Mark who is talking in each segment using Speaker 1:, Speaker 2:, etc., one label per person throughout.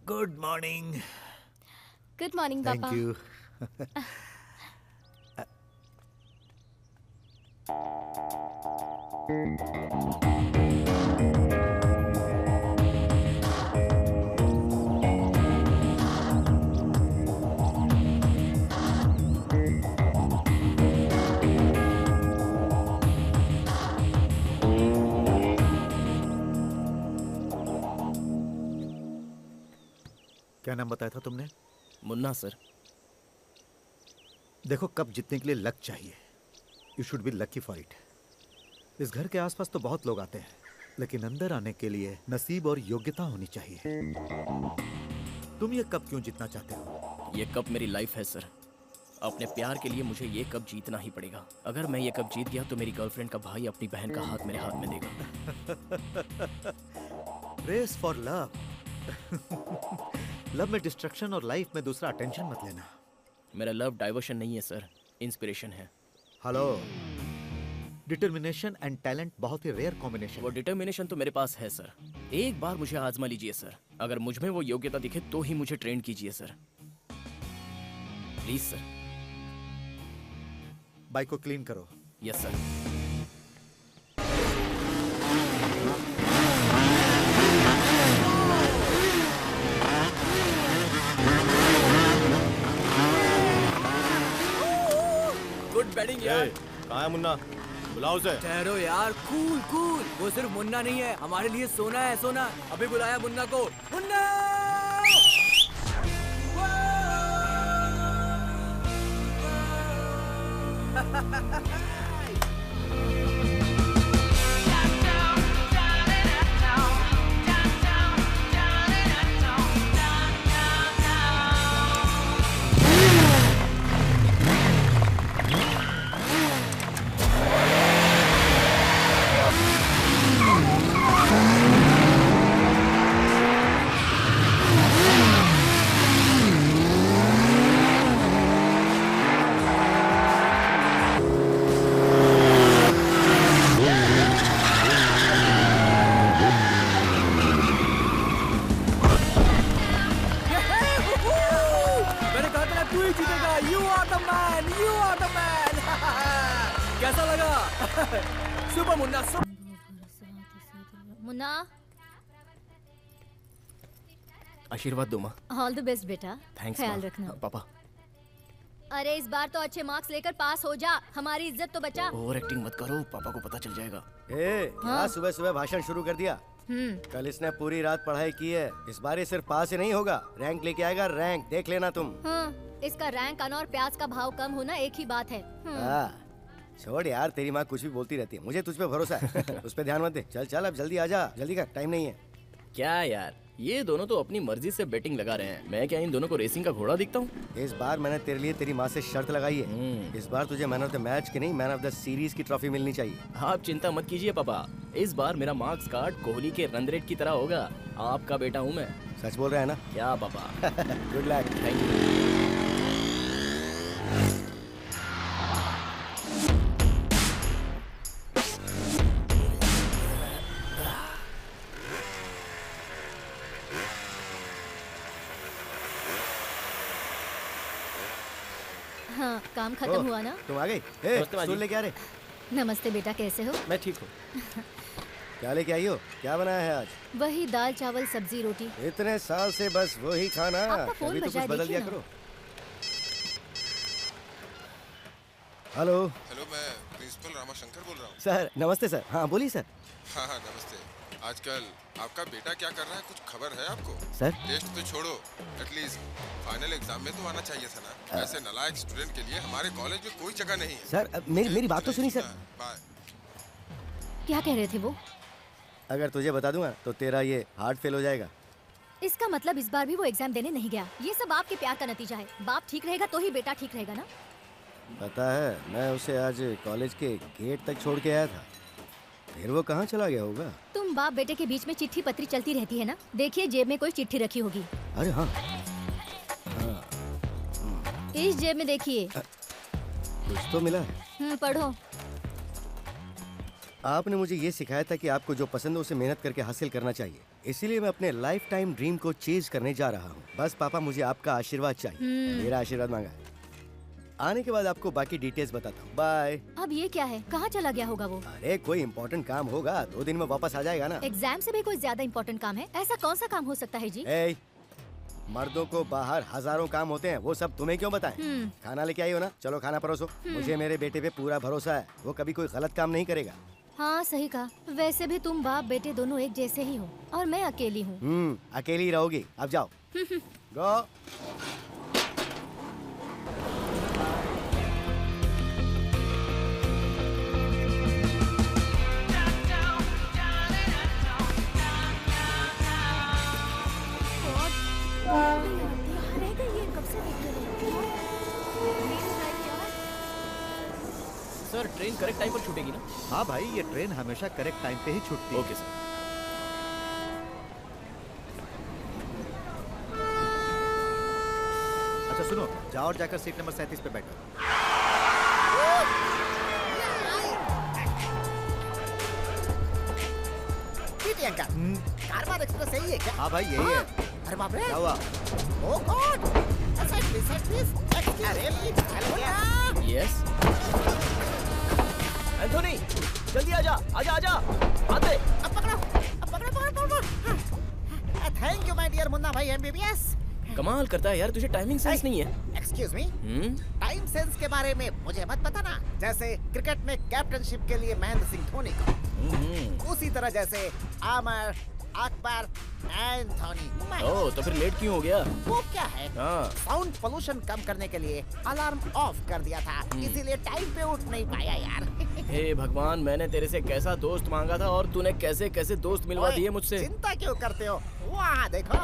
Speaker 1: Good morning.
Speaker 2: Good morning पापा।
Speaker 1: Thank you. क्या नाम बताया था तुमने?
Speaker 3: मुन्ना सर।
Speaker 1: देखो, कप जीतने के लिए लक चाहिए। You should be lucky for it. इस घर के आसपास तो बहुत लोग आते हैं, लेकिन अंदर आने के लिए नसीब और योग्यता होनी चाहिए। तुम ये कप क्यों जीतना चाहते हो?
Speaker 3: ये कप मेरी लाइफ है सर। अपने प्यार के लिए मुझे ये कप जीतना ही पड़ेगा। अगर मैं ये कप जीत गया तो मेरी गर्लफ्रेंड का भाई अपनी बहन का हाथ मेरे हाथ में देगा।
Speaker 1: Race for love. लव में डिस्ट्रक्शन और लाइफ में दूसरा अटेंशन मत लेना।
Speaker 3: मेरा लव डाइवर्शन नहीं है सर, इंस्पिरेशन है।
Speaker 1: हेलो, डिटर्मिनेशन एंड टैलेंट बहुत ही रेयर कॉम्बिनेशन।
Speaker 3: वो डिटर्मिनेशन तो मेरे पास है सर। एक बार मुझे आजमा लीजिए सर। अगर मुझ में वो योग्यता दिखे तो ही मुझे ट्रेन कीजिए सर, प्लीज सर।
Speaker 1: बाइक को क्लीन करो।
Speaker 3: Yes sir. गुड बैटिंग यार।
Speaker 4: कहाँ है मुन्ना? बुलाओ उसे।
Speaker 5: ठहरो यार, कूल कूल। वो सिर्फ मुन्ना नहीं है, हमारे लिए सोना है सोना। अभी बुलाया मुन्ना को। मुन्ना! मैंने कहा था ना, तू ही जीतेगा। You are the man, you are the man। कैसा लगा? सुपर मुन्ना,
Speaker 2: मुन्ना,
Speaker 3: आशीर्वाद दो माँ।
Speaker 2: ऑल द बेस्ट बेटा।
Speaker 3: थैंक्स
Speaker 2: ख्याल
Speaker 3: माँ।
Speaker 2: रखना।
Speaker 3: पापा।
Speaker 2: अरे इस बार तो अच्छे मार्क्स लेकर पास हो जा, हमारी इज्जत तो बचा।
Speaker 3: ओवर एक्टिंग मत करो, पापा को पता चल जाएगा।
Speaker 4: क्या सुबह सुबह भाषण शुरू कर दिया? कल इसने पूरी रात पढ़ाई की है। इस बार ये सिर्फ पास ही नहीं होगा, रैंक लेके आएगा। रैंक देख लेना तुम।
Speaker 2: इसका रैंक आना और प्याज का भाव कम होना एक ही बात है।
Speaker 4: छोड़ यार, तेरी माँ कुछ भी बोलती रहती है। मुझे तुझ पे भरोसा है। उस पे ध्यान मत दे। चल चल, अब जल्दी आ जा। जल्दी का टाइम नहीं है।
Speaker 3: क्या यार, ये दोनों तो अपनी मर्जी से बेटिंग लगा रहे हैं। मैं क्या इन दोनों को रेसिंग का घोड़ा दिखता हूँ?
Speaker 4: इस बार मैंने तेरे लिए तेरी माँ से शर्त लगाई है। इस बार तुझे मैन ऑफ द मैच की नहीं, मैन ऑफ द सीरीज की ट्रॉफी मिलनी चाहिए।
Speaker 3: आप चिंता मत कीजिए पापा, इस बार मेरा मार्क्स कार्ड कोहली के रन रेट की तरह होगा। आपका बेटा हूँ मैं।
Speaker 4: सच बोल रहा है ना?
Speaker 3: क्या पापा?
Speaker 4: Good luck.
Speaker 3: Thank you.
Speaker 2: हाँ, काम खत्म हुआ ना?
Speaker 4: तुम आ गई? स्टूल लेके आ रहे?
Speaker 2: नमस्ते बेटा, कैसे हो?
Speaker 4: मैं ठीक हूँ। क्या लेके आई हो? क्या बनाया है आज?
Speaker 2: वही दाल चावल सब्जी रोटी।
Speaker 4: इतने साल से बस वही खाना।
Speaker 2: आपका फोन
Speaker 4: कभी तो
Speaker 2: बजा
Speaker 4: कुछ
Speaker 2: है,
Speaker 4: बदल
Speaker 2: देखिए
Speaker 4: दिया
Speaker 2: ना।
Speaker 4: करो। हेलो
Speaker 6: हेलो, मैं प्रिंसिपल रामाशंकर बोल रहा हूँ।
Speaker 4: सर। नमस्ते सर। हाँ बोलिए सर।
Speaker 6: हाँ हाँ, नमस्ते। आजकल आपका बेटा क्या कर रहा है, कुछ खबर है आपको?
Speaker 4: सर
Speaker 6: टेस्ट तो छोड़ो, एटलीस्ट फाइनल एग्जाम में तो आना चाहिए था ना। ऐसे नालायक स्टूडेंट के लिए हमारे कॉलेज में कोई जगह नहीं है।
Speaker 4: सर, मेरी बात तो सुनिए सर।
Speaker 6: बाय।
Speaker 2: क्या कह रहे थे वो?
Speaker 4: अगर तुझे बता दूंगा तो तेरा ये हार्ट फेल हो जाएगा।
Speaker 2: इसका मतलब इस बार भी वो एग्जाम देने नहीं गया। ये सब आपके प्यार का नतीजा है। बाप ठीक रहेगा तो ही बेटा ठीक रहेगा ना।
Speaker 4: पता है, मैं उसे आज कॉलेज के गेट तक छोड़ के आया था, फिर वो कहाँ चला गया होगा।
Speaker 2: तुम बाप बेटे के बीच में चिट्ठी पत्री चलती रहती है ना। देखिए, जेब में कोई चिट्ठी रखी होगी।
Speaker 4: अरे हाँ,
Speaker 2: इस जेब में देखिए।
Speaker 4: कुछ तो मिला है।
Speaker 2: पढ़ो।
Speaker 4: आपने मुझे ये सिखाया था कि आपको जो पसंद है उसे मेहनत करके हासिल करना चाहिए। इसीलिए मैं अपने लाइफ टाइम ड्रीम को चेज करने जा रहा हूँ। बस पापा मुझे आपका आशीर्वाद चाहिए। मेरा आशीर्वाद मांगा है। आने के बाद आपको बाकी डिटेल्स बताता हूँ। बाय।
Speaker 2: अब ये क्या है, कहाँ चला गया होगा वो?
Speaker 4: अरे कोई इम्पोर्टेंट काम होगा, 2 दिन में वापस आ जाएगा ना।
Speaker 2: एग्जाम से भी कोई ज्यादा इम्पोर्टेंट काम है? ऐसा कौन सा काम हो सकता है जी?
Speaker 4: ए, मर्दों को बाहर हजारों काम होते हैं, वो सब तुम्हें क्यों बताएं? खाना लेके आई हो ना, चलो खाना परोसो। मुझे मेरे बेटे पे पूरा भरोसा है, वो कभी कोई गलत काम नहीं करेगा।
Speaker 2: हाँ सही कहा। वैसे भी तुम बाप बेटे दोनों एक जैसे ही हो और मैं अकेली हूँ।
Speaker 4: अकेली ही रहोगी। अब जाओ। गो।
Speaker 3: सर ट्रेन करेक्ट टाइम पर छूटेगी ना?
Speaker 1: हाँ भाई, ये ट्रेन हमेशा करेक्ट टाइम पे ही छूटती है।
Speaker 3: Okay sir.
Speaker 1: अच्छा सुनो, जाओ और जाकर सीट नंबर 37 पे बैठो।
Speaker 7: कारवार एक्सप्रेस यही है क्या?
Speaker 1: हाँ भाई यही है।
Speaker 7: अरे बाप रे!
Speaker 1: क्या हुआ?
Speaker 7: ओह गॉड!
Speaker 3: यस। एंथोनी, जल्दी आजा, आजा आजा, आते।
Speaker 7: अब पकड़ो। Thank you my dear Munna भाई एमबीबीएस।
Speaker 3: कमाल करता है यार, तुझे टाइमिंग सेंस नहीं है।
Speaker 7: एक्सक्यूज मी, टाइम सेंस के बारे में मुझे मत बताना। जैसे क्रिकेट में कैप्टनशिप के लिए महेंद्र सिंह धोनी को, उसी तरह जैसे आमर, अकबर, एंथोनी।
Speaker 3: ओह, तो फिर लेट क्यों हो गया?
Speaker 7: वो क्या है,
Speaker 3: हाँ।
Speaker 7: साउंड पोल्यूशन कम करने के लिए अलार्म ऑफ कर दिया था, इसीलिए टाइम पे उठ नहीं पाया यार।
Speaker 3: हे भगवान, मैंने तेरे से कैसा दोस्त मांगा था और तूने कैसे कैसे दोस्त मिलवा दिए मुझसे।
Speaker 7: चिंता क्यों करते हो, वहाँ देखो।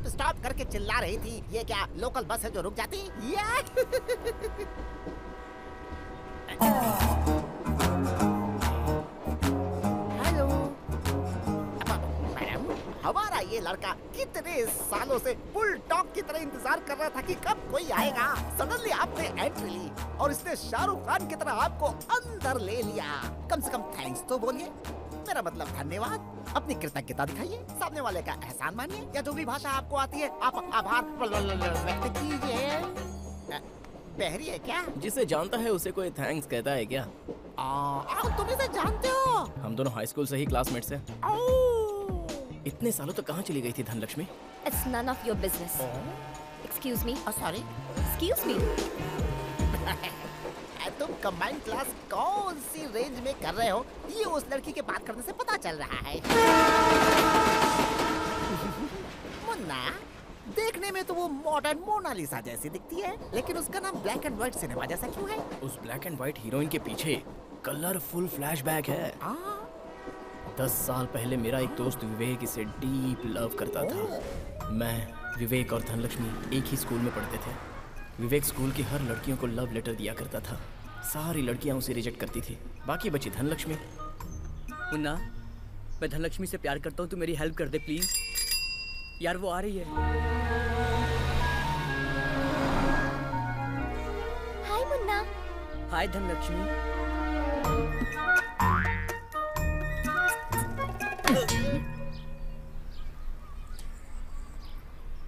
Speaker 7: स्टॉप करके चिल्ला रही थी, ये क्या लोकल बस है जो रुक जाती? हेलो मैडम, हमारा ये लड़का कितने सालों से बुलडॉग की तरह इंतजार कर रहा था कि कब कोई आएगा। सडनली आपने एंट्री ली और इसने शाहरुख खान की तरह आपको अंदर ले लिया। कम से कम थैंक्स तो बोलिए, मेरा मतलब धन्यवाद। अपनी कृतज्ञता दिखाइए, सामने वाले का एहसान मानिए, या जो भी भाषा आपको आती है आप आभार व्यक्त कीजिए। बहरी है क्या?
Speaker 3: जिसे जानता है उसे कोई थैंक्स कहता है क्या?
Speaker 7: तुम इसे जानते हो?
Speaker 3: हम दोनों हाई स्कूल से ही क्लासमेट्स हैं। इतने सालों तक कहाँ चली गई थी Dhanlaxmi?
Speaker 2: It's none of your business. Excuse me.
Speaker 7: Sorry.
Speaker 2: Excuse me.
Speaker 7: तुम कंबाइंड क्लास कौन सी रेंज में कर रहे हो, ये उस लड़की के बात करने से पता चल रहा है। मुन्ना, देखने में तो वो मॉडर्न मोनालिसा जैसी दिखती है, लेकिन उसका नाम ब्लैक एंड व्हाइट सिनेमा जैसा क्यों है?
Speaker 3: उस ब्लैक एंड व्हाइट हीरोइन के पीछे कलरफुल फ्लैशबैक है। 10 साल पहले मेरा एक दोस्त विवेक इसे डीप लव करता था। मैं, विवेक और धनलक्ष्मी एक ही स्कूल में पढ़ते थे। विवेक स्कूल की हर लड़कियों को लव लेटर दिया करता था। सारी लड़कियां उसे रिजेक्ट करती थी, बाकी बची धनलक्ष्मी।
Speaker 8: मुन्ना, मैं धनलक्ष्मी से प्यार करता हूँ, तू मेरी हेल्प कर दे प्लीज। यार वो आ रही है।
Speaker 2: हाय मुन्ना।
Speaker 8: हाय धनलक्ष्मी।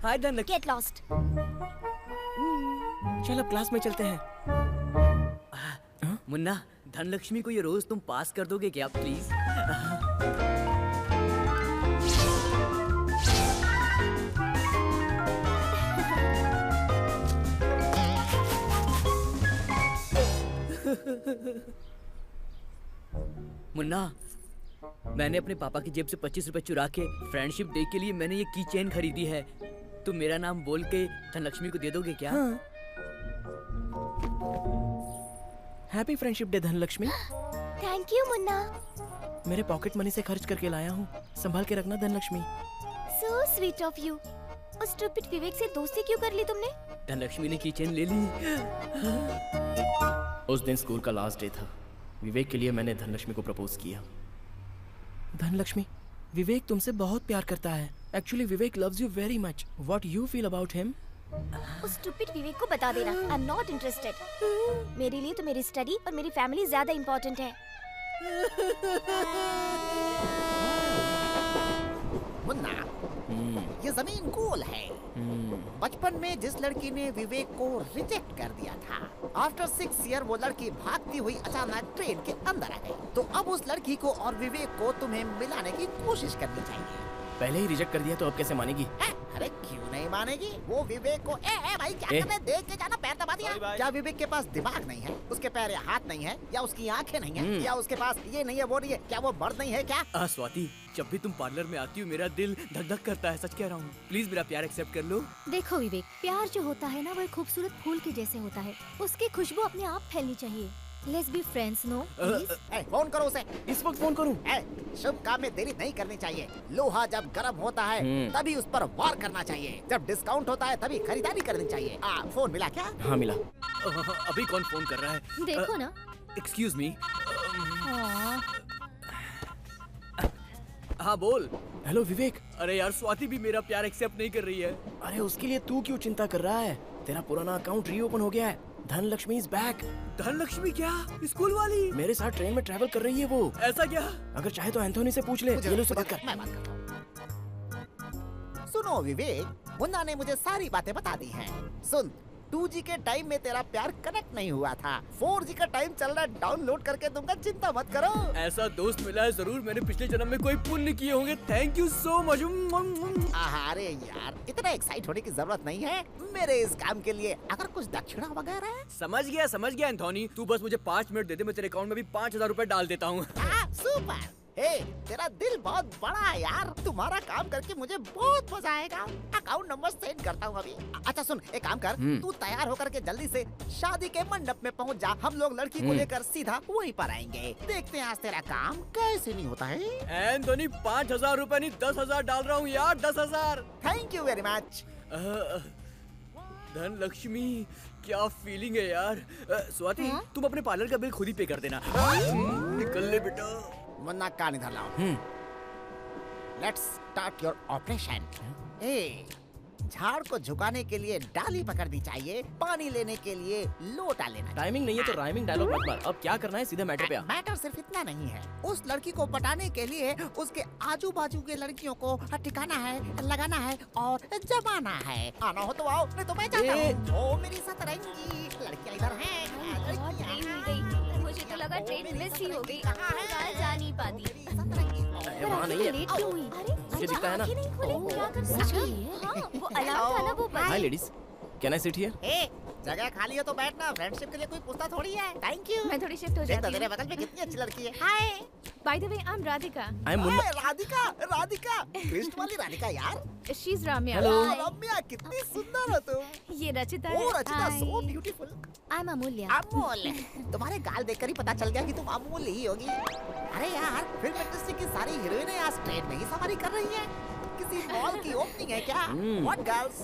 Speaker 8: हाय धनलक्ष्मी।
Speaker 2: Get lost.
Speaker 3: चल अब क्लास में चलते हैं।
Speaker 8: मुन्ना, धनलक्ष्मी को ये रोज तुम पास कर दोगे क्या प्लीज? मुन्ना, मैंने अपने पापा की जेब से 25 रुपए चुरा के फ्रेंडशिप डे के लिए मैंने ये की चेन खरीदी है। तुम मेरा नाम बोल के धनलक्ष्मी को दे दोगे क्या?
Speaker 3: हाँ। Happy friendship day Dhanlaxmi.
Speaker 2: Thank you Munna.
Speaker 3: मेरे पॉकेट मनी से खर्च करके लाया हूँ, संभाल के रखना Dhanlaxmi.
Speaker 2: So sweet of you. उस स्टूपिड विवेक से दोस्ती क्यों कर ली तुमने?
Speaker 8: धनलक्ष्मी ने की चेन ले ली।
Speaker 3: उस दिन स्कूल का लास्ट डे था। विवेक के लिए मैंने धनलक्ष्मी को प्रपोज किया। धनलक्ष्मी, विवेक तुमसे बहुत प्यार करता है। Actually Vivek loves you very much. What you feel about him?
Speaker 2: उस स्टूपिड विवेक को बता देना आई एम नॉट इंटरेस्टेड। मेरे लिए तो मेरी स्टडी और मेरी फैमिली ज्यादा इम्पोर्टेंट है।
Speaker 7: मुन्ना, ये जमीन गोल है। बचपन में जिस लड़की ने विवेक को रिजेक्ट कर दिया था, आफ्टर 6 ईयर वो लड़की भागती हुई अचानक ट्रेन के अंदर आ गई। तो अब उस लड़की को और विवेक को तुम्हें मिलाने की कोशिश करनी चाहिए।
Speaker 3: पहले ही रिजेक्ट कर दिया तो अब कैसे मानेगी?
Speaker 7: अरे क्यों नहीं मानेगी? वो विवेक को ए भाई क्या कर रहे? देख के जाना, पैर दबा दिया। क्या विवेक के पास दिमाग नहीं है? उसके पैर या हाथ नहीं है? या उसकी आंखें नहीं है? या उसके पास ये नहीं है वो नहीं है? क्या वो मर्द नहीं है क्या?
Speaker 8: स्वाति, जब भी तुम पार्लर में आती हो मेरा दिल धक धक करता है, सच कह रहा हूँ। प्लीज मेरा प्यार एक्सेप्ट कर लो।
Speaker 2: देखो विवेक, प्यार जो होता है ना वो एक खूबसूरत फूल के जैसे होता है। उसकी खुशबू अपने आप फैलनी चाहिए। Let's be friends, no? Please?
Speaker 7: Phone करो उसे।
Speaker 3: इस वक्त फोन करूं?
Speaker 7: शुभ काम में देरी नहीं करनी चाहिए। लोहा जब गर्म होता है तभी उस पर वार करना चाहिए। जब डिस्काउंट होता है तभी खरीदारी करनी चाहिए। फोन मिला क्या?
Speaker 3: हाँ मिला।
Speaker 8: अभी कौन फोन कर रहा है?
Speaker 2: देखो ना।
Speaker 8: Excuse me. हाँ बोल।
Speaker 3: हेलो विवेक।
Speaker 8: अरे यार, स्वाति भी मेरा प्यार एक्सेप्ट नहीं कर रही है।
Speaker 3: अरे उसके लिए तू क्यों चिंता कर रहा है? तेरा पुराना अकाउंट रीओपन हो गया है। Dhanlaxmi is back.
Speaker 8: धनलक्ष्मी क्या? स्कूल वाली?
Speaker 3: मेरे साथ ट्रेन में ट्रैवल कर रही है वो।
Speaker 8: ऐसा क्या?
Speaker 3: अगर चाहे तो एंथोनी से पूछ ले। ये लो, से बात कर।
Speaker 7: मैं बात करता हूँ। सुनो विवेक, मुन्ना ने मुझे सारी बातें बता दी हैं। सुन, 2G के टाइम में तेरा प्यार कनेक्ट नहीं हुआ था। 4G का टाइम चल रहा है, डाउनलोड करके दूंगा, चिंता मत करो।
Speaker 8: ऐसा दोस्त मिला है, जरूर मैंने पिछले जन्म में कोई पुण्य किए होंगे। Thank you so much.
Speaker 7: अरे यार, इतना एक्साइट होने की जरूरत नहीं है मेरे इस काम के लिए। अगर कुछ दक्षिणा वगैरह।
Speaker 8: समझ गया एंथोनी। तू बस मुझे 5 मिनट दे दे, मैं तेरे अकाउंट में भी 5,000 रुपए डाल देता हूँ।
Speaker 7: सुपर। तेरा दिल बहुत बड़ा है यार। तुम्हारा काम करके मुझे बहुत मजा आएगा। अकाउंट नंबर सेंड करता हूँ अभी। अच्छा सुन, एक काम कर, तू तैयार होकर के जल्दी से शादी के मंडप में पहुँच जा। हम लोग लड़की को लेकर सीधा वहीं पर आएंगे। देखते हैं आज तेरा काम कैसे नहीं होता है।
Speaker 8: एंथोनी, 5,000 रुपए नहीं 10,000 डाल रहा हूँ यार, 10,000।
Speaker 7: Thank you very much.
Speaker 8: Dhanlaxmi, क्या फीलिंग है यार। स्वाति, तुम अपने पार्लर का बिल खुद ही पे कर देना। निकल ले बेटा।
Speaker 7: मुन्ना, कान इधर लाओ। Let's start your operation. झाड़ को झुकाने के लिए डाली पकड़नी चाहिए, पानी लेने के लिए लोटा लेना।
Speaker 3: टाइमिंग नहीं है तो राइमिंग डायलॉग मत मार। अब क्या करना है, सीधे मैटर पे आ।
Speaker 7: मैटर सिर्फ इतना नहीं है। उस लड़की को पटाने के लिए उसके आजू बाजू के लड़कियों को ठिकाना है, लगाना है और जमाना है। आना हो तो आओ, नहीं तो मैं जाता हूँ। ओ मेरी सतरंगी लड़कियाँ इधर हैं।
Speaker 2: ट्रेन मिल गई। मुझे तो लगा ट्रेन मिस ही हो गई। जा नहीं पाती।
Speaker 3: वहाँ नहीं है।
Speaker 2: लेट क्यों हुई?
Speaker 3: मुझे दिखता है ना।
Speaker 2: क्या कर सकती है? हाँ, वो अलार्म था ना, वो
Speaker 3: हाय ladies, can I sit here?
Speaker 7: जगह खाली हो तो बैठना। फ्रेंडशिप के लिए कोई पूछता थोड़ी है। Thank you.
Speaker 2: मैं थोड़ी शिफ्ट हो जाती हूँ।
Speaker 7: तेरे बगल में कितनी अच्छी लड़की है। Hi.
Speaker 2: By the way, I am Radhika.
Speaker 3: I am Munna.
Speaker 7: Radhika, Radhika, Krishna वाली राधिका यार।
Speaker 2: शी इज रम्या।
Speaker 7: रम्या, कितनी सुंदर हो तुम।
Speaker 2: ये रचिता
Speaker 7: ओ
Speaker 2: है।
Speaker 7: Rachita, so beautiful.
Speaker 2: I am अमूल्य।
Speaker 7: अमूल्य, तुम्हारे गाल देखकर ही पता चल गया कि तुम अमूल्य ही होगी। अरे यार, फिल्म इंडस्ट्री की सारी हीरोइनें आज ट्रेन में ही सवारी कर रही हैं। किसी मॉल की ओपनिंग है क्या? What girls?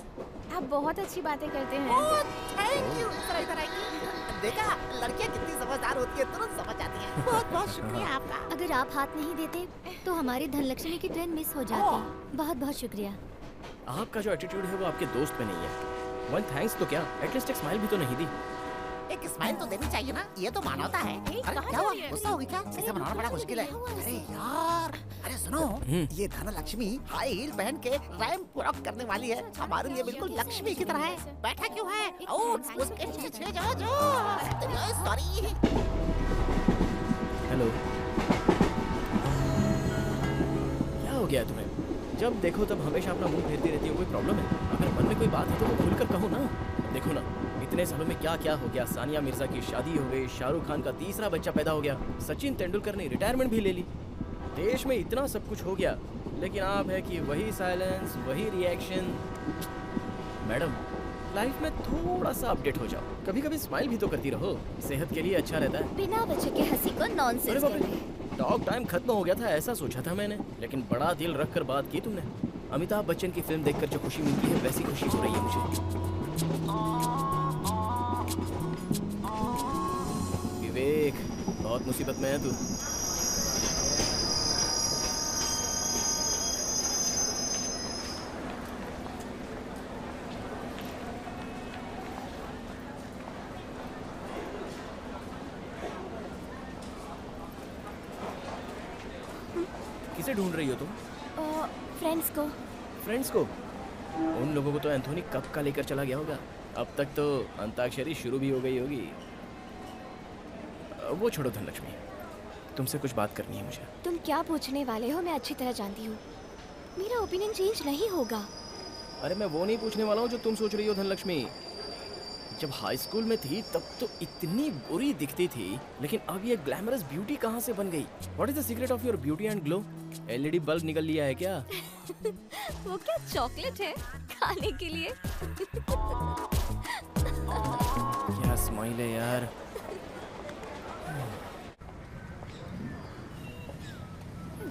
Speaker 2: आप बहुत अच्छी बातें करते हैं।
Speaker 7: Thank you. इधर आइए। देखा, लड़कियां कितनी समझदार होती है, तुरंत समझ जाती हैं। बहुत बहुत शुक्रिया आपका।
Speaker 2: अगर आप हाथ नहीं देते तो हमारी धनलक्ष्मी की ट्रेन मिस हो जाती। बहुत बहुत शुक्रिया।
Speaker 3: आपका जो एटीट्यूड है वो आपके दोस्त में नहीं है। वन थैंक्स तो क्या, एटलीस्ट एक स्माइल भी तो नहीं दी।
Speaker 7: एक स्माइल तो देनी चाहिए ना, ये तो मानवता है। अरे क्या हुआ, गुस्सा होगी क्या? इसे मनाना बड़ा मुश्किल है। अरे यार, अरे सुनो, ये धनलक्ष्मी हाई हील पहन के रैंप वॉक करने वाली है। हमारे लिए बिल्कुल लक्ष्मी की तरह है। बैठा क्यों है? उसके पीछे जो सॉरी।
Speaker 3: हेलो, क्या हो गया तुम्हें? जब देखो तब हमेशा अपना मुंह फेरती रहती हो। कोई प्रॉब्लम है? अगर मन में कोई बात है तो वो खुलकर कहो ना। देखो ना, इतने सालों में क्या क्या हो गया। सानिया मिर्जा की शादी हो गई, शाहरुख खान का तीसरा बच्चा पैदा हो गया, सचिन तेंदुलकर ने रिटायरमेंट भी ले ली। देश में इतना सब कुछ हो गया, लेकिन आप है कि वही साइलेंस, वही रिएक्शन। मैडम, लाइफ में थोड़ा सा अपडेट हो जाओ। कभी कभी स्माइल भी तो करती रहो, सेहत के लिए अच्छा रहता है।
Speaker 2: बिना वजह के हंसी को नॉनसेंस कहते हैं।
Speaker 3: टॉक टाइम खत्म हो गया था ऐसा सोचा था मैंने, लेकिन बड़ा दिल रख कर बात की तुमने। अमिताभ बच्चन की फिल्म देखकर जो खुशी मिलती है वैसी खुशी हो रही है मुझे। विवेक, बहुत मुसीबत में है तू। किसे ढूंढ रही हो तुम?
Speaker 2: फ्रेंड्स को।
Speaker 3: फ्रेंड्स को? उन लोगों को तो एंथोनी कब का लेकर चला गया होगा। अब तक तो अंताक्षरी शुरू भी हो गई होगी। वो छोड़ो धनलक्ष्मी, तुमसे कुछ बात करनी है मुझे।
Speaker 2: तुम क्या पूछने वाले हो मैं अच्छी तरह जानती हूँ। मेरा ओपिनियन चेंज नहीं होगा।
Speaker 3: अरे मैं वो नहीं पूछने वाला हूँ जो तुम सोच रही हो धनलक्ष्मी। जब हाई स्कूल में थी तब तो इतनी बुरी दिखती थी, लेकिन अब ये ग्लैमरस ब्यूटी कहाँ से बन गई? What is the secret of your beauty and glow? LED bulb निकल लिया है क्या?
Speaker 2: वो क्या चॉकलेट है खाने के लिए?
Speaker 3: क्या स्माइल है यार।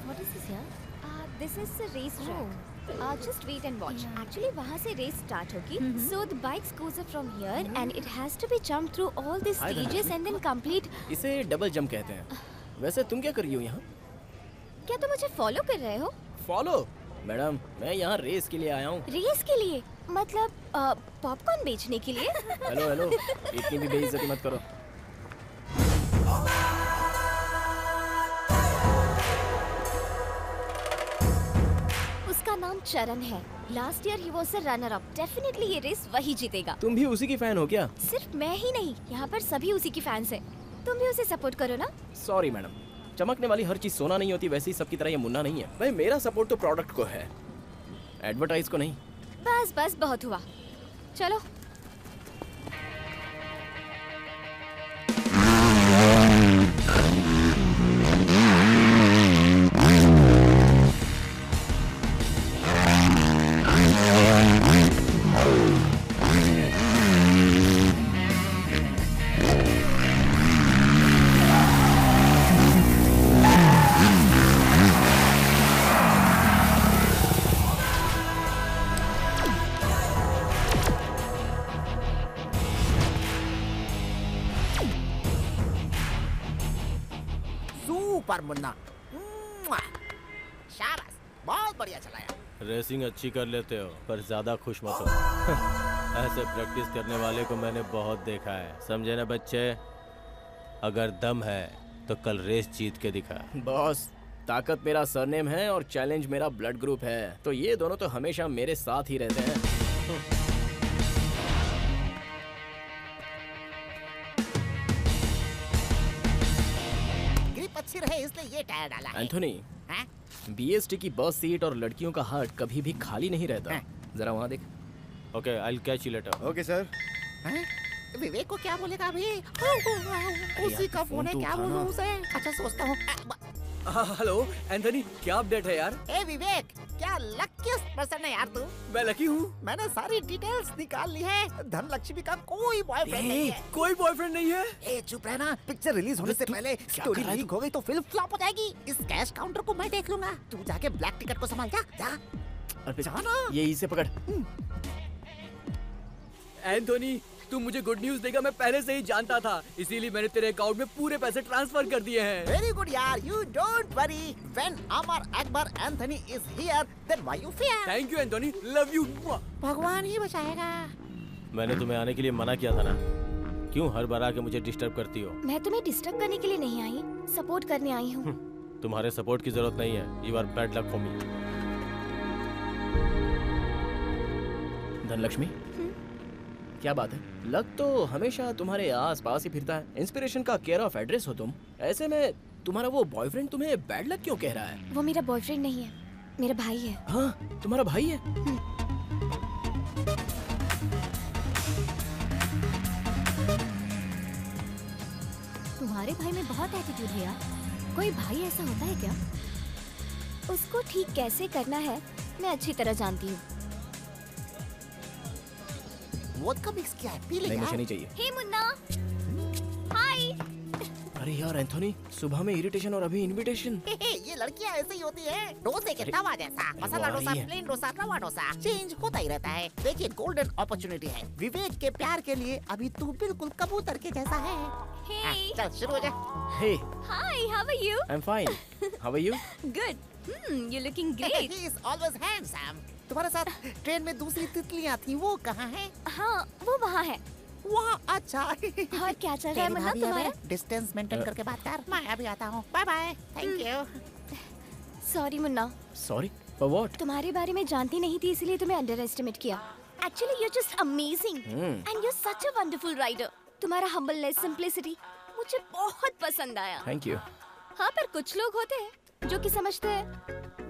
Speaker 2: What is this here? This is the race track. Just wait and watch. Actually, वहाँ से race start होगी. So the bikes goes up from here and it has to be jumped through all these stages and then complete.
Speaker 3: इसे double jump कहते हैं। वैसे तुम क्या कर रही हो यहाँ?
Speaker 2: क्या तुम मुझे फॉलो कर रहे हो?
Speaker 3: फॉलो? मैडम, मैं यहाँ रेस के लिए आया हूँ।
Speaker 2: रेस के लिए? मतलब पॉपकॉर्न बेचने के लिए?
Speaker 3: हेलो हेलो, इतनी भी बेइज्जती मत करो।
Speaker 2: उसका नाम चरण है। Last year he was a runner up. Definitely ये रेस वही जीतेगा।
Speaker 3: तुम भी उसी की फैन हो क्या?
Speaker 2: सिर्फ मैं ही नहीं, यहाँ पर सभी उसी की फैंस हैं। तुम भी उसे सपोर्ट करो ना।
Speaker 3: सॉरी मैडम, चमकने वाली हर चीज सोना नहीं होती, वैसे ही सबकी तरह ये मुन्ना नहीं है। भाई मेरा सपोर्ट तो प्रोडक्ट को है, एडवर्टाइज को नहीं।
Speaker 2: बस बस बहुत हुआ, चलो।
Speaker 7: सुपर मुन्ना, शाबाश, बहुत बढ़िया चलाया।
Speaker 9: रेसिंग अच्छी कर लेते हो पर ज्यादा खुश मत हो। ऐसे प्रैक्टिस करने वाले को मैंने बहुत देखा है, समझे ना बच्चे? अगर दम है तो कल रेस जीत के दिखा।
Speaker 3: बॉस, ताकत मेरा सरनेम है और चैलेंज मेरा ब्लड ग्रुप है, तो ये दोनों तो हमेशा मेरे साथ ही रहते हैं।
Speaker 7: ग्रिप अच्छी रहे इसलिए ये टायर डाला है।
Speaker 3: एंथोनी, बीएसटी की बस सीट और लड़कियों का हार्ट कभी भी खाली नहीं रहता। जरा वहाँ देख।
Speaker 9: Okay, I will catch you later.
Speaker 4: Okay sir.
Speaker 7: Vivek को क्या बोलेगा अभी? उसी का फोन है, क्या बोलूं उसे? अच्छा सोचता हूँ।
Speaker 8: हेलो एंथनी, क्या अपडेट है यार?
Speaker 7: ए विवेक, क्या लकीस्ट पर्सन है यार तू।
Speaker 8: मैं लकी हूँ।
Speaker 7: मैंने सारी डिटेल्स निकाल ली है। धनलक्ष्मी का कोई बॉयफ्रेंड नहीं है।
Speaker 8: कोई बॉयफ्रेंड नहीं है?
Speaker 7: ए चुप रहना, पिक्चर रिलीज होने से पहले स्टोरी लीक हो गई तो फिल्म फ्लॉप हो जाएगी। इस कैश काउंटर को मैं देख लूंगा, तू जाके ब्लैक टिकट को संभाल। जा जाना।
Speaker 3: ये इसे पकड़।
Speaker 8: एंथोनी, तू मुझे गुड न्यूज देगा मैं पहले से ही जानता था, इसीलिए मैंने तेरे अकाउंट में पूरे पैसे ट्रांसफर कर दिए हैं।
Speaker 7: वेरी गुड यार, you don't worry. When Amar Akbar Anthony is here, then why you fear?
Speaker 8: Thank you Anthony, love you.
Speaker 7: भगवान ही बचाएगा।
Speaker 9: मैंने तुम्हें आने के लिए मना किया था ना, क्यों हर बार आके मुझे डिस्टर्ब करती हो?
Speaker 2: मैं तुम्हें डिस्टर्ब करने के लिए नहीं आई, सपोर्ट करने आई हूँ।
Speaker 9: तुम्हारे सपोर्ट की जरूरत नहीं है। You are bad luck for me.
Speaker 3: Dhanlakshmi, क्या बात है? लक तो हमेशा तुम्हारे आस पास ही फिरता है। इंस्पिरेशन का केयर ऑफ एड्रेस हो तुम। ऐसे में तुम्हारा वो बॉयफ्रेंड तुम्हें बैड लक क्यों कह रहा है?
Speaker 2: वो मेरा बॉयफ्रेंड नहीं है, मेरा भाई है।
Speaker 3: हाँ, तुम्हारा भाई है?
Speaker 2: तुम्हारे भाई में बहुत एटीट्यूड है यार। कोई भाई ऐसा होता है क्या? उसको ठीक कैसे करना है मैं अच्छी तरह जानती हूँ।
Speaker 7: वोदका मिक्स किया है, पी ले
Speaker 3: नहीं,
Speaker 7: यार।
Speaker 3: मुझे नहीं चाहिए।
Speaker 2: हे मुन्ना, हाय।
Speaker 3: अरे यार एंथोनी, सुबह में इरिटेशन और अभी इनविटेशन।
Speaker 7: ये लड़कियां ऐसे ही होती है, डोसे के तवा जैसा, मसाला
Speaker 3: वो आ
Speaker 7: डोसा,
Speaker 3: रही है।
Speaker 7: प्लेन डोसा, रवा डोसा, चेंज होता ही रहता है। देखिए गोल्डन अपॉर्चुनिटी है, विवेक के प्यार के लिए अभी तू बिल्कुल कबूतर के जैसा है।
Speaker 2: Hey.
Speaker 7: चल शुरू हो जा।
Speaker 3: Hey,
Speaker 2: Hi, how are you?
Speaker 3: I am fine. How are you?
Speaker 2: Good. You're looking great.
Speaker 7: He is always handsome. तुम्हारे साथ ट्रेन में दूसरी तितलियां थी, वो कहाँ है?
Speaker 2: हाँ, वो वहाँ है।
Speaker 7: वहाँ, अच्छा।
Speaker 2: और क्या चल रहा है मुन्ना तुम्हारा?
Speaker 7: डिस्टेंस मेंटेन करके बात कर, मैं अभी आता हूँ। Bye bye, thank you.
Speaker 2: Sorry Munna,
Speaker 3: sorry for what?
Speaker 2: तुम्हारे बारे में जानती नहीं थी इसलिए तुम्हें अंडर एस्टिमेट किया। Actually, you're just amazing and you're such a wonderful rider. तुम्हारा humbleness, simplicity मुझे बहुत पसंद आया।
Speaker 3: Thank you.
Speaker 2: हाँ, पर कुछ लोग होते हैं जो कि समझते हैं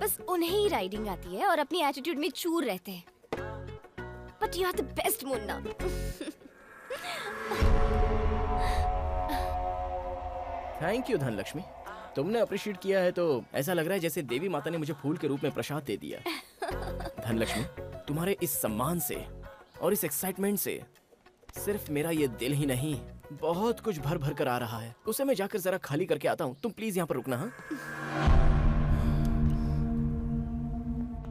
Speaker 2: बस उन्हें ही राइडिंग आती है और अपनी एटीट्यूड में चूर रहते हैं। But you are the best, Munna.
Speaker 3: Thank you Dhanlaxmi, तुमने अप्रिशिएट किया है तो ऐसा लग रहा है जैसे देवी माता ने मुझे फूल के रूप में प्रसाद दे दिया। धनलक्ष्मी, तुम्हारे इस सम्मान से और इस एक्साइटमेंट से सिर्फ मेरा ये दिल ही नहीं, बहुत कुछ भर भर कर आ रहा है। उसे मैं जाकर जरा खाली करके आता हूँ, तुम प्लीज यहाँ पर रुकना। हाँ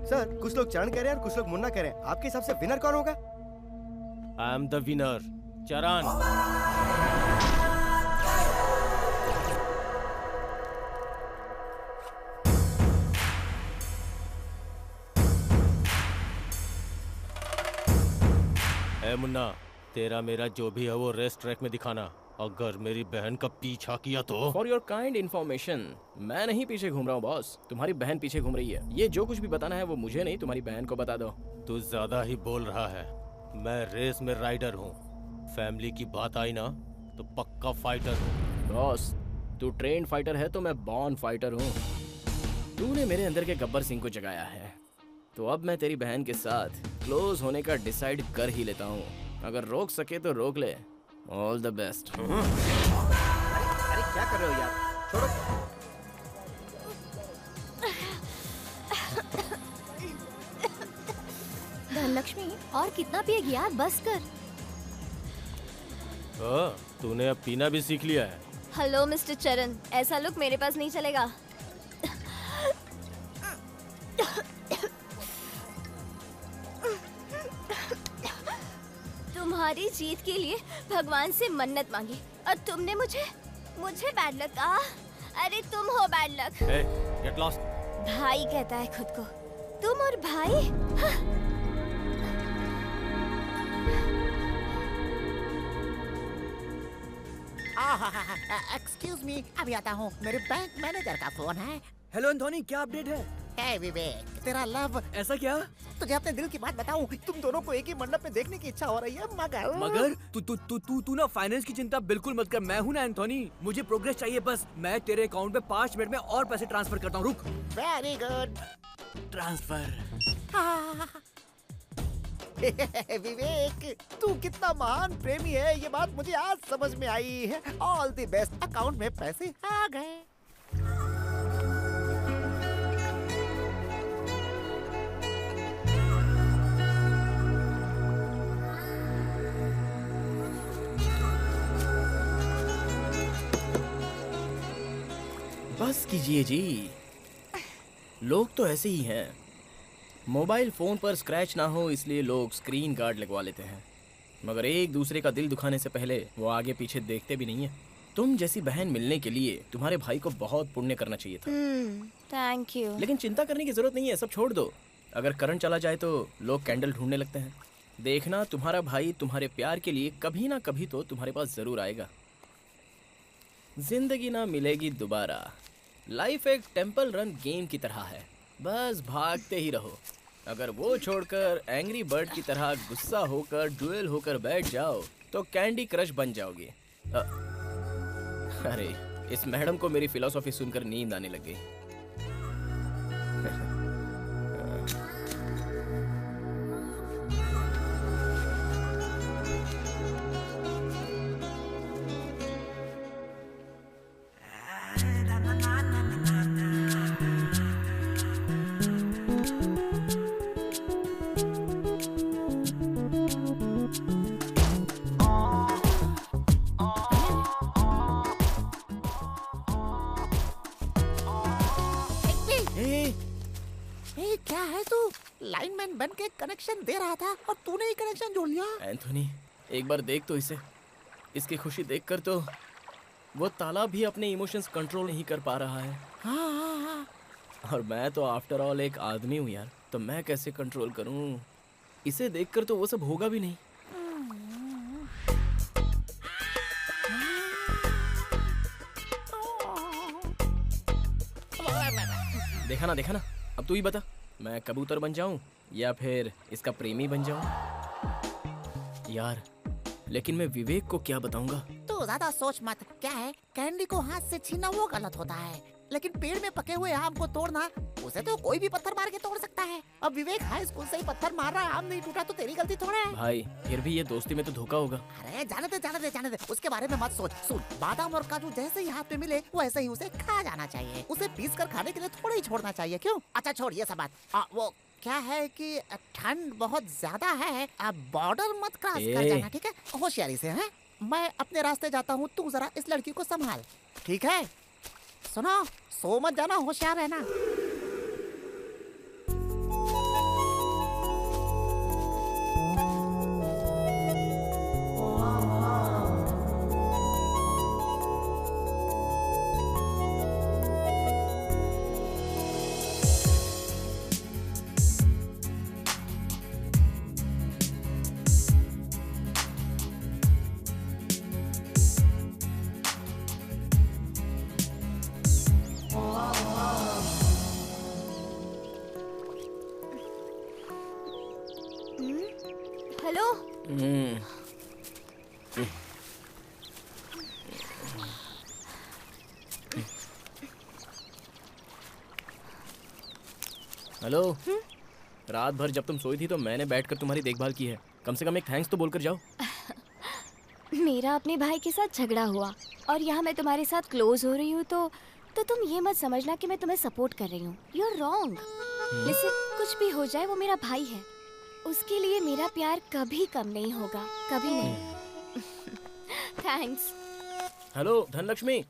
Speaker 4: सर, कुछ लोग चरण कह रहे हैं और कुछ लोग मुन्ना कह रहे हैं। आपके हिसाब से विनर कौन होगा?
Speaker 9: आई एम द विनर, चरण। ए मुन्ना, तेरा मेरा जो भी है वो रेस ट्रैक में दिखाना। अगर मेरी बहन का पीछा किया तो।
Speaker 3: फॉर योर काइंड इन्फॉर्मेशन, मैं नहीं पीछे घूम रहा हूँ बॉस, तुम्हारी बहन पीछे घूम रही है। ये जो कुछ भी बताना है वो मुझे नहीं, तुम्हारी बहन को बता दो।
Speaker 9: तू ज्यादा ही बोल रहा है। मैं रेस में राइडर हूँ, फैमिली की बात आई ना तो पक्का फाइटर हूँ।
Speaker 3: बॉस, तू ट्रेन फाइटर है तो मैं बॉर्न फाइटर हूँ। तूने मेरे अंदर के गब्बर सिंह को जगाया है, तो अब मैं तेरी बहन के साथ क्लोज होने का डिसाइड कर ही लेता हूँ। अगर रोक सके तो रोक ले। All the best.
Speaker 7: अरे क्या कर रहे हो यार, छोड़ो।
Speaker 2: धनलक्ष्मी, और कितना पिएगी यार, बस कर।
Speaker 9: तूने अब पीना भी सीख लिया है।
Speaker 2: हेलो मिस्टर चरण, ऐसा लुक मेरे पास नहीं चलेगा। तुम्हारी जीत के लिए भगवान से मन्नत मांगी और तुमने मुझे बैड लक कहा। अरे तुम हो बैड लक।
Speaker 9: Get lost.
Speaker 2: भाई कहता है खुद को, तुम और भाई। हाँ।
Speaker 7: एक्सक्यूज मी, अभी आता हूँ। मेरे बैंक मैनेजर का फोन है।
Speaker 5: हेलो एंथोनी, क्या अपडेट है?
Speaker 7: हे विवेक, तेरा लव।
Speaker 5: ऐसा क्या?
Speaker 7: तुझे अपने दिल की बात बताऊं, तुम दोनों को एक ही मंडप में देखने की इच्छा हो रही है,
Speaker 5: मगर तू ना फाइनेंस की चिंता बिल्कुल मत कर। मैं हूँ ना एंथोनी, मुझे प्रोग्रेस चाहिए बस। मैं तेरे अकाउंट में 5 मिनट में और पैसे ट्रांसफर करता हूँ। रुक।
Speaker 7: Very good.
Speaker 5: ट्रांसफर।
Speaker 7: विवेक, तू कितना महान प्रेमी है, ये बात मुझे आज समझ में आई है। All the best. अकाउंट में पैसे आ गए।
Speaker 3: बस कीजिए जी, लोग तो ऐसे ही हैं। मोबाइल फोन पर स्क्रैच ना हो इसलिए लोग स्क्रीन गार्ड लगवा लेते हैं, मगर एक दूसरे का दिल दुखाने से पहले वो आगे पीछे देखते भी नहीं है। तुम जैसी बहन मिलने के लिए तुम्हारे भाई को बहुत पुण्य करना चाहिए था।
Speaker 2: Thank you.
Speaker 3: लेकिन चिंता करने की जरूरत नहीं है, सब छोड़ दो। अगर करंट चला जाए तो लोग कैंडल ढूंढने लगते हैं। देखना, तुम्हारा भाई तुम्हारे प्यार के लिए कभी ना कभी तो तुम्हारे पास जरूर आएगा। जिंदगी ना मिलेगी दोबारा। लाइफ एक टेंपल रन गेम की तरह है, बस भागते ही रहो। अगर वो छोड़कर एंग्री बर्ड की तरह गुस्सा होकर डुएल होकर बैठ जाओ तो कैंडी क्रश बन जाओगे। अरे, इस मैडम को मेरी फिलॉसफी सुनकर नींद आने लग गई।
Speaker 7: क्या है तू? लाइनमैन बन के कनेक्शन दे रहा था और तूने ही कनेक्शन जोड़ लिया।
Speaker 3: एंथोनी, एक बार देख तो इसे। इसकी खुशी देखकर तो वो ताला भी अपने इमोशंस कंट्रोल नहीं कर पा रहा है।
Speaker 7: हाँ।
Speaker 3: और मैं तो आफ्टर ऑल एक आदमी हूँ यार, तो मैं कैसे कंट्रोल करूँ? इसे देखकर तो वो सब होगा भी नहीं। देखा ना, अब तू ही बता, मैं कबूतर बन जाऊं या फिर इसका प्रेमी बन जाऊं? यार, लेकिन मैं विवेक को क्या बताऊंगा?
Speaker 7: तू ज्यादा सोच मत। क्या है, कैंडी को हाथ से छीनना वो गलत होता है, लेकिन पेड़ में पके हुए आम को तोड़ना, उसे तो कोई भी पत्थर मार के तोड़ सकता है। अब विवेक हाई स्कूल से ही पत्थर मार रहा है, आम नहीं टूटा तो तेरी गलती थोड़ा है।
Speaker 3: भाई, फिर भी ये दोस्ती में तो धोखा होगा।
Speaker 7: अरे जाने दे, उसके बारे में मत सोच। सुन, बादाम और काजू जैसे ही हाथ में मिले वैसे ही उसे खा जाना चाहिए। उसे पीस कर खाने के लिए थोड़ा ही छोड़ना चाहिए। क्यों? अच्छा छोड़ ये सब बात। वो क्या है कि ठंड बहुत ज्यादा है, आप बॉर्डर मत क्रॉस कर जाना, ठीक है? होशियारी से। हैं? मैं अपने रास्ते जाता हूँ, तू जरा इस लड़की को संभाल, ठीक है? सुनो, सो मत जाना, होशियार रहना।
Speaker 2: हेलो।
Speaker 3: हेलो। रात भर जब तुम सोई थी तो मैंने बैठकर तुम्हारी देखभाल की है। कम से कम एक थैंक्स तो बोलकर जाओ।
Speaker 2: मेरा अपने भाई के साथ झगड़ा हुआ और यहाँ मैं तुम्हारे साथ क्लोज हो रही हूँ तो तुम ये मत समझना कि मैं तुम्हें सपोर्ट कर रही हूँ। You are wrong. लिसन, कुछ भी हो जाए वो मेरा भाई है, उसके लिए मेरा प्यार कभी कम नहीं होगा, कभी नहीं। थैंक्स।
Speaker 3: हेलो धनलक्ष्मी।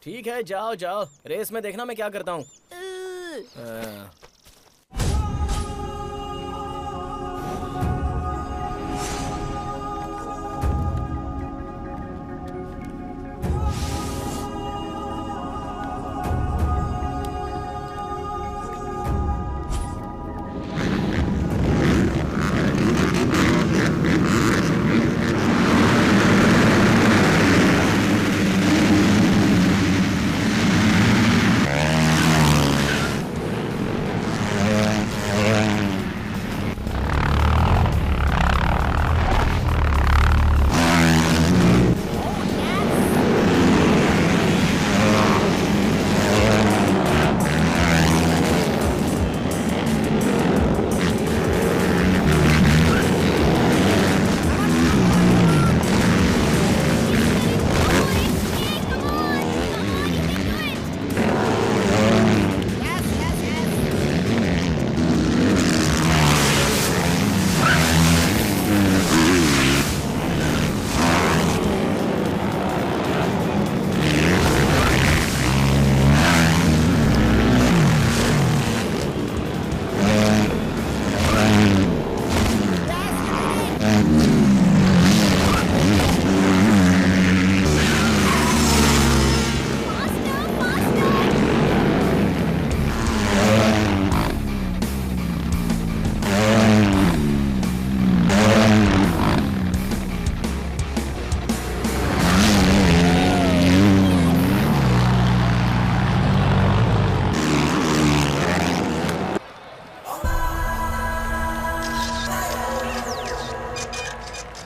Speaker 3: ठीक है, जाओ जाओ, रेस में देखना मैं क्या करता हूँ।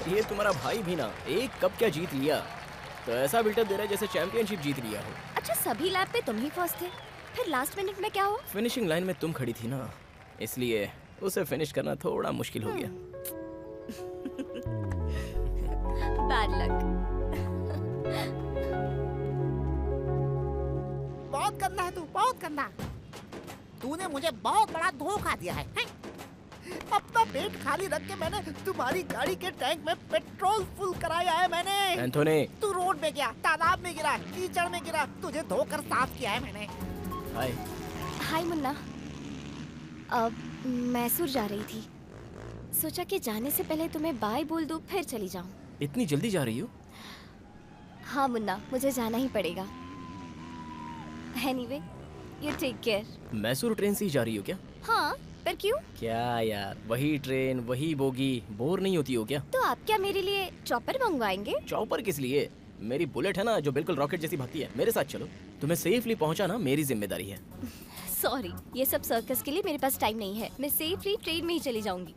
Speaker 3: ये तुम्हारा भाई भी ना एक कप क्या जीत लिया, तो ऐसा बिल्डअप दे रहा है जैसे चैंपियनशिप जीत लिया हो।
Speaker 2: अच्छा, सभी लैप पे तुम ही फर्स्ट थे, फिर लास्ट मिनट में क्या हुआ?
Speaker 3: फिनिशिंग लाइन में तुम खड़ी थी ना, इसलिए उसे फिनिश करना थोड़ा मुश्किल हो गया।
Speaker 2: Bad luck.
Speaker 7: बहुत गंदा है तू, बहुत गंदा। तूने मुझे बहुत बड़ा धोखा दिया है? अपना पेट खाली रख के मैंने तुम्हारी गाड़ी के टैंक में पेट्रोल फुल कराया है मैंने।
Speaker 3: एंथोनी,
Speaker 7: तू रोड में गया, तालाब में गिरा, कीचड़ में गिरा, तुझे धोकर साफ किया है मैंने।
Speaker 3: हाय।
Speaker 2: हाय मुन्ना। अब मैसूर जा रही थी, सोचा कि जाने से पहले तुम्हें बाय बोल दूं फिर चली जाऊं।
Speaker 3: इतनी जल्दी जा रही हो?
Speaker 2: हाँ मुन्ना, मुझे जाना ही पड़ेगा। Anyway, you take care.
Speaker 3: Mysore train से ही जा रही हो क्या?
Speaker 2: हाँ, पर क्यों?
Speaker 3: क्या यार, वही ट्रेन वही बोगी, बोर नहीं होती हो क्या?
Speaker 2: तो आप क्या मेरे लिए चॉपर मंगवाएंगे?
Speaker 3: चॉपर किस लिए? मेरी बुलेट है ना, जो बिल्कुल रॉकेट जैसी भागती है। मेरे साथ चलो, तुम्हें सेफली पहुंचाना मेरी जिम्मेदारी है।
Speaker 2: सॉरी, ये सब सर्कस के लिए मेरे पास टाइम नहीं है। मैं सेफली ट्रेन में ही चली जाऊंगी।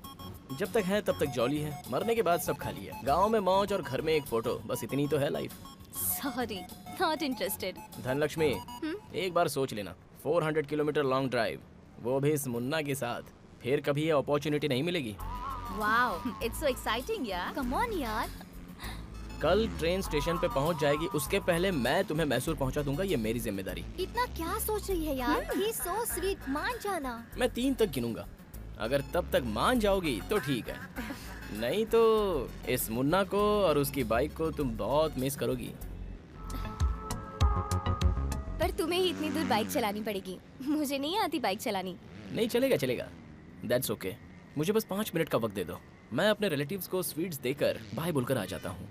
Speaker 3: जब तक है तब तक जॉली है, मरने के बाद सब खाली है। गांव में मौज और घर में एक फोटो, बस इतनी तो है life.
Speaker 2: Sorry, not interested.
Speaker 3: Dhanlaxmi, एक बार सोच लेना, 400 किलोमीटर लॉन्ग ड्राइव, वो भी इस मुन्ना के साथ, फिर कभी ये अपॉर्चुनिटी नहीं मिलेगी।
Speaker 2: वाओ, इट्स सो एक्साइटिंग यार। कम ऑन यार।
Speaker 3: कल ट्रेन स्टेशन पे पहुंच जाएगी, उसके पहले मैं तुम्हें मैसूर पहुंचा दूंगा, ये मेरी जिम्मेदारी।
Speaker 2: इतना क्या सोच रही है यार? ही सो स्वीट, मान जाना।
Speaker 3: मैं 3 तक गिनूंगा, अगर तब तक मान जाओगी तो ठीक है, नहीं तो इस मुन्ना को और उसकी बाइक को तुम बहुत मिस करोगी।
Speaker 2: पर तुम्हें ही इतनी दूर बाइक चलानी पड़ेगी, मुझे नहीं आती बाइक चलानी।
Speaker 3: नहीं चलेगा चलेगा, दैट्स ओके। मुझे बस 5 मिनट का वक्त दे दो, मैं अपने रिलेटिव्स को स्वीट्स देकर बाय बोलकर आ जाता हूँ।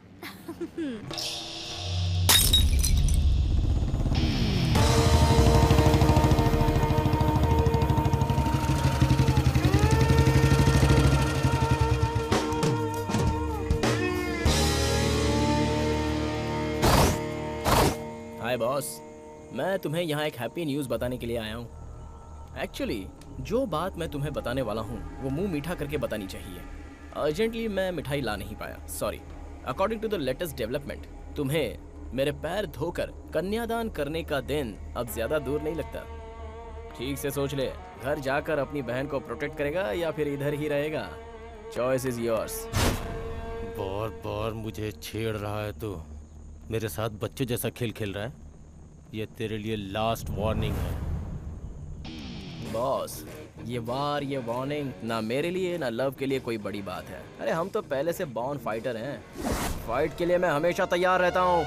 Speaker 3: हाय बॉस, मैं तुम्हें यहाँ एक हैप्पी न्यूज़ बताने के लिए आया हूँ। एक्चुअली जो बात मैं तुम्हें बताने वाला हूँ वो मुंह मीठा करके बतानी चाहिए। अर्जेंटली मैं मिठाई ला नहीं पाया, sorry. According to the latest development, तुम्हें मेरे पैर धोकर कन्यादान करने का दिन अब ज्यादा दूर नहीं लगता। ठीक से सोच ले, घर जाकर अपनी बहन को प्रोटेक्ट करेगा या फिर इधर ही रहेगा? Choice is yours.
Speaker 9: बार बार मुझे छेड़ रहा है तू, मेरे साथ बच्चे जैसा खेल खेल रहा है। ये तेरे लिए लास्ट वार्निंग है।
Speaker 3: बॉस, ये वार ये वार्निंग ना मेरे लिए ना लव के लिए कोई बड़ी बात है। अरे हम तो पहले से बॉर्न फाइटर हैं, फाइट के लिए मैं हमेशा तैयार रहता हूँ।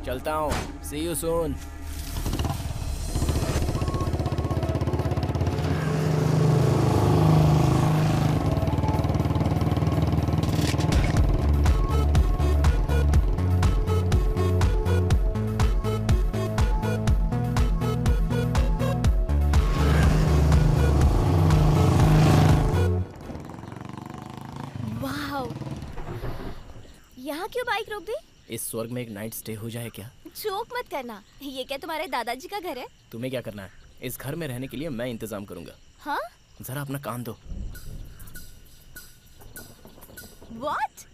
Speaker 3: चलता हूँ, सी यू सून।
Speaker 2: वाओ, यहाँ क्यों बाइक रोक दी?
Speaker 3: इस स्वर्ग में एक नाइट स्टे हो जाए क्या?
Speaker 2: जोक मत करना, ये क्या तुम्हारे दादाजी का घर है?
Speaker 3: तुम्हें क्या करना है? इस घर में रहने के लिए मैं इंतजाम करूंगा।
Speaker 2: हाँ?
Speaker 3: जरा अपना कान दो।
Speaker 2: What?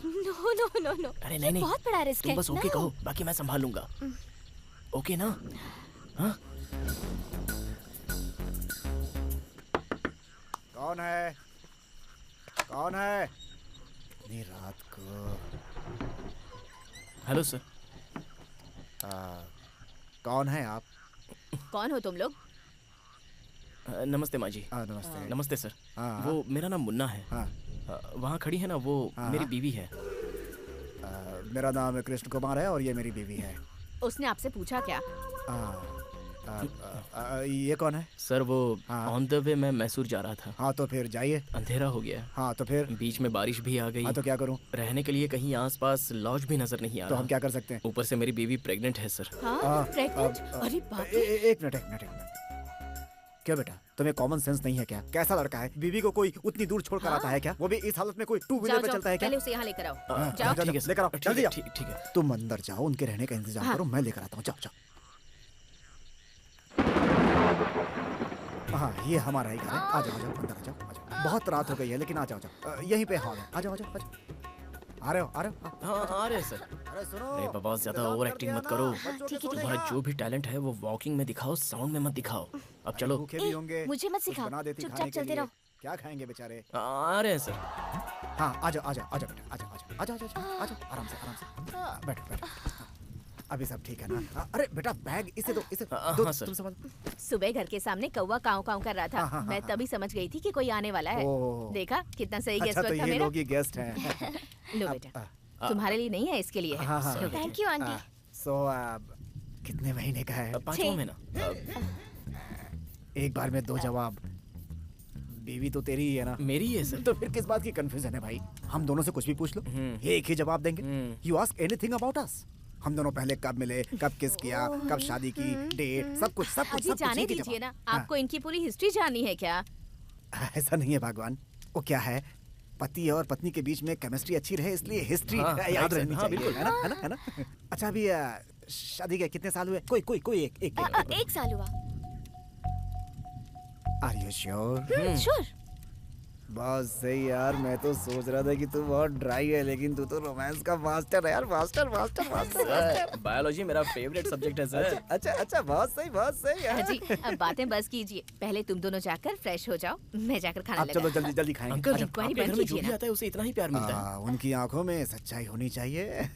Speaker 2: No, no, no, no.
Speaker 3: अरे नहीं नहीं,
Speaker 2: बहुत बड़ा रिस्क
Speaker 3: तुम
Speaker 2: है।
Speaker 3: बस ओके
Speaker 2: No.
Speaker 3: कहो, बाकी मैं संभाल लूंगा। ओके ना? हाँ?
Speaker 7: कौन है? कौन है? इतनी रात को।
Speaker 3: Hello sir.
Speaker 7: कौन है आप?
Speaker 2: कौन हो तुम लोग?
Speaker 3: नमस्ते माँ जी।
Speaker 7: नमस्ते।
Speaker 3: नमस्ते सर।
Speaker 7: हाँ।
Speaker 3: वो मेरा नाम मुन्ना है।
Speaker 7: हाँ।
Speaker 3: वहाँ खड़ी है ना वो,
Speaker 7: हाँ।
Speaker 3: मेरी बीवी है।
Speaker 7: मेरा नाम कृष्ण कुमार है और ये मेरी बीवी है।
Speaker 10: उसने आपसे पूछा क्या?
Speaker 7: ये कौन है?
Speaker 3: सर वो ऑन द वे मैं मैसूर जा रहा था।
Speaker 7: हाँ तो फिर जाइए।
Speaker 3: अंधेरा हो गया।
Speaker 7: हाँ तो फिर?
Speaker 3: बीच में बारिश भी आ गई।
Speaker 7: हाँ तो क्या करूँ?
Speaker 3: रहने के लिए कहीं आसपास लॉज भी नजर नहीं आ रहा।
Speaker 7: तो हम क्या कर सकते हैं?
Speaker 3: ऊपर से मेरी बीवी प्रेग्नेंट है सर।
Speaker 10: हाँ, प्रेग्नेंट? अरे बाप रे।
Speaker 7: एक मिनट। क्या बेटा, तुम्हें कॉमन सेंस नहीं है क्या? कैसा लड़का है? बीवी को कोई उतनी दूर छोड़ कर आता है क्या? वो भी इस हालत में कोई टू व्हीलर पे चलता है क्या?
Speaker 10: पहले उसे यहाँ लेकर आओ।
Speaker 7: जाओ
Speaker 10: जाओ।
Speaker 7: लेकर आओ, जल्दी जाओ।
Speaker 3: ठीक है।
Speaker 7: तुम अंदर जाओ, उनके रहने का इंतजाम करो, मैं लेकर आता हूँ। जाओ। हाँ ये हमारा ही घर है। आ जाओ अंदर आ जाओ। बहुत रात हो गई है लेकिन आ जाओ। यहीं पे हॉल है। आ जाओ। आ रहे हो?
Speaker 3: हाँ आ रहे हैं सर।
Speaker 7: अरे सुनो,
Speaker 3: अरे बाबा ज्यादा ओवर एक्टिंग मत करो।
Speaker 10: ठीक है।
Speaker 3: तुम्हारा जो भी टैलेंट है वो वॉकिंग में दिखाओ, साउंड में मत दिखाओ। अब चलो।
Speaker 7: भूखे भी होंगे,
Speaker 10: मुझे मत सिखाओ,
Speaker 7: बना देती
Speaker 10: चुपचाप
Speaker 7: खाने के
Speaker 10: चलते
Speaker 7: लिए।
Speaker 10: रहो।
Speaker 7: क्या खाएंगे बेचारे?
Speaker 3: आ रहे हैं सर।
Speaker 7: हाँ आ जाओ बेटा, आ जाओ आराम से। बैठो। अभी सब ठीक है ना? अरे बेटा बैग इसे दो।
Speaker 3: हाँ, सर।
Speaker 7: तुम संभालो।
Speaker 10: सुबह घर के सामने कौवा काव काव कर रहा था। मैं तभी समझ गई थी कि कोई आने वाला है। देखा कितना सही गेस्ट
Speaker 7: अच्छा तो
Speaker 10: था
Speaker 7: ये
Speaker 10: मेरा।
Speaker 7: लोग ही गेस्ट हैं।
Speaker 10: लो बेटा, तुम्हारे लिए नहीं है, इसके लिए है।
Speaker 7: हाँ।
Speaker 2: Thank you aunty.
Speaker 7: सो कितने महीने का है?
Speaker 3: 5वां महीना।
Speaker 7: एक बार में 2 जवाब। बीवी तो तेरी ही है ना?
Speaker 3: मेरी है सर।
Speaker 7: तो फिर किस बात की कंफ्यूजन है भाई? हम दोनों से कुछ भी पूछ लो, एक ही जवाब देंगे। You ask anything about us. हम दोनों पहले कब मिले, कब किस किया, कब शादी की, डेट, सब कुछ
Speaker 10: अजी जाने दीजिए ना। आपको इनकी पूरी हिस्ट्री जाननी है क्या?
Speaker 7: ऐसा नहीं है भगवान। वो क्या है, पति और पत्नी के बीच में केमिस्ट्री अच्छी रहे इसलिए हिस्ट्री याद रहनी चाहिए। है ना? अच्छा अभी शादी के कितने साल हुए? कोई एक
Speaker 2: साल हुआ।
Speaker 7: Are you sure?
Speaker 2: श्योर।
Speaker 7: बहुत सही यार। मैं तो सोच रहा था कि तू बहुत ड्राई है, लेकिन तू तो रोमांस का मास्टर है यार। मास्टर।
Speaker 3: बायोलॉजी मेरा फेवरेट सब्जेक्ट है सर।
Speaker 7: अच्छा बहुत सही यार।
Speaker 10: अजी अब बातें बस कीजिए, पहले तुम दोनों जाकर फ्रेश हो जाओ, मैं जाकर खाना
Speaker 7: अब चलो
Speaker 10: लगा।
Speaker 7: जल्दी खाएंगे।
Speaker 3: अंकल
Speaker 10: इंक्वायरी
Speaker 3: आपके
Speaker 10: बंद
Speaker 3: घर में
Speaker 10: कीजिए
Speaker 3: जो भी
Speaker 10: ना।
Speaker 3: आता है उसे इतना ही प्यार मिलता है।
Speaker 7: उनकी आंखों में सच्चाई होनी चाहिए।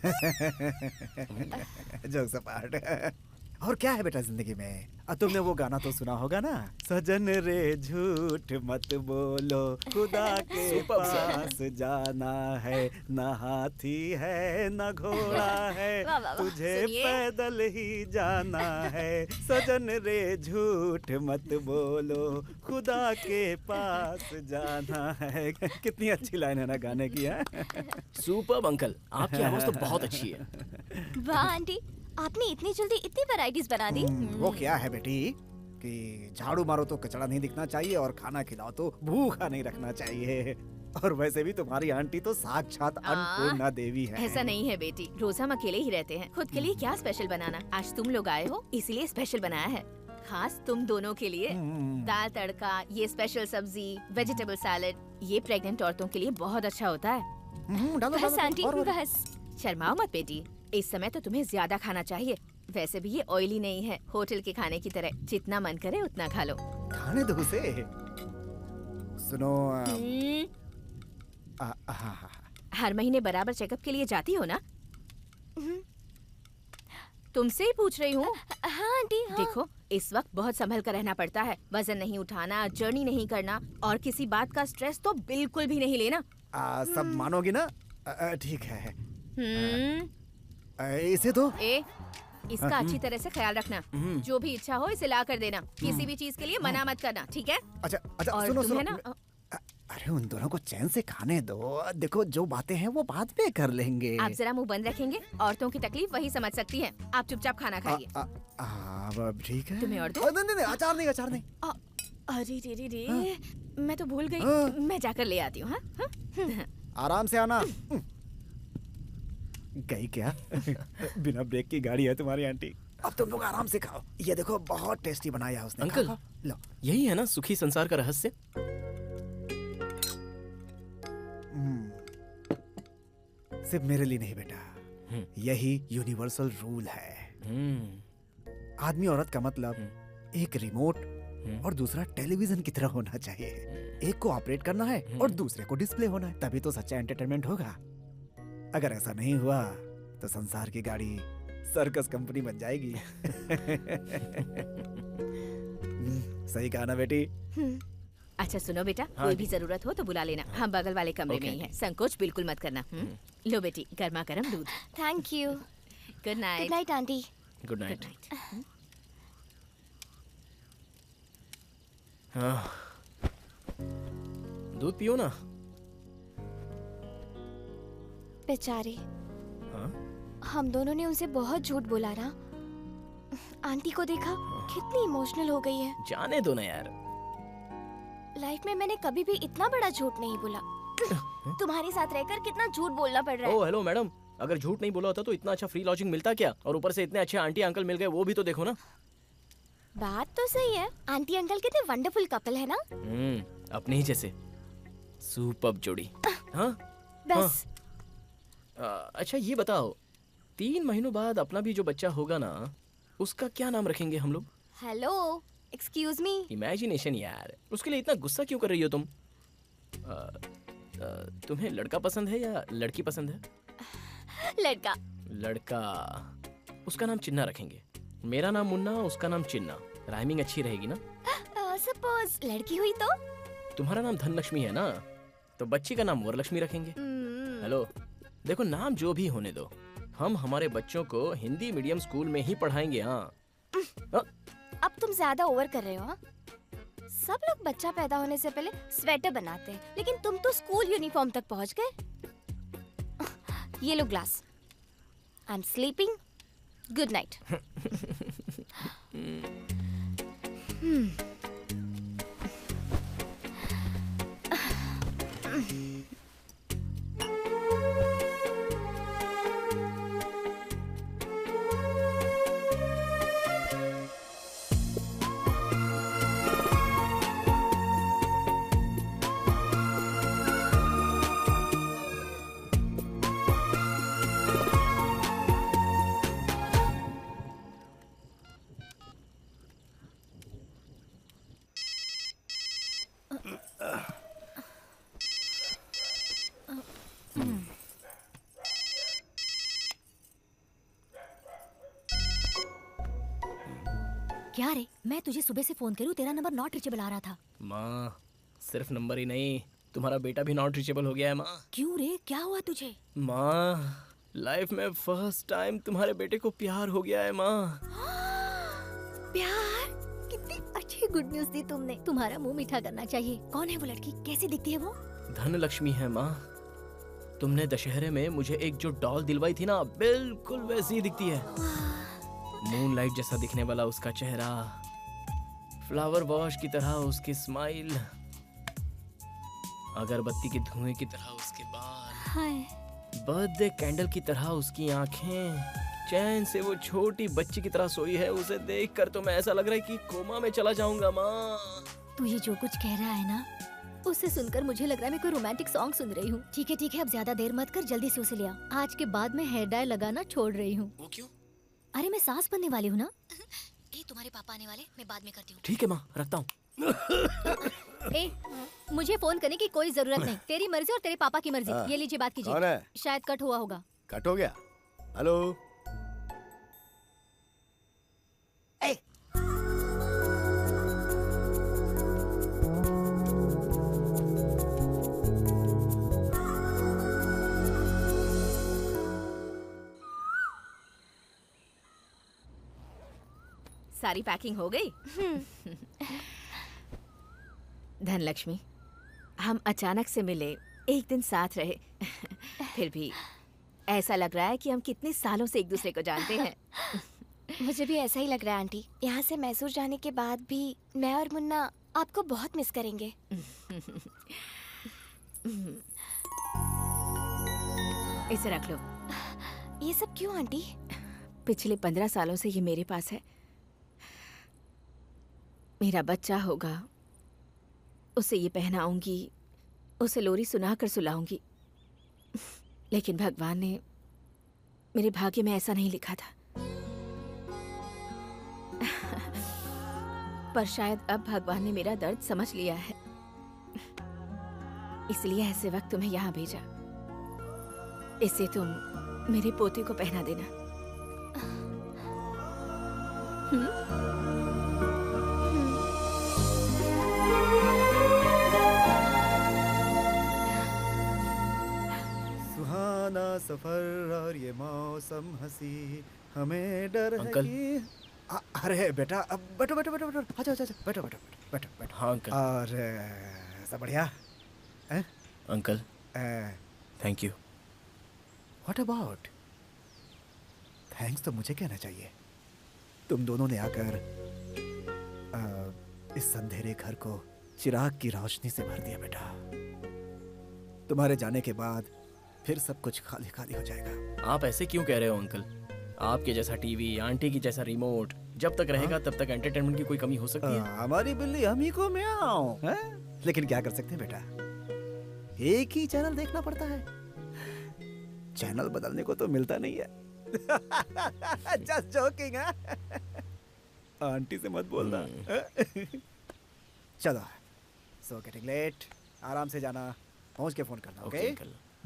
Speaker 7: Jokes apart. और क्या है बेटा जिंदगी में? तुमने वो गाना तो सुना होगा ना, सजन रे झूठ मत बोलो, खुदा के पास जाना है, न हाथी है न घोड़ा है, तुझे पैदल ही जाना है। सजन रे झूठ मत बोलो, खुदा के पास जाना है। कितनी अच्छी लाइन है ना गाने की।
Speaker 3: सुपर्ब अंकल, आपकी आवाज तो बहुत अच्छी है।
Speaker 2: वाह आंटी, आपने इतनी जल्दी इतनी वैरायटीज बना दी।
Speaker 7: वो क्या है बेटी कि झाड़ू मारो तो कचरा नहीं दिखना चाहिए और खाना खिलाओ तो भूखा नहीं रखना चाहिए। और वैसे भी तुम्हारी आंटी तो साक्षात अन्नपूर्णा देवी है।
Speaker 10: ऐसा नहीं है बेटी, रोज हम अकेले ही रहते हैं। खुद के लिए क्या स्पेशल बनाना? आज तुम लोग आए हो इसलिए स्पेशल बनाया है, खास तुम दोनों के लिए। दाल तड़का, ये स्पेशल सब्जी, वेजिटेबल सैलेड, ये प्रेग्नेंट औरतों के लिए बहुत अच्छा होता है।
Speaker 2: बस आंटी बस।
Speaker 10: शर्माओ मत बेटी, इस समय तो तुम्हें ज्यादा खाना चाहिए। वैसे भी ये ऑयली नहीं है, होटल के खाने की तरह। जितना मन करे उतना खा लो।
Speaker 7: खाने दो उसे। सुनो
Speaker 10: हर महीने बराबर चेकअप के लिए जाती हो ना? तुमसे ही पूछ रही हूँ।
Speaker 2: हाँ आंटी हाँ।
Speaker 10: देखो इस वक्त बहुत संभल कर रहना पड़ता है। वजन नहीं उठाना, जर्नी नहीं करना और किसी बात का स्ट्रेस तो बिल्कुल भी नहीं लेना।
Speaker 7: सब मानोगी ना? ठीक है। इसे दो।
Speaker 10: इसका अच्छी तरह से ख्याल रखना। जो भी इच्छा हो इसे ला कर देना। किसी भी चीज के लिए मना मत करना, ठीक है?
Speaker 7: अच्छा
Speaker 10: और
Speaker 7: सुनो
Speaker 10: ना
Speaker 7: अरे उन दोनों को चैन से खाने दो। देखो जो बातें हैं वो बाद में कर लेंगे।
Speaker 10: आप जरा मुंह बंद रखेंगे? औरतों की तकलीफ वही समझ सकती है। आप चुपचाप खाना खाइए।
Speaker 7: ठीक है।
Speaker 10: तुम्हें और दो?
Speaker 7: नहीं, अचार नहीं।
Speaker 10: अरे रे मैं तो भूल गई। मैं जाकर ले आती हूँ।
Speaker 7: आराम से आना। गई क्या? बिना ब्रेक की गाड़ी है तुम्हारी आंटी। अब तुम लोग आराम से खाओ। ये देखो बहुत टेस्टी बनाया उसने।
Speaker 3: अंकल
Speaker 7: लो,
Speaker 3: यही है ना सुखी संसार का रहस्य?
Speaker 7: सिर्फ मेरे लिए नहीं बेटा, यही यूनिवर्सल रूल है। आदमी औरत का मतलब एक रिमोट और दूसरा टेलीविजन की तरह होना चाहिए। एक को ऑपरेट करना है और दूसरे को डिस्प्ले होना है, तभी तो सच्चा एंटरटेनमेंट होगा। अगर ऐसा नहीं हुआ तो संसार की गाड़ी सर्कस कंपनी बन जाएगी। सही कहा ना बेटी?
Speaker 10: अच्छा सुनो बेटा,
Speaker 3: हाँ
Speaker 10: कोई
Speaker 3: जी।
Speaker 10: भी जरूरत हो तो बुला लेना, हम बगल वाले कमरे में ही हैं। संकोच बिल्कुल मत करना। लो बेटी, गर्मा गर्म दूध।
Speaker 2: Thank you.
Speaker 10: Good
Speaker 2: good
Speaker 10: night.
Speaker 2: Night aunty.
Speaker 3: Good night. हाँ, दूध पियो ना।
Speaker 2: बेचारे,
Speaker 3: हाँ?
Speaker 2: हम दोनों ने उनसे बहुत झूठ बोला ना। आंटी को देखा, कितनी इमोशनल हो गई है।
Speaker 3: जाने दो ना यार।
Speaker 2: लाइफ में मैंने कभी भी इतना बड़ा झूठ नहीं बोला। तुम्हारे साथ रहकर कितना झूठ बोलना पड़ रहा है।
Speaker 3: ओह हेलो मैडम, अगर झूठ नहीं बोला होता तो इतना अच्छा फ्री लॉजिंग मिलता क्या? और ऊपर से इतने अच्छे आंटी अंकल मिल गए, वो भी तो देखो ना।
Speaker 2: बात तो सही है, आंटी अंकल कितने वंडरफुल कपल है ना।
Speaker 3: अपने ही जैसे सुपर्ब जोड़ी। हाँ
Speaker 2: बस
Speaker 3: अच्छा ये बताओ, 3 महीनों बाद अपना भी जो बच्चा होगा ना, उसका क्या नाम रखेंगे हम लोग?
Speaker 2: Hello, excuse me.
Speaker 3: इमेजिनेशन यार, उसके लिए इतना गुस्सा क्यों कर रही हो तुम? तुम्हें लड़का पसंद है या लड़की पसंद है?
Speaker 2: लड़का।
Speaker 3: लड़का, उसका नाम चिन्ना रखेंगे। मेरा नाम मुन्ना, उसका नाम चिन्ना। राइमिंग अच्छी रहेगी ना?
Speaker 2: सपोज लड़की हुई तो?
Speaker 3: तुम्हारा नाम धनलक्ष्मी है ना, तो बच्ची का नाम वरलक्ष्मी रखेंगे। हेलो देखो, नाम जो भी होने दो, हम हमारे बच्चों को हिंदी मीडियम स्कूल में ही पढ़ाएंगे। हाँ
Speaker 2: अब तुम ज्यादा ओवर कर रहे हो। हाँ? सब लोग बच्चा पैदा होने से पहले स्वेटर बनाते हैं, लेकिन तुम तो स्कूल यूनिफॉर्म तक पहुंच गए। ये लो glass. I am sleeping. Good night.
Speaker 11: क्या रे, मैं तुझे सुबह से फोन करूं, तेरा नंबर नॉट रीचेबल आ रहा था।
Speaker 3: माँ, सिर्फ नंबर ही नहीं, तुम्हारा बेटा भी नॉट रीचेबल हो गया है माँ।
Speaker 11: क्यों रे, क्या हुआ तुझे?
Speaker 3: माँ, लाइफ में फर्स्ट टाइम तुम्हारे बेटे को प्यार हो गया है माँ।
Speaker 11: प्यार? कितनी अच्छी गुड न्यूज दी तुमने। तुम्हारा मुंह मीठा करना चाहिए। कौन है वो लड़की, कैसी दिखती है वो?
Speaker 3: धनलक्ष्मी है माँ। तुमने दशहरे में मुझे एक जो डॉल दिलवाई थी ना, बिल्कुल वैसी ही दिखती है। मूनलाइट जैसा दिखने वाला उसका चेहरा, फ्लावर वॉश की तरह उसकी स्माइल, अगरबत्ती के धुएं की तरह उसके बाल, बर्थडे कैंडल की तरह उसकी आंखें, चैन से वो छोटी बच्ची की तरह सोई है। उसे देखकर तो मैं ऐसा लग रहा है कि कोमा में चला जाऊंगा माँ।
Speaker 11: तू ये जो कुछ कह रहा है ना, उससे सुनकर मुझे लग रहा है मैं कोई रोमांटिक सॉन्ग सुन रही हूँ। ठीक है, अब ज्यादा देर मत कर, जल्दी से उसे ले आ। आज के बाद मैं हेयर डाई लगाना छोड़ रही हूँ।
Speaker 3: वो क्यों?
Speaker 11: अरे मैं सास बनने वाली हूँ ना। तुम्हारे पापा आने वाले, मैं बाद में करती हूँ।
Speaker 3: ठीक है माँ, रखता हूँ।
Speaker 11: ए, मुझे फोन करने की कोई जरूरत नहीं। तेरी मर्जी और तेरे पापा की मर्जी। ये लीजिए, बात कीजिए।
Speaker 4: कौन है?
Speaker 11: शायद कट हुआ होगा।
Speaker 4: कट हो गया? हेलो,
Speaker 10: सारी पैकिंग हो गई? धनलक्ष्मी, हम अचानक से मिले, एक दिन साथ रहे, फिर भी ऐसा लग रहा है कि हम कितने सालों से एक दूसरे को जानते हैं।
Speaker 2: मुझे भी ऐसा ही लग रहा है आंटी। यहाँ से मैसूर जाने के बाद भी मैं और मुन्ना आपको बहुत मिस करेंगे।
Speaker 10: इसे रख लो।
Speaker 2: ये सब क्यों आंटी?
Speaker 10: पिछले 15 सालों से ये मेरे पास है। मेरा बच्चा होगा, उसे ये पहनाऊंगी, उसे लोरी सुनाकर सुलाऊंगी, लेकिन भगवान ने मेरे भाग्य में ऐसा नहीं लिखा था। पर शायद अब भगवान ने मेरा दर्द समझ लिया है, इसलिए ऐसे वक्त तुम्हें यहाँ भेजा। इसे तुम मेरे पोते को पहना देना।
Speaker 1: सफर और ये मौसम हंसी, हमें डर है
Speaker 3: अंकल।
Speaker 1: कि अरे बेटा, अब बैठो बैठो बैठो बैठो, अच्छा अच्छा अच्छा, बैठो बैठो बैठो बैठो।
Speaker 3: हाँ अंकल।
Speaker 1: और सब बढ़िया हैं?
Speaker 3: Uncle thank you.
Speaker 1: What about thanks? तो मुझे कहना चाहिए। तुम दोनों ने आकर इस अंधेरे घर को चिराग की रोशनी से भर दिया बेटा। तुम्हारे जाने के बाद फिर सब कुछ खाली खाली हो जाएगा।
Speaker 3: आप ऐसे क्यों कह रहे हो अंकल? आपके जैसा टीवी, आंटी की जैसा रिमोट जब तक रहेगा तब तक एंटरटेनमेंट की कोई कमी हो सकती है।
Speaker 1: हमारी बिल्ली हम ही को म्याऊं, हैं? लेकिन क्या कर सकते हैं बेटा, एक ही चैनल देखना पड़ता है, चैनल बदलने को तो मिलता नहीं है। Just joking. आंटी से मत बोलना। चलो, सो गेटिंग लेट, आराम से जाना, पहुंच के फोन करना। ओके?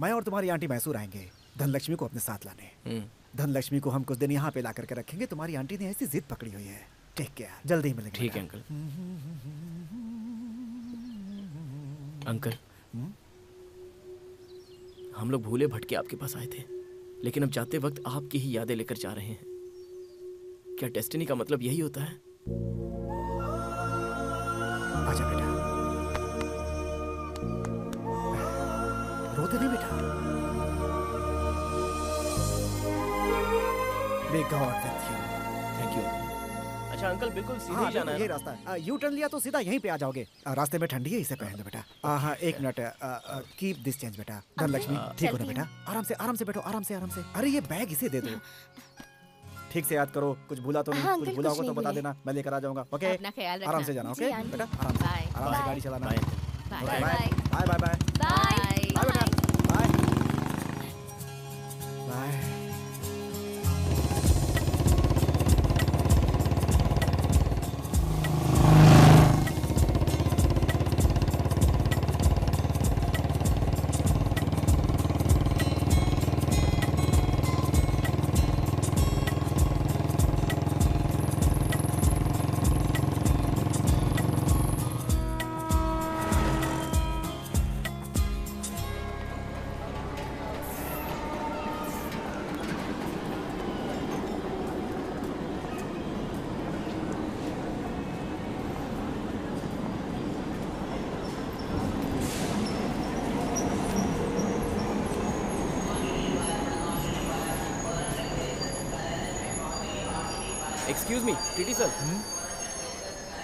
Speaker 1: मैं और तुम्हारी आंटी मैसूर आएंगे धनलक्ष्मी को अपने साथ लाने। धनलक्ष्मी को हम कुछ दिन यहाँ पे ला करके रखेंगे। तुम्हारी आंटी ने ऐसी जिद पकड़ी हुई है। टेक केयर, जल्दी ही मिलेंगे।
Speaker 3: ठीक है अंकल। अंकल हम लोग भूले भटके आपके पास आए थे, लेकिन अब जाते वक्त आपकी ही यादें लेकर जा रहे हैं। क्या डेस्टिनी का मतलब यही होता है?
Speaker 1: आजा बेटा, रोते नहीं बेटा। May God with you.
Speaker 3: Thank you. अच्छा अंकल, बिल्कुल सीधे
Speaker 1: हाँ,
Speaker 3: ही जाना है
Speaker 1: यही
Speaker 3: ना?
Speaker 1: रास्ता है। यू टर्न लिया तो सीधा यहीं पे आ जाओगे। रास्ते में ठंडी है, इसे पहन लो बेटा। हाँ, एक मिनट, कीप दिस चेंज बेटा। धनलक्ष्मी ठीक हो ना बेटा? आराम से बैठो, आराम से आराम से। अरे ये बैग इसे दे दो। ठीक से याद करो, कुछ भूला तो नहीं?
Speaker 10: हाँ,
Speaker 1: कुछ
Speaker 10: अंकल,
Speaker 1: भूला
Speaker 10: कुछ
Speaker 1: होगा तो
Speaker 10: नहीं
Speaker 1: बता
Speaker 10: भूले।
Speaker 1: देना, मैं लेकर आ जाऊंगा। ओके?
Speaker 10: अपना ख्याल रखना।
Speaker 1: आराम से जाना।
Speaker 10: जी,
Speaker 1: ओके
Speaker 10: आंटी।
Speaker 1: बेटा, आराम से
Speaker 10: बाय।
Speaker 1: आराम से
Speaker 10: बाय।
Speaker 1: गाड़ी चलाना।
Speaker 10: Bye.
Speaker 1: Bye
Speaker 10: bye.
Speaker 1: Bye bye bye
Speaker 10: bye.
Speaker 1: Bye बेटा, bye bye.
Speaker 3: Excuse me TT sir,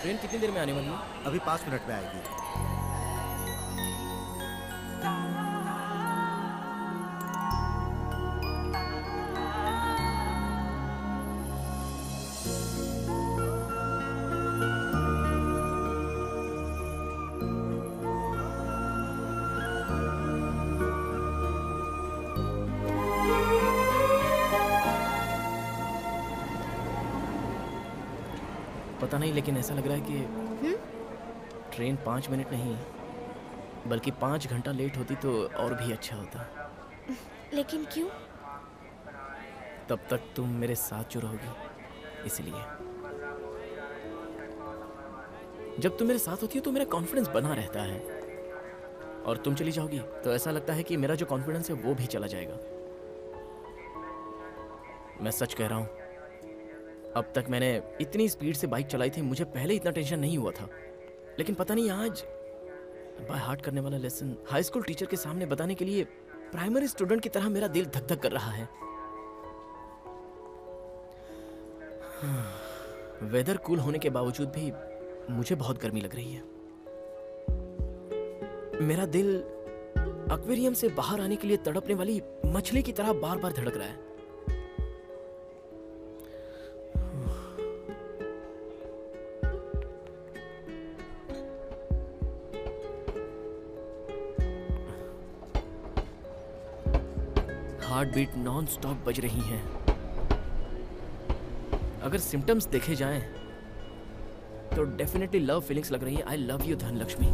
Speaker 3: train कितनी देर में आने वाली है?
Speaker 1: अभी 5 मिनट में आएगी।
Speaker 3: पता नहीं, लेकिन ऐसा लग रहा है कि ट्रेन 5 मिनट नहीं बल्कि 5 घंटा लेट होती तो और भी अच्छा होता।
Speaker 2: लेकिन क्यों?
Speaker 3: तब तक तुम मेरे साथ जो रहोगी, इसलिए। जब तुम मेरे साथ होती हो तो मेरा कॉन्फिडेंस बना रहता है, और तुम चली जाओगी तो ऐसा लगता है कि मेरा जो कॉन्फिडेंस है वो भी चला जाएगा। मैं सच कह रहा हूं, अब तक मैंने इतनी स्पीड से बाइक चलाई थी, मुझे पहले इतना टेंशन नहीं हुआ था, लेकिन पता नहीं आज बाय हार्ट करने वाला लेसन हाई स्कूल टीचर के सामने बताने के लिए प्राइमरी स्टूडेंट की तरह मेरा दिल धक धक कर रहा है। वेदर कूल होने के बावजूद भी मुझे बहुत गर्मी लग रही है। मेरा दिल एक्वेरियम से बाहर आने के लिए तड़पने वाली मछली की तरह बार बार धड़क रहा है। हार्ट बीट नॉन स्टॉप बज रही हैं। अगर सिम्टम्स देखे जाएं तो डेफिनेटली लव फीलिंग्स लग रही है। I love you Dhanlaxmi.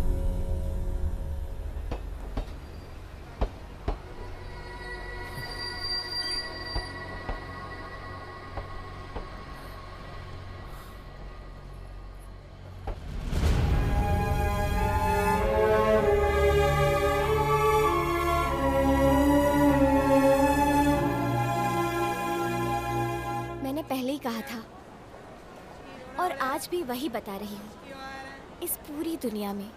Speaker 2: आज भी वही बता रही हूँ। इस पूरी दुनिया में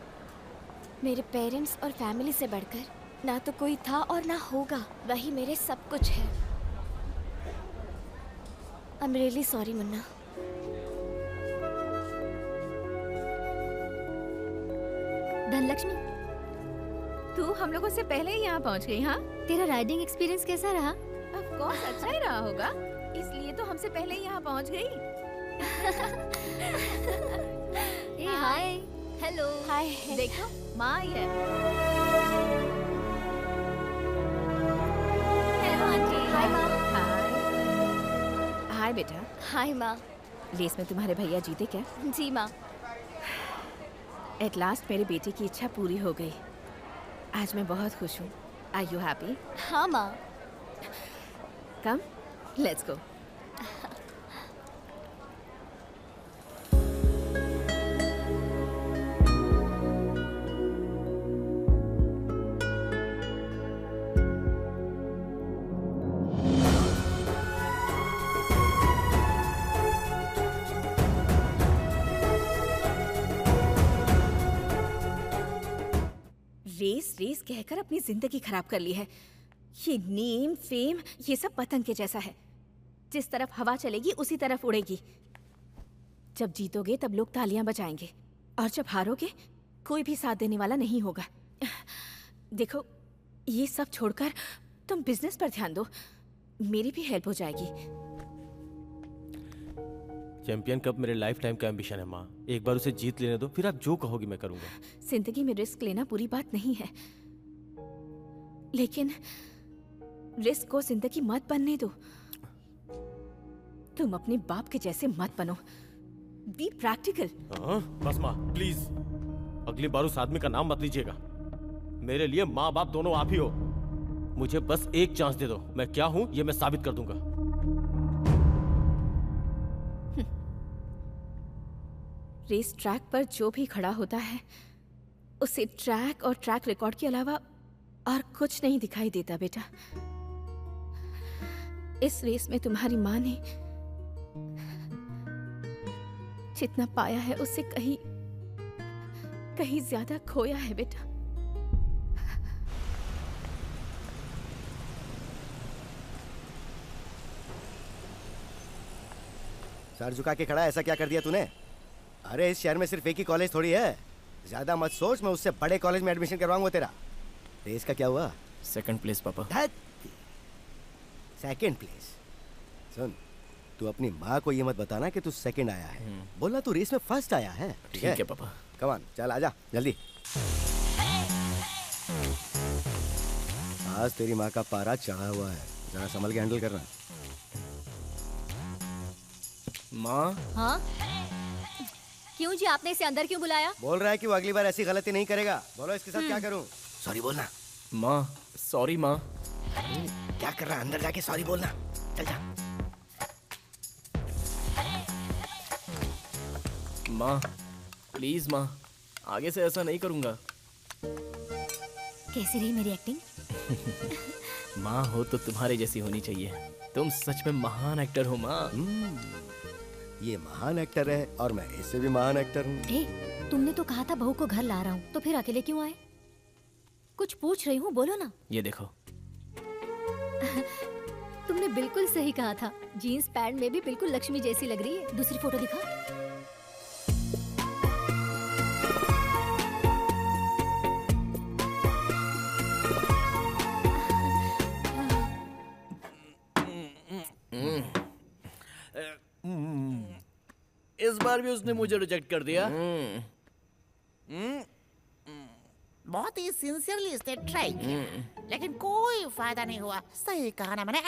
Speaker 2: मेरे पेरेंट्स और फैमिली से बढ़कर ना तो कोई था और ना होगा। वही मेरे सब कुछ है। I am really sorry Munna.
Speaker 11: Dhanlaxmi,
Speaker 10: तू हम लोगों से पहले ही यहाँ पहुँच गई। हाँ,
Speaker 11: तेरा राइडिंग एक्सपीरियंस कैसा रहा?
Speaker 10: ऑफ कोर्स अच्छा ही रहा होगा, इसलिए तो हमसे पहले ही यहाँ पहुँच गई।
Speaker 11: ए हाय, हेलो।
Speaker 2: हाय।
Speaker 10: देखो माँ आई है।
Speaker 2: Hello aunty. हाय माँ।
Speaker 10: हाय बेटा।
Speaker 2: हाय माँ।
Speaker 10: रेस में तुम्हारे भैया जीते क्या?
Speaker 2: जी माँ।
Speaker 10: एट लास्ट मेरे बेटे की इच्छा पूरी हो गई। आज मैं बहुत खुश हूँ। Are you happy?
Speaker 2: हाँ माँ।
Speaker 10: Come, let's go. Race race कहकर अपनी जिंदगी खराब कर ली है। ये नेम फेम ये सब पतंग के जैसा है, जिस तरफ हवा चलेगी उसी तरफ उड़ेगी। जब जीतोगे तब लोग तालियां बजाएंगे और जब हारोगे कोई भी साथ देने वाला नहीं होगा। देखो, ये सब छोड़कर तुम बिजनेस पर ध्यान दो, मेरी भी हेल्प हो जाएगी।
Speaker 9: चैंपियन कप मेरे लाइफ टाइम का एम्बिशन है माँ। एक बार उसे जीत लेने दो, फिर आप जो कहोगी मैं करूंगा।
Speaker 10: जिंदगी में रिस्क लेना बुरी बात नहीं है, लेकिन रिस्क को जिंदगी मत बनने दो। तुम अपने बाप के जैसे मत बनो। Be practical.
Speaker 9: बस माँ प्लीज, अगली बार उस आदमी का नाम मत लीजिएगा। मेरे लिए माँ बाप दोनों आप ही हो। मुझे बस एक चांस दे दो, मैं क्या हूँ ये मैं साबित कर दूंगा।
Speaker 10: रेस ट्रैक पर जो भी खड़ा होता है उसे ट्रैक और ट्रैक रिकॉर्ड के अलावा और कुछ नहीं दिखाई देता बेटा। इस रेस में तुम्हारी माँ ने जितना पाया है उससे कहीं कहीं ज्यादा खोया है बेटा।
Speaker 4: सर झुका के खड़ा, ऐसा क्या कर दिया तूने? अरे इस शहर में सिर्फ एक ही कॉलेज थोड़ी है। ज्यादा मत सोच, मैं उससे बड़े कॉलेज में एडमिशन करवाऊंगा तेरा। रेस का क्या हुआ?
Speaker 3: सेकंड प्लेस पापा।
Speaker 4: Second place? सुन, तू अपनी माँ को ये मत बताना कि तू सेकंड आया है। बोलना तू रेस में फर्स्ट आया है।
Speaker 3: ठीक है पापा।
Speaker 4: कम ऑन, चल आजा जल्दी। आज तेरी माँ का पारा चढ़ा हुआ है, जरा संभल के हैंडल करना।
Speaker 3: माँ।
Speaker 11: हाँ? क्यों जी, आपने इसे अंदर क्यों बुलाया?
Speaker 4: बोल रहा है कि वो अगली बार ऐसी गलती नहीं करेगा। बोलो इसके साथ क्या करूं? सॉरी बोलना।
Speaker 3: माँ सॉरी माँ।
Speaker 4: क्या कर रहा है? अंदर जाके सॉरी बोलना। चल जा।
Speaker 3: माँ प्लीज माँ, आगे से ऐसा नहीं करूँगा।
Speaker 11: कैसी रही मेरी एक्टिंग?
Speaker 3: माँ हो तो तुम्हारे जैसी होनी चाहिए। तुम सच में महान एक्टर हो माँ।
Speaker 4: ये महान एक्टर है और मैं इससे भी महान एक्टर हूँ।
Speaker 11: तुमने तो कहा था बहू को घर ला रहा हूँ, तो फिर अकेले क्यों आए? कुछ पूछ रही हूँ, बोलो ना।
Speaker 3: ये देखो।
Speaker 11: तुमने बिल्कुल सही कहा था, जीन्स पैंट में भी बिल्कुल लक्ष्मी जैसी लग रही है। दूसरी फोटो दिखा।
Speaker 8: इस बार भी उसने मुझे रिजेक्ट कर दिया।
Speaker 7: बहुत ही सिंसियरली इसने ट्राई किया, लेकिन कोई फायदा नहीं हुआ। सही कहा ना मैंने।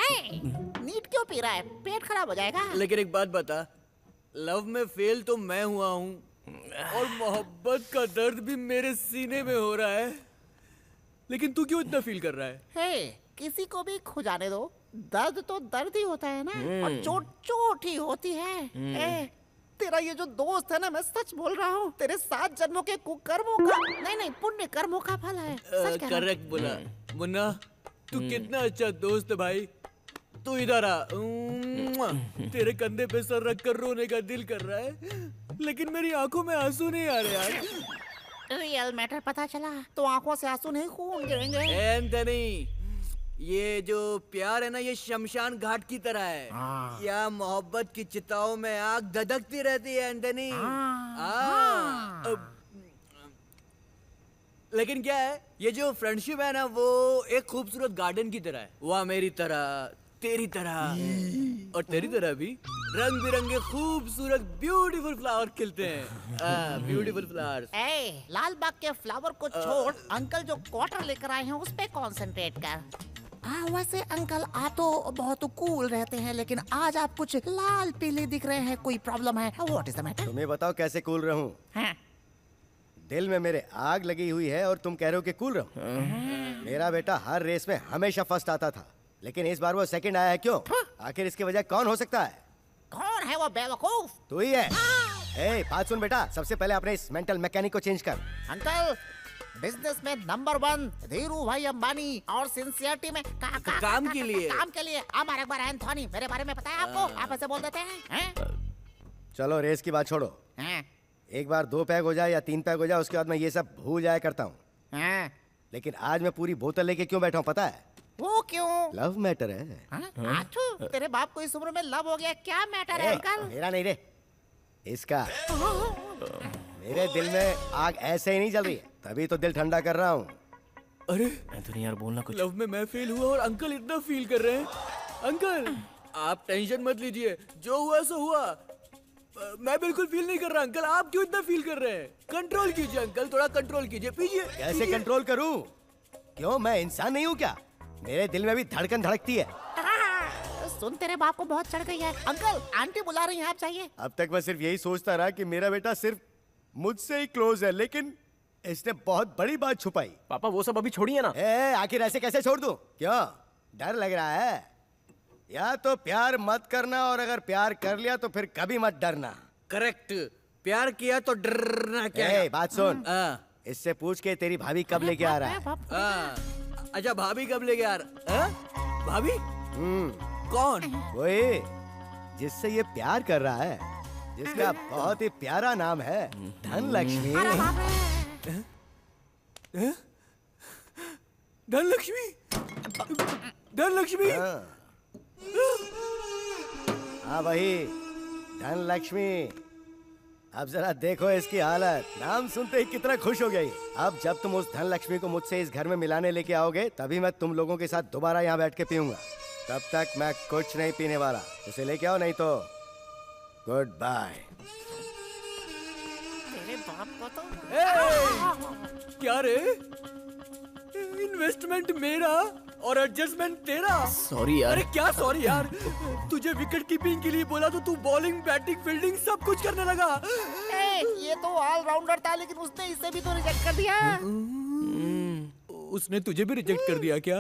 Speaker 7: नीट क्यों पी रहा है? पेट खराब हो जाएगा।
Speaker 5: लेकिन एक बात बता, लव में फेल तो मैं हुआ हूँ और मोहब्बत का दर्द भी मेरे सीने में हो रहा है, लेकिन तू क्यों इतना फील कर रहा है?
Speaker 7: हे, किसी को भी खो जाने दो, दर्द तो दर्द ही होता है ना, और चोट चोट ही होती है। तेरा ये जो दोस्त है ना, मैं सच बोल रहा हूँ, तेरे 7 जन्मों के कुकर्मों का नहीं पुण्य कर्मों का फल है।
Speaker 5: करेक्ट बोला मुन्ना, तू कितना अच्छा दोस्त है भाई। तू इधर आ। तेरे कंधे पे सर रख कर रोने का दिल कर रहा है, लेकिन मेरी आंखों में आंसू नहीं आ रहे यार।
Speaker 7: रियल मैटर पता चला तो आंखों से आंसू नहीं खून गिरेंगे।
Speaker 5: एंथनी, ये जो प्यार है ना, ये शमशान घाट की तरह है। या मोहब्बत की चिताओं में आग धधकती रहती है एंथनी। लेकिन क्या है, ये जो फ्रेंडशिप है ना, वो एक खूबसूरत गार्डन की तरह है। वह मेरी तरह, तेरी तरह और तेरी तरह भी रंग बिरंगे खूबसूरत ब्यूटीफुल फ्लावर खिलते हैं। Beautiful flowers.
Speaker 7: ए, लाल बाग के फ्लावर को छोड़, अंकल जो क्वार्टर लेकर आए हैं उस पे कंसंट्रेट कर। वैसे अंकल आप तो बहुत कूल रहते हैं, लेकिन आज आप कुछ लाल पीले दिख रहे हैं। कोई प्रॉब्लम है? What is the matter?
Speaker 4: तुम्हें बताओ कैसे कूल रहूं? दिल में मेरे आग लगी हुई है और तुम कह रहे हो कि कूल रहो। मेरा बेटा हर रेस में हमेशा फर्स्ट आता था, लेकिन इस बार वो सेकंड आया है। क्यों? आखिर इसकी वजह कौन हो सकता है?
Speaker 7: कौन है वो बेवकूफ?
Speaker 4: तू ही है। ए, बात सुन बेटा, सबसे पहले अपने इस मेंटल मैकेनिक को चेंज कर।
Speaker 7: अंकल, बिजनेस में नंबर 1 धीरू भाई अंबानी और सिंसियरिटी में
Speaker 5: काम के लिए
Speaker 7: अमर अकबर एंथोनी। मेरे बारे में पता है आपको? आप ऐसे बोल देते हैं?
Speaker 4: चलो रेस की बात छोड़ो। एक बार 2 पैग हो जाए या 3 पैग हो जाए, उसके बाद मैं ये सब भूल जाया करता हूँ। लेकिन आज मैं पूरी बोतल लेके क्यों बैठा हूँ पता है?
Speaker 7: वो क्यों?
Speaker 4: लव मैटर है।
Speaker 7: आठू, तेरे बाप को इस उम्र में लव हो गया? क्या मैटर है अंकल?
Speaker 4: मेरा नहीं रे, इसका। मेरे दिल में आग ऐसे ही नहीं जल रही है, तभी तो दिल ठंडा कर रहा हूँ।
Speaker 5: अरे
Speaker 3: एंथनी यार बोलना कुछ।
Speaker 5: लव में मैं फेल हुआ और अंकल इतना फील कर रहे हैं। अंकल आप टेंशन मत लीजिए, जो हुआ सो हुआ। मैं बिल्कुल फील नहीं कर रहा। अंकल आप क्यों इतना फील कर रहे हैं? कंट्रोल कीजिए अंकल, थोड़ा कंट्रोल कीजिए। पीजिए।
Speaker 4: कैसे कंट्रोल करूं? क्यों, मैं इंसान नहीं हूँ क्या? मेरे दिल में भी धड़कन धड़कती है।
Speaker 7: सुन, तेरे बाप को बहुत चढ़ गई है। अंकल, आंटी बुला रही हैं, आप चाहिए?
Speaker 4: अब तक मैं सिर्फ यही सोचता रहा कि मेरा बेटा सिर्फ मुझसे ही क्लोज है, लेकिन इसने बहुत बड़ी बात छुपाई।
Speaker 3: पापा वो सब अभी छोड़िए ना।
Speaker 4: आखिर ऐसे कैसे छोड़ दूं? क्यों, डर लग रहा है? या तो प्यार मत करना, और अगर प्यार कर लिया तो फिर कभी मत डरना।
Speaker 5: करेक्ट, प्यार किया तो डरना क्या है?
Speaker 4: बात सुन, इससे पूछ के तेरी भाभी कब लेके आ रहा है?
Speaker 5: अच्छा, भाभी कब लेके आ रहा है? भाभी? कौन?
Speaker 4: वही जिससे ये प्यार कर रहा है, जिसका बहुत ही प्यारा नाम है धनलक्ष्मी।
Speaker 5: धनलक्ष्मी? धनलक्ष्मी?
Speaker 4: हाँ वही धनलक्ष्मी। अब जरा देखो इसकी हालत, नाम सुनते ही कितना खुश हो गई। अब जब तुम उस धनलक्ष्मी को मुझसे इस घर में मिलाने लेके आओगे, तभी मैं तुम लोगों के साथ दोबारा यहाँ बैठ के पीऊंगा। तब तक मैं कुछ नहीं पीने वाला। उसे लेके आओ, नहीं तो गुड बाय।
Speaker 7: तेरे बाप को तो
Speaker 5: क्या रे? इन्वेस्टमेंट मेरा और एडजस्टमेंट तेरा।
Speaker 3: सॉरी यार।
Speaker 5: अरे क्या सॉरी यार? तुझे विकेट कीपिंग के लिए बोला तो तू बॉलिंग, बैटिंग, फील्डिंग सब कुछ करने लगा।
Speaker 7: ये तो ऑलराउंडर था, लेकिन उसने इसे भी तो रिजेक्ट कर दिया।
Speaker 5: उसने तुझे भी रिजेक्ट कर दिया क्या?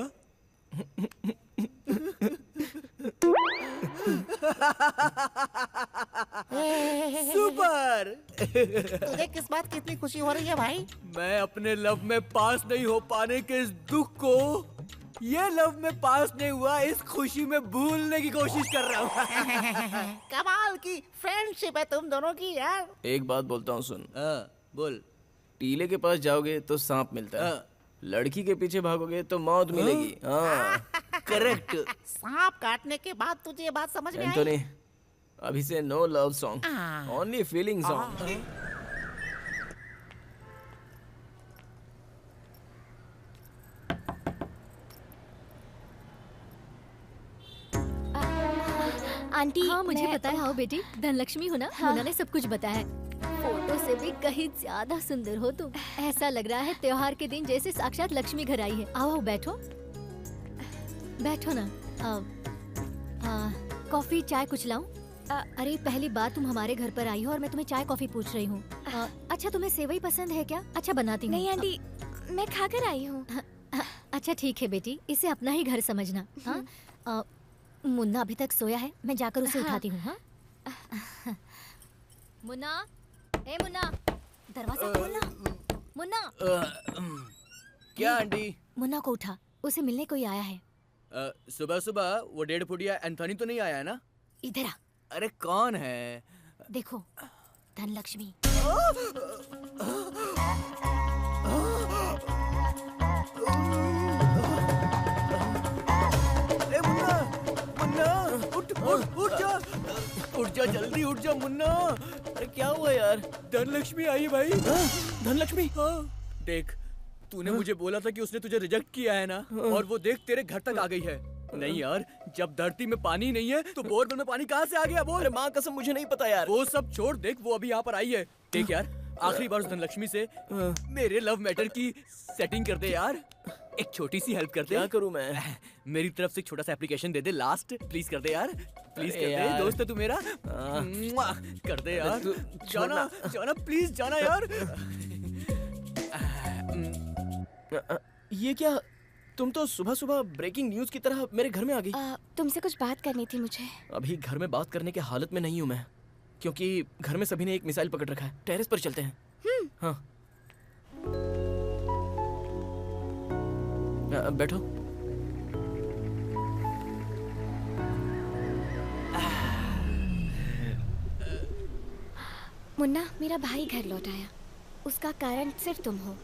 Speaker 5: सुपर।
Speaker 7: तुझे किस बात की इतनी खुशी हो रही है भाई?
Speaker 5: मैं अपने लव में पास नहीं हो पाने के इस दुख को, ये लव में पास नहीं हुआ इस खुशी में भूलने की कोशिश कर रहा हूँ।
Speaker 7: कमाल की फ्रेंडशिप है तुम दोनों की यार।
Speaker 3: एक बात बोलता हूँ, सुन।
Speaker 5: बोल।
Speaker 3: टीले के पास जाओगे तो सांप मिलता है, लड़की के पीछे भागोगे तो मौत मिलेगी।
Speaker 5: करेक्ट।
Speaker 7: सांप काटने के बाद तुझे ये बात समझ में आई?
Speaker 3: एंथोनी, अभी से no love song, only feeling song.
Speaker 2: Aunty,
Speaker 11: हाँ मुझे पता है। हाँ बेटी, धनलक्ष्मी हो ना?
Speaker 2: हाँ।
Speaker 11: मोना ने सब कुछ बताया है। फोटो से भी कहीं ज्यादा सुंदर हो तुम। ऐसा लग रहा है त्योहार के दिन जैसे साक्षात लक्ष्मी घर आई है। आओ बैठो, बैठो ना। कॉफी चाय कुछ लाऊं? अरे पहली बार तुम हमारे घर पर आई हो और मैं तुम्हें चाय कॉफी पूछ रही हूँ। अच्छा तुम्हें सेवई पसंद है क्या? अच्छा बनाती हूँ।
Speaker 2: नहीं आंटी, मैं खाकर आई हूँ।
Speaker 11: अच्छा ठीक है बेटी, इसे अपना ही घर समझना। हाँ मुन्ना अभी तक सोया है, मैं जाकर उसे उठाती हूँ। हाँ मुन्ना, ए मुन्ना, दरवाजा खोलना। मुन्ना।
Speaker 5: क्या आंटी?
Speaker 11: मुन्ना को उठा, उसे मिलने कोई आया है।
Speaker 5: सुबह सुबह वो 1.5 फुटिया एंथोनी तो नहीं आया है ना?
Speaker 11: इधर आ।
Speaker 5: अरे कौन है?
Speaker 11: देखो, धनलक्ष्मी।
Speaker 5: ए मुन्ना, मुन्ना, उठ जा, उठ जा जल्दी, उठ जा मुन्ना।
Speaker 3: अरे क्या हुआ यार?
Speaker 5: धनलक्ष्मी आई भाई।
Speaker 3: धनलक्ष्मी?
Speaker 5: देख, तूने मुझे बोला था कि उसने तुझे रिजेक्ट किया है ना, और वो देख तेरे घर तक आ गई है। नहीं यार, जब धरती में पानी नहीं है तो बोरवेल में पानी कहाँ से आ गया? बोल।
Speaker 3: अरे माँ कसम मुझे नहीं पता यार।
Speaker 5: वो सब छोड़, देख वो अभी यहाँ पर आई है। देख यार, आखिरी बार उस धनलक्ष्मी से मेरे लव मैटर की सेटिंग कर दे यार। एक छोटी सी हेल्प कर दे।
Speaker 3: क्या करूँ मैं?
Speaker 5: मेरी तरफ से एक छोटा सा application they they, last please कर दे यार, प्लीज कर दे। दोस्त है तू मेरा, कर दे यार। जाना जाना प्लीज, जाना यार।
Speaker 3: ये क्या? तुम तो सुबह सुबह ब्रेकिंग न्यूज की तरह मेरे घर में आ गई।
Speaker 2: तुमसे कुछ बात करनी थी मुझे।
Speaker 3: अभी घर में बात करने के हालत में नहीं हूँ मैं, क्योंकि घर में सभी ने एक मिसाइल पकड़ रखा है। टेरेस पर चलते हैं। हाँ बैठो।
Speaker 2: मुन्ना, मेरा भाई घर लौट आया। उसका कारण सिर्फ तुम हो।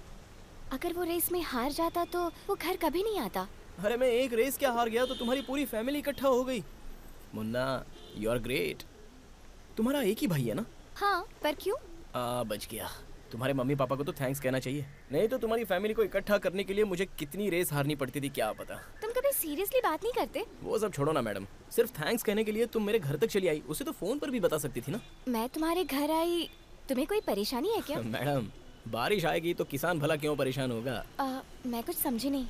Speaker 2: अगर वो रेस में हार जाता तो वो घर कभी नहीं आता।
Speaker 3: अरे मैं एक रेस क्या हार गया तो तुम्हारी पूरी फैमिली इकट्ठा हो गई। Munna, you are great. तुम्हारा एक ही भाई है ना?
Speaker 2: हाँ, पर क्यों?
Speaker 3: बच गया। तुम्हारे मम्मी पापा को तो थैंक्स कहना चाहिए, नहीं तो तुम्हारी फैमिली को इकट्ठा करने के लिए मुझे कितनी रेस हारनी पड़ती थी क्या पता।
Speaker 2: तुम कभी सीरियसली बात नहीं करते?
Speaker 3: वो सब छोड़ो ना मैडम, सिर्फ थैंक्स कहने के लिए तुम मेरे घर तक चली आई। उसे तो फोन पर भी बता सकती थी ना।
Speaker 2: मैं तुम्हारे घर आई, तुम्हें कोई परेशानी है क्या?
Speaker 3: मैडम, बारिश आएगी तो किसान भला क्यों परेशान होगा?
Speaker 2: मैं कुछ समझी नहीं।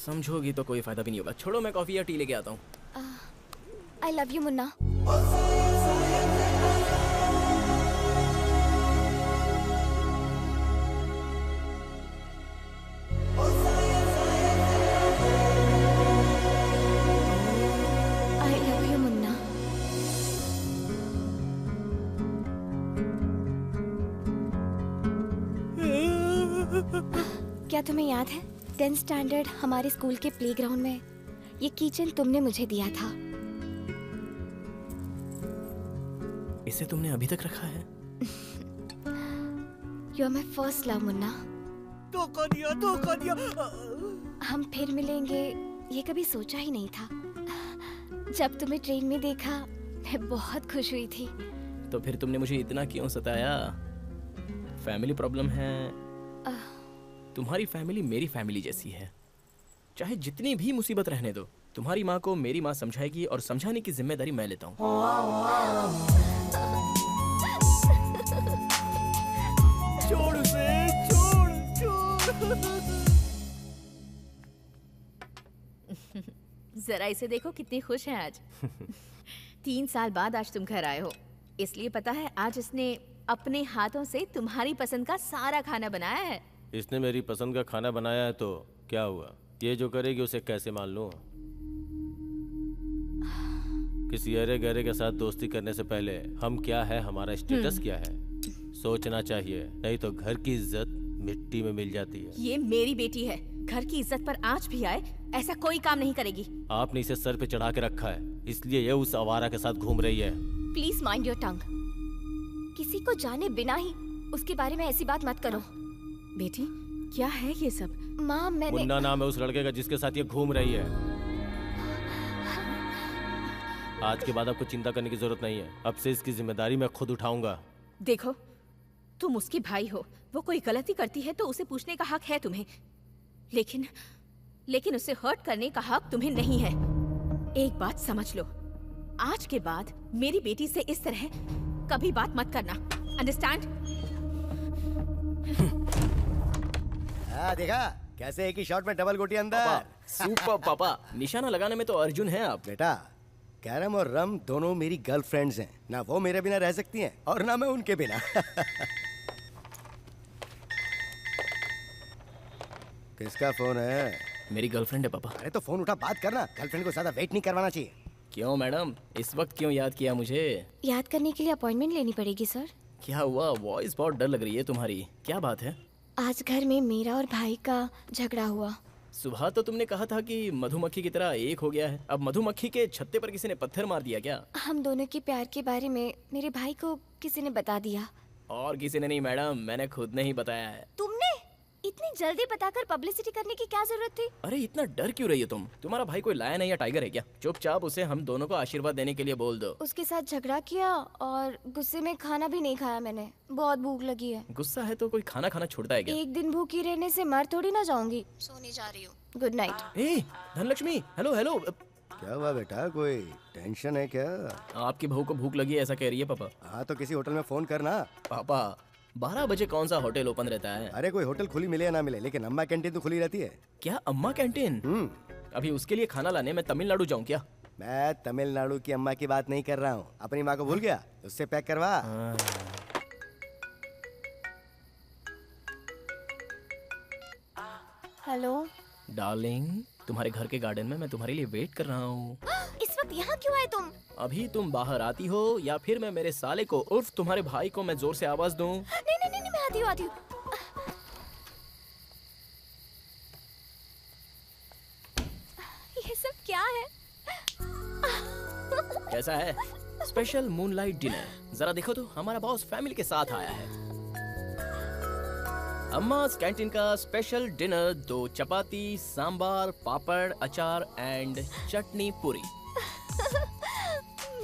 Speaker 3: समझोगी तो कोई फायदा भी नहीं होगा। छोड़ो, मैं कॉफी या टी लेके आता हूँ।
Speaker 2: I love you Munna. I love you Munna. क्या तुम्हें याद है 10th स्टैंडर्ड हमारे स्कूल के प्लेग्राउंड में ये कीचेन तुमने मुझे दिया था?
Speaker 3: इसे तुमने अभी तक रखा है?
Speaker 2: You are my first love Munna.
Speaker 5: धोखा दिया, धोखा दिया।
Speaker 2: हम फिर मिलेंगे ये कभी सोचा ही नहीं था। जब तुम्हें ट्रेन में देखा मैं बहुत खुश हुई थी।
Speaker 3: तो फिर तुमने मुझे इतना क्यों सताया? फैमिली प्रॉब्लम है। तुम्हारी फैमिली मेरी फैमिली जैसी है। चाहे जितनी भी मुसीबत रहने दो, तुम्हारी माँ को मेरी माँ समझाएगी और समझाने की जिम्मेदारी मैं लेता हूँ।
Speaker 5: छोड़ उसे, छोड़ छोड़।
Speaker 10: जरा इसे देखो कितनी खुश है आज। 3 साल बाद आज तुम घर आए हो, इसलिए पता है आज इसने अपने हाथों से तुम्हारी पसंद का सारा खाना बनाया है।
Speaker 9: इसने मेरी पसंद का खाना बनाया है तो क्या हुआ? ये जो करेगी उसे कैसे मान लूं? किसी अरे गहरे के साथ दोस्ती करने से पहले हम क्या है, हमारा स्टेटस क्या है, सोचना चाहिए, नहीं तो घर की इज्जत मिट्टी में मिल जाती है।
Speaker 10: ये मेरी बेटी है, घर की इज्जत पर आंच भी आए ऐसा कोई काम नहीं करेगी।
Speaker 9: आपने इसे सर पे चढ़ा के रखा है, इसलिए ये उस आवारा के साथ घूम रही है।
Speaker 2: Please mind your tongue. किसी को जाने बिना ही उसके बारे में ऐसी बात मत करो।
Speaker 10: बेटी क्या है ये सब?
Speaker 2: माँ मैंने...
Speaker 9: मुन्ना नाम है उस लड़के का जिसके साथ ये घूम रही है। आज के बाद आपको चिंता करने की जरूरत नहीं है, अब से इसकी जिम्मेदारी मैं खुद उठाऊंगा।
Speaker 10: देखो, तुम उसकी भाई हो, वो कोई गलती करती है तो उसे पूछने का हक है तुम्हें, लेकिन उसे हर्ट करने का हक तुम्हें नहीं है। एक बात समझ लो, आज के बाद मेरी बेटी से इस तरह कभी बात मत करना, अंडरस्टैंड?
Speaker 4: देखा कैसे एक ही शॉट में डबल गोटी अंदर।
Speaker 3: सुपर पापा, निशाना लगाने में तो अर्जुन है आप।
Speaker 4: बेटा, कैरम और रम दोनों मेरी गर्लफ्रेंड्स हैं, ना वो मेरे बिना रह सकती हैं और ना मैं उनके बिना। किसका फोन है?
Speaker 3: मेरी गर्लफ्रेंड है पापा।
Speaker 4: अरे तो फोन उठा, बात करना। गर्लफ्रेंड को ज्यादा वेट नहीं करवाना चाहिए।
Speaker 3: क्यों मैडम, इस वक्त क्यों याद किया मुझे?
Speaker 2: याद करने के लिए अपॉइंटमेंट लेनी पड़ेगी सर।
Speaker 3: क्या हुआ? वॉइस बहुत डर लग रही है तुम्हारी, क्या बात है?
Speaker 2: आज घर में मेरा और भाई का झगड़ा हुआ।
Speaker 3: सुबह तो तुमने कहा था कि मधुमक्खी की तरह एक हो गया है। अब मधुमक्खी के छत्ते पर किसी ने पत्थर मार दिया क्या?
Speaker 2: हम दोनों के प्यार के बारे में मेरे भाई को किसी ने बता दिया।
Speaker 3: और किसी ने नहीं मैडम, मैंने खुद ने ही बताया है।
Speaker 2: तुमने इतनी जल्दी बताकर पब्लिसिटी करने की क्या जरूरत थी?
Speaker 3: अरे इतना डर क्यों रही हो तुम? तुम्हारा भाई कोई लायन है या टाइगर है क्या? चुपचाप उसे हम दोनों को आशीर्वाद देने के लिए बोल दो।
Speaker 2: उसके साथ झगड़ा किया और गुस्से में खाना भी नहीं खाया मैंने। बहुत भूख लगी है।
Speaker 3: गुस्सा है तो कोई खाना खाना छोड़ता है क्या?
Speaker 2: एक दिन भूखी रहने से मर थोड़ी ना जाऊंगी। सोने जा रही हूँ। Good night.
Speaker 3: ए धनलक्ष्मी, हेलो हेलो।
Speaker 4: क्या हुआ बेटा, कोई टेंशन है क्या?
Speaker 3: आपकी बहू को भूख लगी है ऐसा कह रही है पापा।
Speaker 4: हाँ तो किसी होटल में फोन करना।
Speaker 3: पापा 12 बजे कौन सा होटल ओपन रहता है?
Speaker 4: अरे कोई होटल खुली मिले या ना मिले, लेकिन अम्मा कैंटीन तो खुली रहती है।
Speaker 3: क्या अम्मा कैंटीन? अभी उसके लिए खाना लाने मैं तमिलनाडु जाऊँ क्या?
Speaker 4: मैं तमिलनाडु की अम्मा की बात नहीं कर रहा हूँ। अपनी माँ को भूल गया, उससे पैक करवा।
Speaker 2: हेलो
Speaker 3: डार्लिंग, तुम्हारे घर के गार्डन में मैं तुम्हारे लिए वेट कर रहा हूँ।
Speaker 2: इस वक्त यहाँ क्यों आए तुम?
Speaker 3: अभी तुम बाहर आती हो या फिर मैं मेरे साले को उर्फ तुम्हारे भाई को मैं जोर से आवाज दूं?
Speaker 2: नहीं नहीं नहीं, मैं आती हूँ आती हूँ। ये सब क्या है?
Speaker 3: कैसा है स्पेशल मूनलाइट डिनर? जरा देखो तो, हमारा बॉस फैमिली के साथ आया है। अम्मास कैंटीन का स्पेशल डिनर, 2 चपाती, सांबार, पापड़, अचार एंड चटनी पूरी।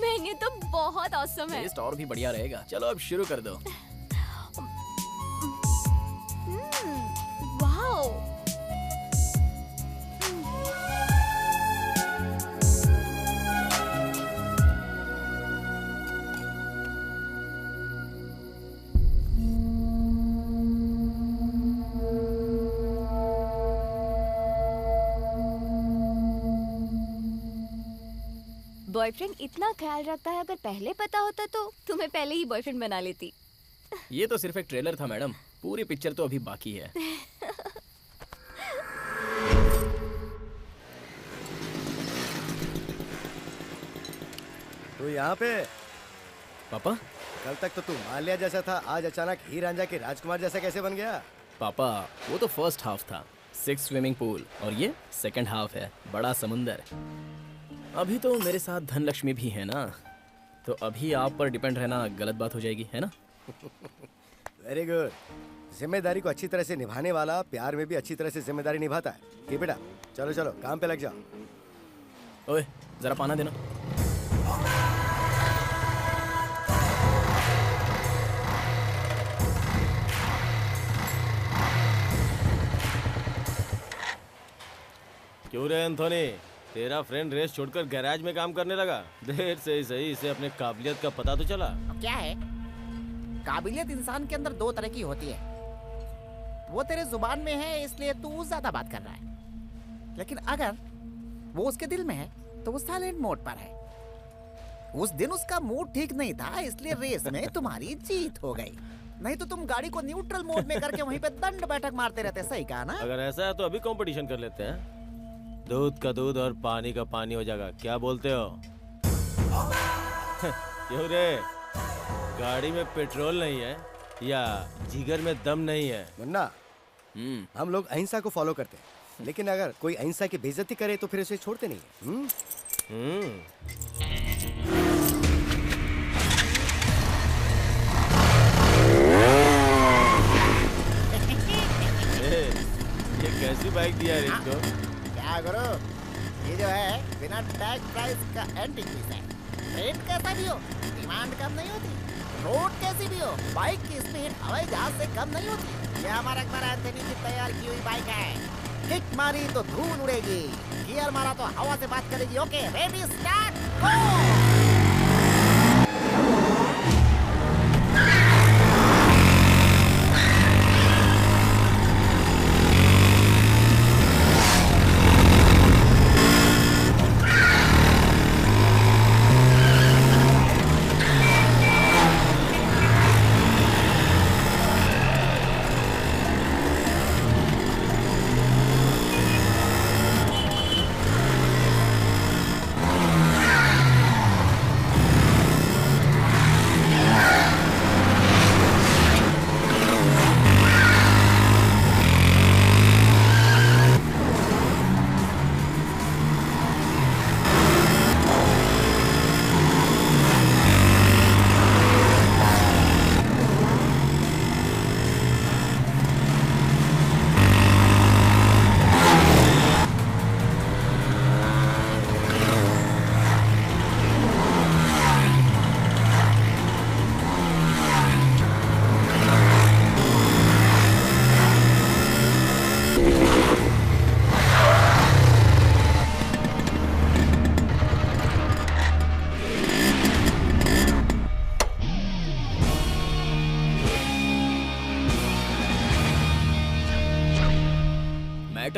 Speaker 2: मेन्यू तो बहुत ऑसम है।
Speaker 3: टेस्ट और भी बढ़िया रहेगा। चलो अब शुरू कर दो।
Speaker 2: वाओ। बॉयफ्रेंड इतना ख्याल रखता है, अगर पहले पता होता तो तुम्हें पहले ही बॉयफ्रेंड बना लेती।
Speaker 3: ये तो सिर्फ एक ट्रेलर था मैडम, पूरी पिक्चर तो अभी बाकी है।
Speaker 4: तो यहाँ पे
Speaker 3: पापा,
Speaker 4: कल तक तो तू माल्या जैसा था, आज अचानक हीर रांझा के राजकुमार जैसा कैसे बन गया?
Speaker 3: पापा वो तो फर्स्ट हाफ था, 6 स्विमिंग पूल, और ये सेकंड हाफ है, बड़ा समुंदर। अभी तो मेरे साथ धनलक्ष्मी भी है ना, तो अभी आप पर डिपेंड रहना गलत बात हो जाएगी, है ना?
Speaker 4: Very good. जिम्मेदारी को अच्छी तरह से निभाने वाला प्यार में भी अच्छी तरह से जिम्मेदारी निभाता है। कि बेटा चलो चलो काम पे लग जाओ।
Speaker 3: ओए जरा पाना देना।
Speaker 9: क्यों रे एंथोनी, तेरा फ्रेंड रेस छोड़कर गैराज में काम करने लगा? देर से ही सही, इसे अपने काबिलियत का पता तो चला।
Speaker 7: क्या है, काबिलियत इंसान के अंदर 2 तरह की होती है। वो तेरे जुबान में है इसलिए तू ज्यादा बात कर रहा है, लेकिन अगर वो उसके दिल में है तो वो साइलेंट मोड पर है। उस दिन उसका मूड ठीक नहीं था, इसलिए रेस में तुम्हारी जीत हो गई। नहीं तो तुम गाड़ी को न्यूट्रल मोड में करके वहीं पे दंड बैठक मारते रहते। सही कहा ना?
Speaker 9: अगर ऐसा है तो अभी कंपटीशन कर लेते हैं, दूध का दूध और पानी का पानी हो जाएगा। क्या बोलते हो? क्यों रे, गाड़ी में पेट्रोल नहीं है या जिगर में दम नहीं है?
Speaker 4: मुन्ना, हम लोग अहिंसा को फॉलो करते हैं, लेकिन अगर कोई अहिंसा की बेइज्जती करे तो फिर उसे छोड़ते नहीं है।
Speaker 9: ये कैसी बाइक दिया है इसको?
Speaker 7: क्या करो, ये जो है बिना टैग प्राइस का एंटीक पीस है। रेट कैसा भी हो, डिमांड कम नहीं होती। रोड कैसी भी हो, बाइक की स्पीड हवाई जहाज से कम नहीं होती। ये हमारा अकबर एंथनी की तैयार की हुई बाइक है। किक मारी तो धूल उड़ेगी, गियर मारा तो हवा से बात करेगी। ओके रेडी स्टार्ट गो।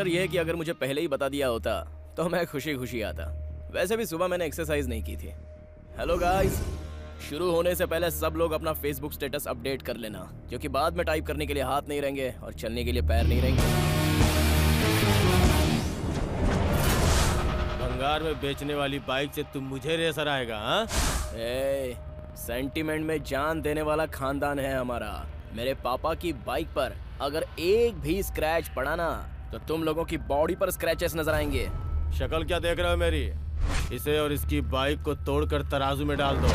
Speaker 3: मैटर ये है कि अगर मुझे पहले ही बता दिया होता तो मैं खुशी खुशी आता। वैसे भी सुबह मैंने एक्सरसाइज नहीं की थी। हेलो गाइस, शुरू होने से पहले सब लोग अपना फेसबुक स्टेटस अपडेट कर लेना, क्योंकि बाद में टाइप करने के लिए हाथ नहीं रहेंगे और चलने के लिए पैर नहीं रहेंगे।
Speaker 9: भंगार में बेचने वाली बाइक से तुम मुझे रेसर आएगा? हाँ,
Speaker 3: सेंटिमेंट में जान देने वाला खानदान है हमारा। मेरे पापा की बाइक पर अगर एक भी स्क्रैच पड़ा ना तो तुम लोगों की बॉडी पर स्क्रैचेस नजर आएंगे।
Speaker 9: शक्ल क्या देख रहे हो मेरी? इसे और इसकी बाइक को तोड़कर तराजू में डाल दो।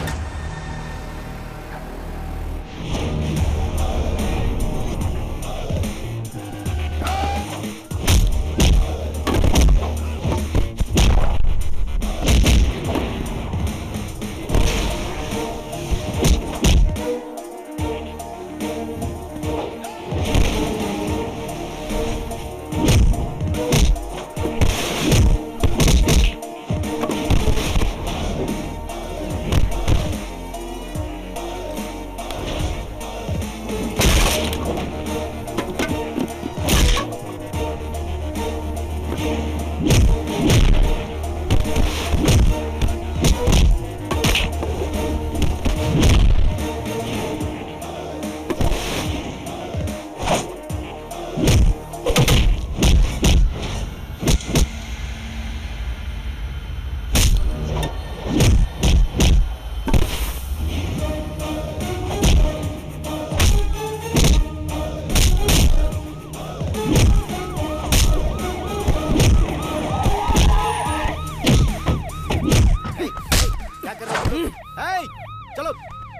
Speaker 7: चलो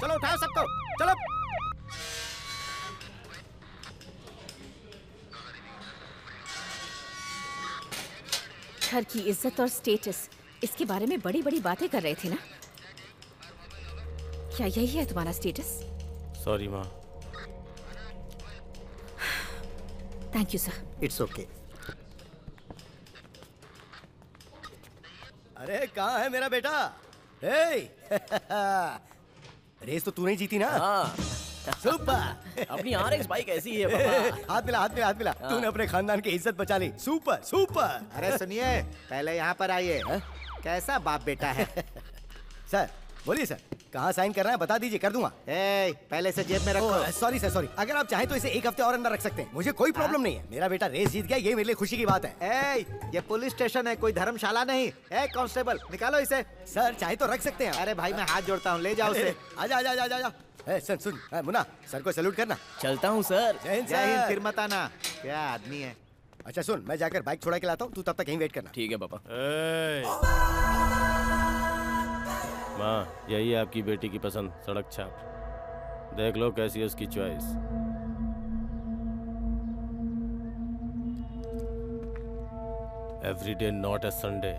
Speaker 7: चलो, उठाओ सबको, चलो।
Speaker 10: घर की इज्जत और स्टेटस, इसके बारे में बड़ी बड़ी बातें कर रहे थे ना? क्या यही है तुम्हारा स्टेटस?
Speaker 9: सॉरी माँ।
Speaker 10: Thank you sir.
Speaker 1: It's okay.
Speaker 4: अरे कहाँ है मेरा बेटा? रेस तो तूने जीती ना?
Speaker 3: हाँ।
Speaker 4: सुपर।
Speaker 3: अपनी RX बाइक ऐसी ही है पापा।
Speaker 4: हाथ मिला, हाथ मिला, हाथ मिला। तूने अपने खानदान की इज्जत बचा ली। Super super.
Speaker 7: अरे सुनिए, पहले यहाँ पर आइए। कैसा बाप बेटा है?
Speaker 4: सर बोलिए सर, कहाँ साइन करना है बता दीजिए, कर दूंगा।
Speaker 7: पहले से जेब में रखो।
Speaker 4: Sorry sir, sorry. अगर आप चाहें तो इसे एक हफ्ते और अंदर रख सकते हैं, मुझे कोई प्रॉब्लम नहीं है। मेरा बेटा रेस जीत गया, ये मेरे लिए खुशी की बात है।
Speaker 7: ये पुलिस स्टेशन है, कोई धर्मशाला नहीं। कांस्टेबल, निकालो इसे।
Speaker 4: सर चाहे तो रख सकते हैं।
Speaker 7: अरे भाई, मैं हाथ जोड़ता हूँ, ले जाओ उसे।
Speaker 4: आजा आजा आजा आजा। सुन सुन मुन्ना, सर को सैल्यूट करना।
Speaker 3: चलता हूँ सर।
Speaker 7: जय हिंद, फिर मत आना। क्या आदमी है।
Speaker 4: अच्छा सुन, मैं जाकर बाइक छोड़ा के लाता हूँ, तू तब तक यहीं वेट करना।
Speaker 3: ठीक है पापा।
Speaker 9: माँ, यही है आपकी बेटी की पसंद, सड़क छाप। देख लो कैसी है उसकी choice. Every day not a Sunday.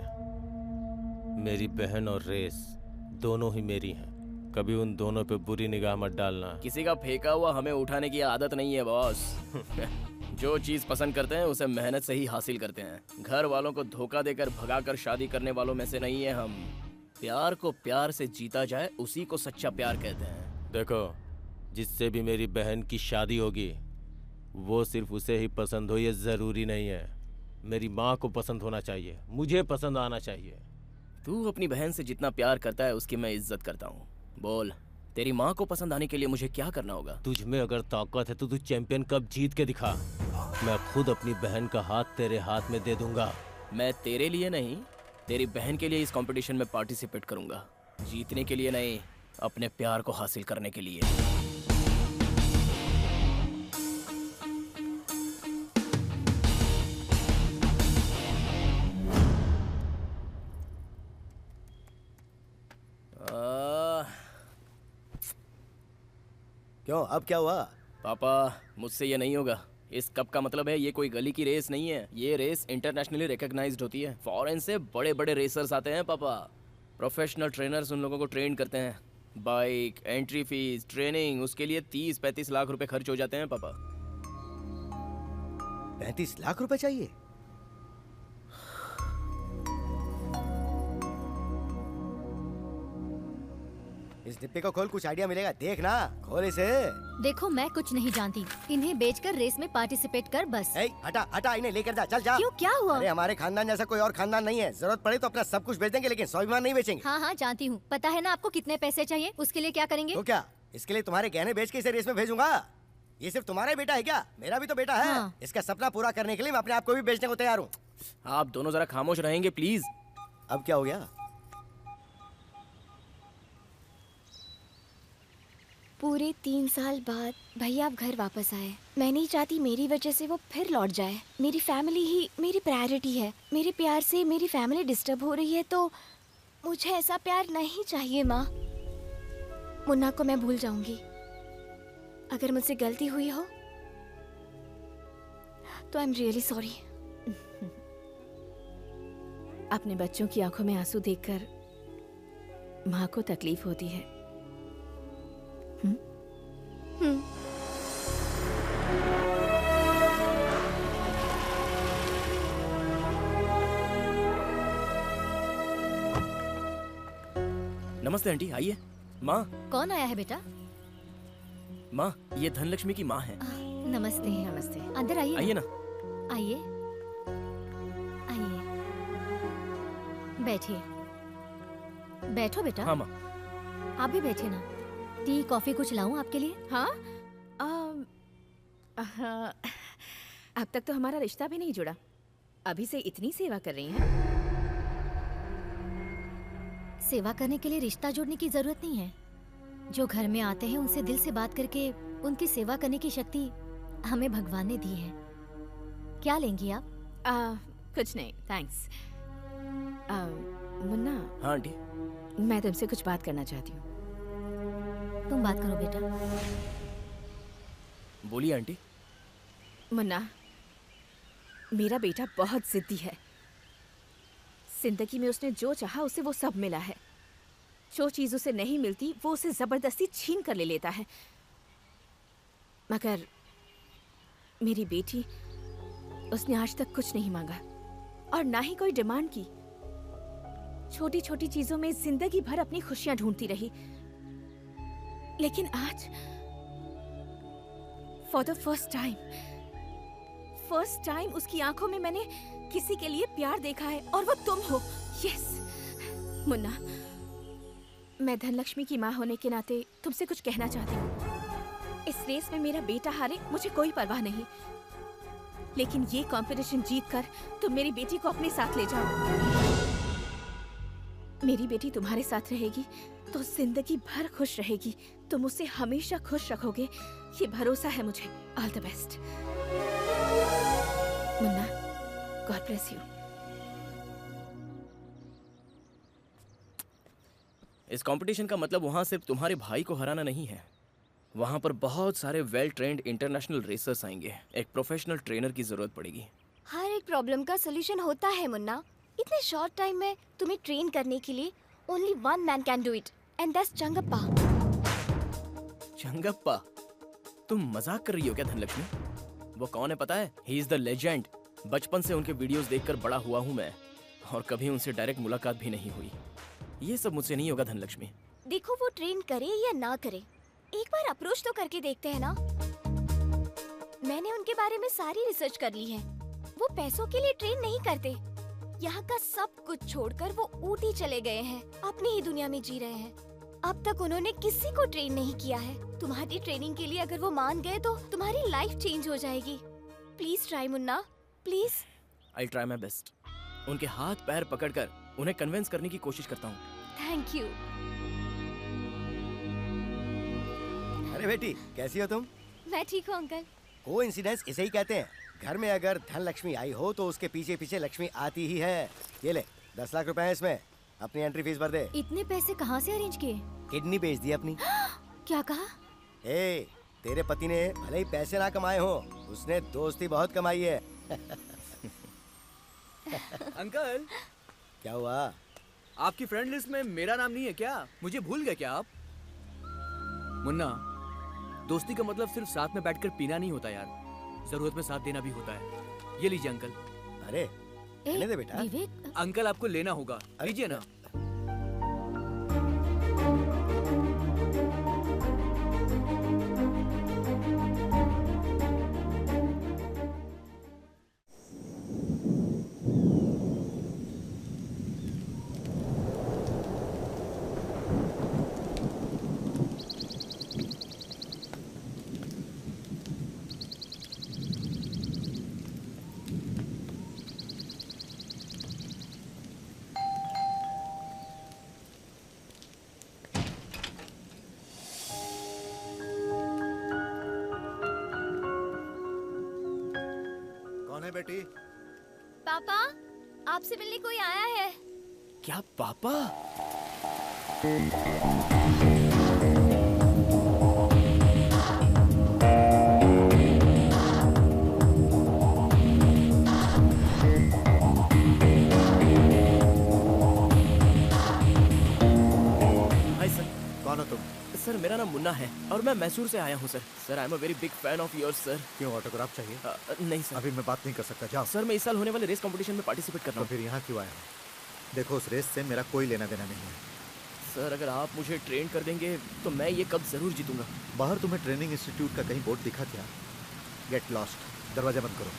Speaker 9: मेरी बहन और रेस दोनों ही मेरी हैं। कभी उन दोनों पे बुरी निगाह मत डालना।
Speaker 3: किसी का फेंका हुआ हमें उठाने की आदत नहीं है बॉस। जो चीज पसंद करते हैं उसे मेहनत से ही हासिल करते हैं। घर वालों को धोखा देकर भगाकर शादी करने वालों में से नहीं है हम। प्यार को प्यार से जीता जाए, उसी को सच्चा प्यार कहते हैं।
Speaker 9: देखो, जिससे भी मेरी बहन की शादी होगी वो सिर्फ उसे ही पसंद हो ये जरूरी नहीं है। मेरी माँ को पसंद होना चाहिए, मुझे पसंद आना चाहिए।
Speaker 3: तू अपनी बहन से जितना प्यार करता है उसकी मैं इज्जत करता हूँ। बोल, तेरी माँ को पसंद आने के लिए मुझे क्या करना होगा?
Speaker 9: तुझ में अगर ताकत है तो तू चैंपियन कप जीत के दिखा। मैं खुद अपनी बहन का हाथ तेरे हाथ में दे दूंगा।
Speaker 3: मैं तेरे लिए नहीं, तेरी बहन के लिए इस कंपटीशन में पार्टिसिपेट करूंगा। जीतने के लिए नहीं, अपने प्यार को हासिल करने के लिए।
Speaker 4: क्यों, अब क्या हुआ?
Speaker 3: पापा, मुझसे ये नहीं होगा। इस कप का मतलब है ये कोई गली की रेस नहीं है। ये रेस इंटरनेशनली रिकॉग्नाइज्ड होती है। फॉरेन से बड़े बड़े रेसर्स आते हैं पापा। प्रोफेशनल ट्रेनर्स उन लोगों को ट्रेन करते हैं। बाइक, एंट्री फीस, ट्रेनिंग, उसके लिए 30-35 लाख रुपए खर्च हो जाते हैं पापा।
Speaker 4: 35 लाख रुपए चाहिए? इस डिब्बे को खोल, कुछ आइडिया मिलेगा। देख ना, खोल इसे।
Speaker 11: देखो मैं कुछ नहीं जानती, इन्हें बेचकर रेस में पार्टिसिपेट कर बस।
Speaker 4: हटा हटा, इन्हें लेकर जा, चल जा।
Speaker 11: क्यों, क्या हुआ?
Speaker 4: अरे हमारे खानदान जैसा कोई और खानदान नहीं है। जरूरत पड़े तो अपना सब कुछ बेच देंगे, लेकिन स्वाभिमान नहीं बेचेंगे।
Speaker 11: हाँ हाँ जानती हूँ, पता है ना आपको कितने पैसे चाहिए, उसके लिए क्या करेंगे?
Speaker 4: तो क्या इसके लिए तुम्हारे गहने बेच के इसे रेस में भेजूंगा? ये सिर्फ तुम्हारा ही बेटा है क्या? मेरा भी तो बेटा है।
Speaker 11: हाँ।
Speaker 4: इसका सपना पूरा करने के लिए मैं अपने आप को भी बेचने को तैयार हूँ।
Speaker 3: आप दोनों जरा खामोश रहेंगे प्लीज।
Speaker 4: अब क्या हो गया?
Speaker 2: पूरे 3 साल बाद भैया आप घर वापस आए। मैं नहीं चाहती मेरी वजह से वो फिर लौट जाए। मेरी फैमिली ही मेरी प्रायोरिटी है। मेरे प्यार से मेरी फैमिली डिस्टर्ब हो रही है, तो मुझे ऐसा प्यार नहीं चाहिए माँ। मुन्ना को मैं भूल जाऊंगी। अगर मुझसे गलती हुई हो तो आई एम रियली सॉरी।
Speaker 10: अपने बच्चों की आंखों में आंसू देखकर माँ को तकलीफ होती है।
Speaker 3: नमस्ते आंटी, आइए। माँ।
Speaker 11: कौन आया है बेटा?
Speaker 3: माँ, ये धनलक्ष्मी की माँ है।
Speaker 11: नमस्ते।
Speaker 10: नमस्ते।
Speaker 11: अंदर आइए।
Speaker 3: आइए ना।
Speaker 11: आइए आइए, बैठिए। बैठो बेटा।
Speaker 3: हाँ माँ।
Speaker 11: आप भी बैठिए ना। टी कॉफी कुछ लाऊं आपके लिए?
Speaker 10: हाँ, अब तक तो हमारा रिश्ता भी नहीं जुड़ा, अभी से इतनी सेवा कर रही हैं।
Speaker 11: सेवा करने के लिए रिश्ता जोड़ने की जरूरत नहीं है। जो घर में आते हैं उनसे दिल से बात करके उनकी सेवा करने की शक्ति हमें भगवान ने दी है। क्या लेंगी आप?
Speaker 10: कुछ नहीं, थैंक्स। मुन्ना।
Speaker 3: हाँ आंटी।
Speaker 10: मैं तुमसे कुछ बात करना चाहती हूँ।
Speaker 11: तुम बात करो बेटा।
Speaker 3: बोलिए आंटी।
Speaker 10: मुन्ना, मेरा बेटा बहुत जिद्दी है। जिंदगी में उसने जो चाहा उसे वो सब मिला है। जो चीज उसे नहीं मिलती वो उसे जबरदस्ती छीन कर ले लेता है। मगर मेरी बेटी, उसने आज तक कुछ नहीं मांगा और ना ही कोई डिमांड की। छोटी छोटी चीजों में जिंदगी भर अपनी खुशियां ढूंढती रही, लेकिन आज फॉर द फर्स्ट टाइम उसकी आंखों में मैंने किसी के लिए प्यार देखा है, और वो तुम हो। यस मुन्ना, मैं धनलक्ष्मी की माँ होने के नाते तुमसे कुछ कहना चाहती हूँ। इस रेस में मेरा बेटा हारे मुझे कोई परवाह नहीं, लेकिन ये कंपटीशन जीतकर तुम मेरी बेटी को अपने साथ ले जाओ। मेरी बेटी तुम्हारे साथ रहेगी तो जिंदगी भर खुश रहेगी। तुम उसे हमेशा खुश रखोगे, ये भरोसा है मुझे। All the best Munna, God bless you.
Speaker 3: इस कंपटीशन का मतलब वहाँ सिर्फ तुम्हारे भाई को हराना नहीं है। वहाँ पर बहुत सारे वेल ट्रेंड इंटरनेशनल रेसर्स आएंगे। एक प्रोफेशनल ट्रेनर की जरूरत पड़ेगी।
Speaker 2: हर एक प्रॉब्लम का सोल्यूशन होता है मुन्ना। इतने शॉर्ट टाइम में तुम्हें ट्रेन करने के लिए only one man can do it, and that's Changappa.
Speaker 3: Changappa? तुम मजाक कर रही हो क्या धनलक्ष्मी? वो कौन है पता है? He is the legend. बचपन से उनके वीडियोस देखकर बड़ा हुआ हूँ मैं, और कभी उनसे डायरेक्ट मुलाकात भी नहीं हुई। ये सब मुझसे नहीं होगा धनलक्ष्मी।
Speaker 2: देखो, वो ट्रेन करे या ना करे, एक बार अप्रोच तो करके देखते हैं ना। मैंने उनके बारे में सारी रिसर्च कर ली है। वो पैसों के लिए ट्रेन नहीं करते। यहाँ का सब कुछ छोड़कर वो ऊटी चले गए हैं, अपनी ही दुनिया में जी रहे हैं। अब तक उन्होंने किसी को ट्रेन नहीं किया है। तुम्हारी ट्रेनिंग के लिए अगर वो मान गए तो तुम्हारी लाइफ चेंज हो जाएगी। Please try Munna, please.
Speaker 3: I try my best. उनके हाथ पैर पकड़कर उन्हें कन्विंस करने की कोशिश करता हूँ।
Speaker 2: Thank you.
Speaker 4: अरे बेटी, कैसी हो तुम?
Speaker 2: मैं ठीक हूँ अंकल।
Speaker 4: कोइंसिडेंस इसे ही कहते हैं। घर में अगर धनलक्ष्मी आई हो तो उसके पीछे पीछे लक्ष्मी आती ही है। ये ले, 10 लाख रुपए है इसमें। अपनी एंट्री फीस भर दे।
Speaker 11: इतने पैसे कहाँ से अरेंज किए?
Speaker 4: किडनी बेच दी अपनी।
Speaker 11: क्या कहा?
Speaker 4: तेरे पति ने भले ही पैसे ना कमाए हो, उसने दोस्ती बहुत कमाई है।
Speaker 5: अंकल,
Speaker 4: क्या हुआ?
Speaker 5: आपकी फ्रेंड लिस्ट में मेरा नाम नहीं है क्या? मुझे भूल गए क्या आप? मुन्ना, दोस्ती का मतलब सिर्फ साथ में बैठकर पीना नहीं होता यार, जरूरत में साथ देना भी होता है। ये लीजिए अंकल।
Speaker 4: अरे लेने दे बेटा।
Speaker 5: अंकल, आपको लेना होगा, लीजिए ना।
Speaker 1: बेटी।
Speaker 2: पापा, आपसे मिलने कोई आया है।
Speaker 3: क्या पापा? Hi sir.
Speaker 1: कौन हो तुम?
Speaker 3: सर मेरा नाम मुन्ना है और मैं मैसूर से आया हूँ sir. Sir I am a very big fan of yours sir.
Speaker 1: क्यों, ऑटोग्राफ चाहिए?
Speaker 3: नहीं सर।
Speaker 1: अभी मैं बात नहीं कर सकता, जाओ।
Speaker 3: सर मैं इस साल होने वाले रेस कंपटीशन में पार्टिसिपेट कर रहा
Speaker 1: तो
Speaker 3: हूँ।
Speaker 1: फिर यहाँ क्यों आया हो? देखो, उस रेस से मेरा कोई लेना देना नहीं है।
Speaker 3: सर अगर आप मुझे ट्रेन कर देंगे तो मैं ये कब जरूर जीतूंगा।
Speaker 1: बाहर तुम्हें ट्रेनिंग इंस्टीट्यूट का कहीं बोर्ड दिखा क्या? Get lost. दरवाजा बंद करो।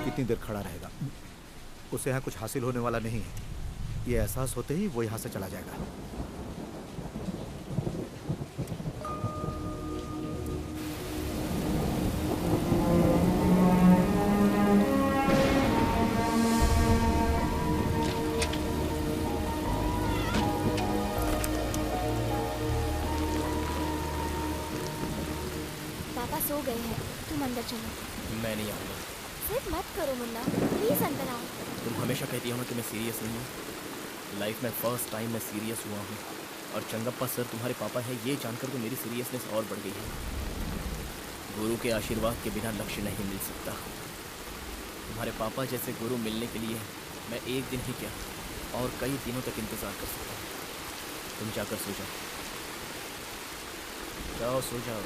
Speaker 1: कितनी देर खड़ा रहेगा? उसे यहाँ कुछ हासिल होने वाला नहीं है। ये एहसास होते ही वो यहाँ से चला जाएगा।
Speaker 2: पापा सो गए हैं, तुम अंदर चलो।
Speaker 3: मैं नहीं आऊँगा।
Speaker 2: सिर्फ मत करो मुन्ना, प्लीज अंदर आओ।
Speaker 3: तुम हमेशा कहती हो ना कि मैं सीरियस नहीं हूँ। लाइफ में फर्स्ट टाइम मैं सीरियस हुआ हूँ और चंगप्पा सर तुम्हारे पापा है ये जानकर तो मेरी सीरियसनेस और बढ़ गई है। गुरु के आशीर्वाद के बिना लक्ष्य नहीं मिल सकता। तुम्हारे पापा जैसे गुरु मिलने के लिए मैं एक दिन ही क्या और कई दिनों तक इंतज़ार कर सकता हूँ। तुम जाकर सो जाओ। जाओ सो जाओ।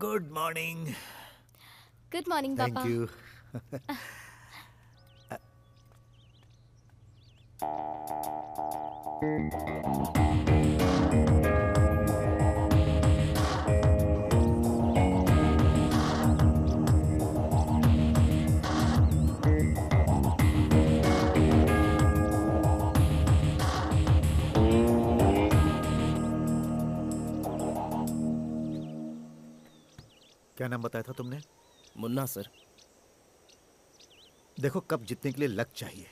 Speaker 1: Good morning.
Speaker 2: गुड मॉर्निंग पापा।
Speaker 1: Thank you. क्या नाम बताया था तुमने?
Speaker 3: मुन्ना सर।
Speaker 1: देखो, कप जीतने के लिए लक चाहिए।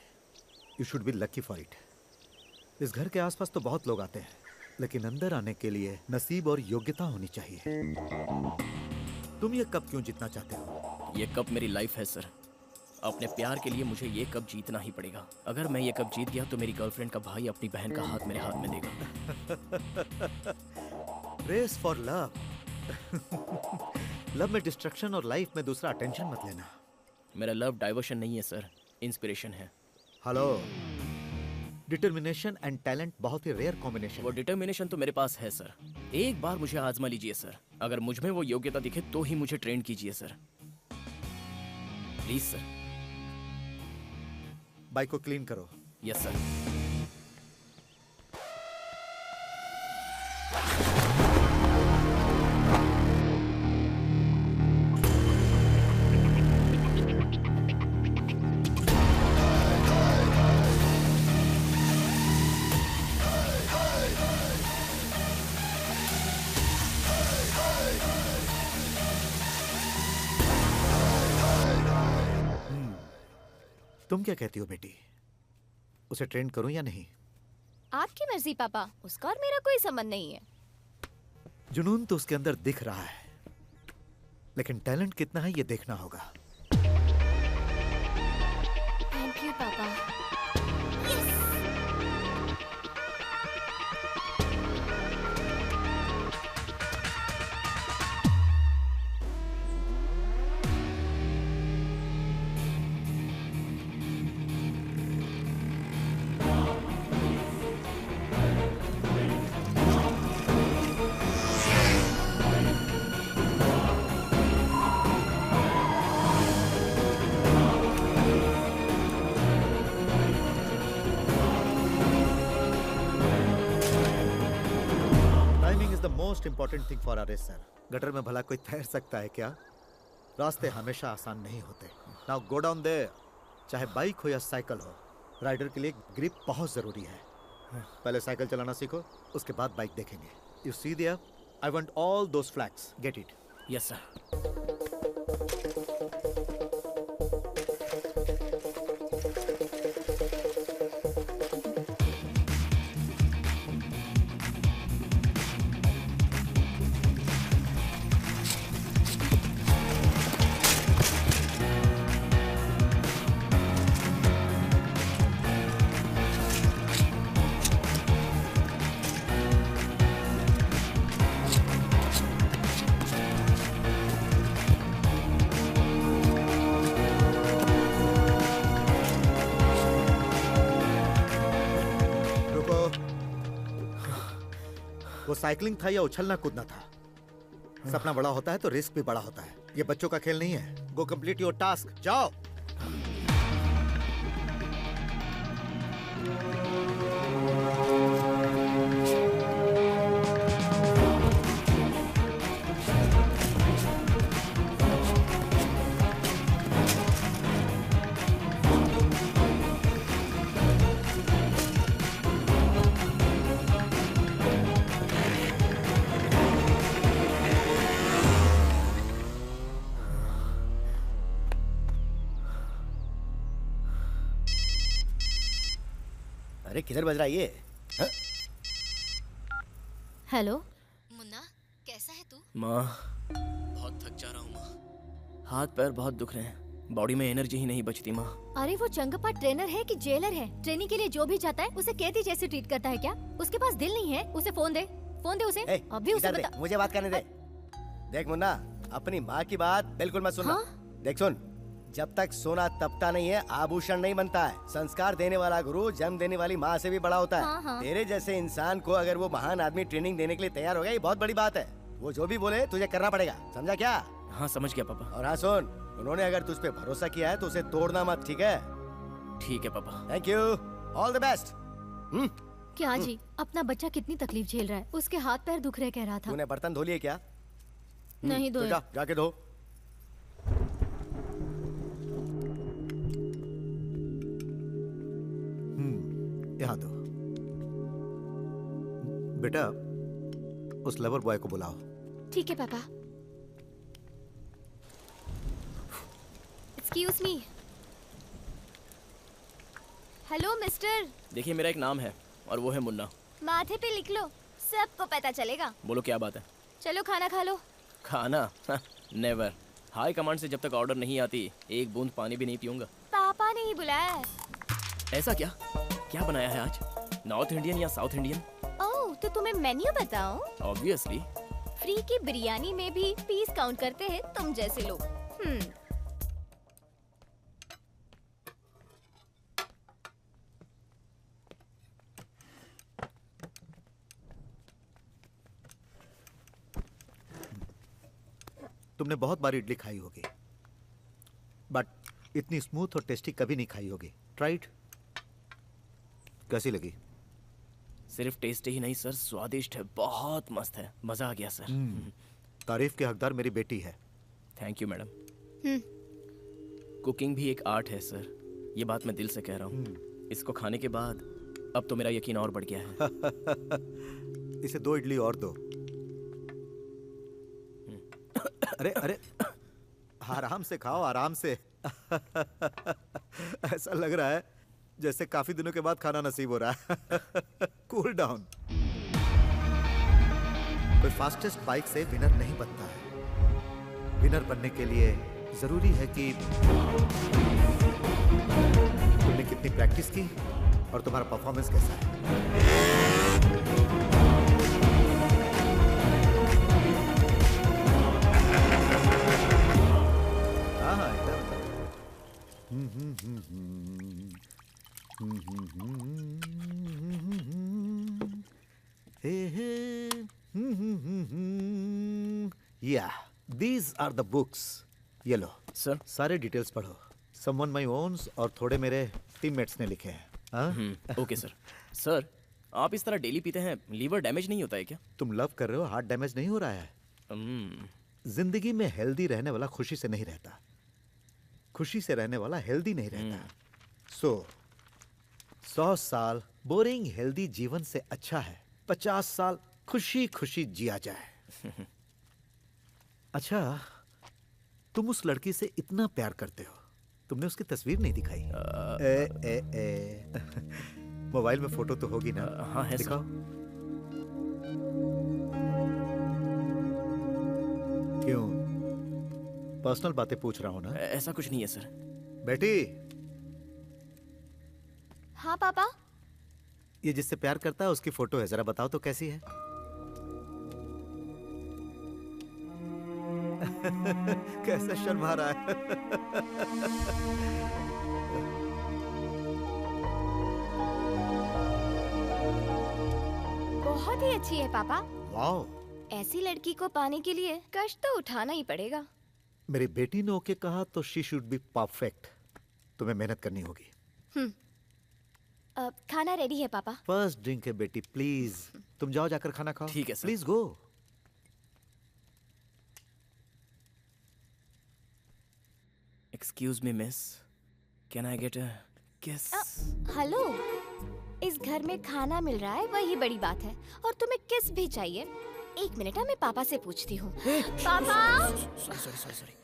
Speaker 1: You should be lucky for it. इस घर के आसपास तो बहुत लोग आते हैं, लेकिन अंदर आने के लिए नसीब और योग्यता होनी चाहिए। तुम ये कप क्यों जीतना चाहते हो?
Speaker 3: ये कप मेरी लाइफ है सर। अपने प्यार के लिए मुझे ये कप जीतना ही पड़ेगा। अगर मैं ये कप जीत गया तो मेरी गर्लफ्रेंड का भाई अपनी बहन का हाथ मेरे हाथ में देगा।
Speaker 1: Race for love. लव में डिस्ट्रक्शन और लाइफ में दूसरा अटेंशन मत लेना।
Speaker 3: मेरा लव डाइवर्शन नहीं है सर, इंस्पिरेशन है।
Speaker 1: हेलो, डिटर्मिनेशन एंड टैलेंट बहुत ही रेयर कॉम्बिनेशन।
Speaker 3: वो डिटर्मिनेशन तो मेरे पास है सर। एक बार मुझे आजमा लीजिए सर। अगर मुझ में वो योग्यता दिखे तो ही मुझे ट्रेन कीजिए सर, प्लीज सर।
Speaker 1: बाइक को क्लीन करो।
Speaker 3: Yes sir.
Speaker 1: तुम क्या कहती हो बेटी? उसे ट्रेन करूं या नहीं?
Speaker 2: आपकी मर्जी पापा, उसका और मेरा कोई संबंध नहीं है।
Speaker 1: जुनून तो उसके अंदर दिख रहा है, लेकिन टैलेंट कितना है ये देखना होगा।
Speaker 2: थैंक यू पापा।
Speaker 1: Is the most important thing for a racer. Gutter में भला कोई तैर सकता है क्या? रास्ते हमेशा आसान नहीं होते। Now go down there. चाहे बाइक हो या साइकिल हो, राइडर के लिए ग्रिप बहुत जरूरी है। पहले साइकिल चलाना सीखो, उसके बाद बाइक देखेंगे। You see there, I want all those flags. Get it?
Speaker 3: Yes sir.
Speaker 1: वो साइकिलिंग था या उछलना कूदना था? सपना बड़ा होता है तो रिस्क भी बड़ा होता है। ये बच्चों का खेल नहीं है। गो कंप्लीट योर टास्क, जाओ।
Speaker 4: अरे किधर बज रहा है ये?
Speaker 11: हेलो मुन्ना, कैसा है तू?
Speaker 3: माँ, बहुत थक जा रहा हूँ माँ। हाथ पैर बहुत दुख रहे हैं, बॉडी में एनर्जी ही नहीं बचती माँ।
Speaker 11: अरे वो चंगप्पा ट्रेनर है कि जेलर है? ट्रेनिंग के लिए जो भी जाता है उसे कैदी जैसे ट्रीट करता है क्या? उसके पास दिल नहीं है? उसे फोन दे उसे। अभी उसे बता।
Speaker 4: मुझे बात करने दे। देख मुन्ना, अपनी माँ की बात बिल्कुल मत सुनना। देख सुन, जब तक सोना तपता नहीं है, आभूषण नहीं बनता है। संस्कार देने वाला गुरु जन्म देने वाली माँ से भी बड़ा होता है। तेरे जैसे इंसान को अगर वो महान आदमी ट्रेनिंग देने के लिए तैयार हो गया, ये बहुत बड़ी बात है। वो जो भी बोले तुझे करना पड़ेगा, समझा क्या?
Speaker 3: हाँ समझ गया पापा।
Speaker 4: और हाँ सुन, उन्होंने अगर तुझ पे भरोसा किया है तो उसे तोड़ना मत, ठीक है?
Speaker 3: ठीक है पापा।
Speaker 4: Thank you, all the best.
Speaker 11: क्या जी, अपना बच्चा कितनी तकलीफ झेल रहा है। उसके हाथ पैर दुख रहे कह रहा था।
Speaker 4: तूने बर्तन धो लिए क्या?
Speaker 11: नहीं धोए।
Speaker 4: तो जाके धो।
Speaker 1: यहाँ दो। बेटा, उस लवर बॉय को बुलाओ।
Speaker 2: ठीक है पापा। Excuse me. Hello mister.
Speaker 3: देखिए मेरा एक नाम है और वो है मुन्ना।
Speaker 2: माथे पे लिख लो, सबको पता चलेगा।
Speaker 3: बोलो क्या बात है?
Speaker 2: चलो खाना खा लो।
Speaker 3: खाना? नेवर। हाई कमांड से जब तक ऑर्डर नहीं आती, एक बूंद पानी भी नहीं पीऊंगा।
Speaker 2: पापा ने ही बुलाया है।
Speaker 3: ऐसा क्या? क्या बनाया है आज? नॉर्थ इंडियन या साउथ इंडियन?
Speaker 2: ओह, तो तुम्हें मेन्यू बताऊं?
Speaker 3: ऑब्वियसली।
Speaker 2: फ्री की बिरयानी में भी पीस काउंट करते हैं तुम जैसे लोग।
Speaker 1: तुमने बहुत बार इडली खाई होगी, बट इतनी स्मूथ और टेस्टी कभी नहीं खाई होगी। Try it. कैसी लगी?
Speaker 3: सिर्फ टेस्ट ही नहीं सर, स्वादिष्ट है, बहुत मस्त है, मजा आ गया सर।
Speaker 1: तारीफ के हकदार मेरी बेटी है।
Speaker 3: Thank you madam. कुकिंग भी एक आर्ट है सर, ये बात मैं दिल से कह रहा हूँ। इसको खाने के बाद अब तो मेरा यकीन और बढ़ गया है।
Speaker 1: इसे 2 इडली और दो। अरे अरे, आराम से खाओ, आराम से। ऐसा लग रहा है जैसे काफी दिनों के बाद खाना नसीब हो रहा है। Cool down. कोई फास्टेस्ट बाइक से विनर नहीं बनता है। विनर बनने के लिए जरूरी है कि तुमने कितनी प्रैक्टिस की और तुम्हारा परफॉर्मेंस कैसा है। Yeah, these are the books. ये लो
Speaker 3: सर।
Speaker 1: सारे डिटेल्स पढ़ो। Someone my owns और थोड़े मेरे टीममेट्स ने लिखे हैं।
Speaker 3: Okay sir. सर, आप इस तरह डेली पीते हैं, लीवर डैमेज नहीं होता है क्या?
Speaker 1: तुम लव कर रहे हो, हार्ट डैमेज नहीं हो रहा है। जिंदगी में हेल्दी रहने वाला खुशी से नहीं रहता, खुशी से रहने वाला हेल्दी नहीं रहता। 100 साल बोरिंग हेल्दी जीवन से अच्छा है 50 साल खुशी खुशी जिया जाए। अच्छा, तुम उस लड़की से इतना प्यार करते हो, तुमने उसकी तस्वीर नहीं दिखाई? मोबाइल में फोटो तो होगी ना?
Speaker 3: हाँ है
Speaker 1: दिखाओ। क्यों, पर्सनल बातें पूछ रहा हूं ना?
Speaker 3: ऐसा कुछ नहीं है सर।
Speaker 1: बेटी,
Speaker 2: हाँ पापा।
Speaker 1: ये जिससे प्यार करता है उसकी फोटो है, जरा बताओ तो कैसी है? कैसा शर्मा रहा है।
Speaker 2: बहुत ही अच्छी है पापा।
Speaker 1: वाओ,
Speaker 2: ऐसी लड़की को पाने के लिए कष्ट तो उठाना ही पड़ेगा।
Speaker 1: मेरी बेटी ने ओके कहा तो शी शुड बी परफेक्ट। तुम्हें मेहनत करनी होगी।
Speaker 2: खाना रेडी है पापा।
Speaker 1: फर्स्ट ड्रिंक है बेटी, प्लीज। तुम जाओ जाकर खाना खाओ।
Speaker 3: ठीक है sir.
Speaker 1: Please go.
Speaker 3: Excuse me miss, can I get a किस?
Speaker 2: हेलो, इस घर में खाना मिल रहा है वही बड़ी बात है, और तुम्हें किस भी चाहिए? 1 मिनट, मैं पापा से पूछती हूँ। पापा।
Speaker 3: Sorry.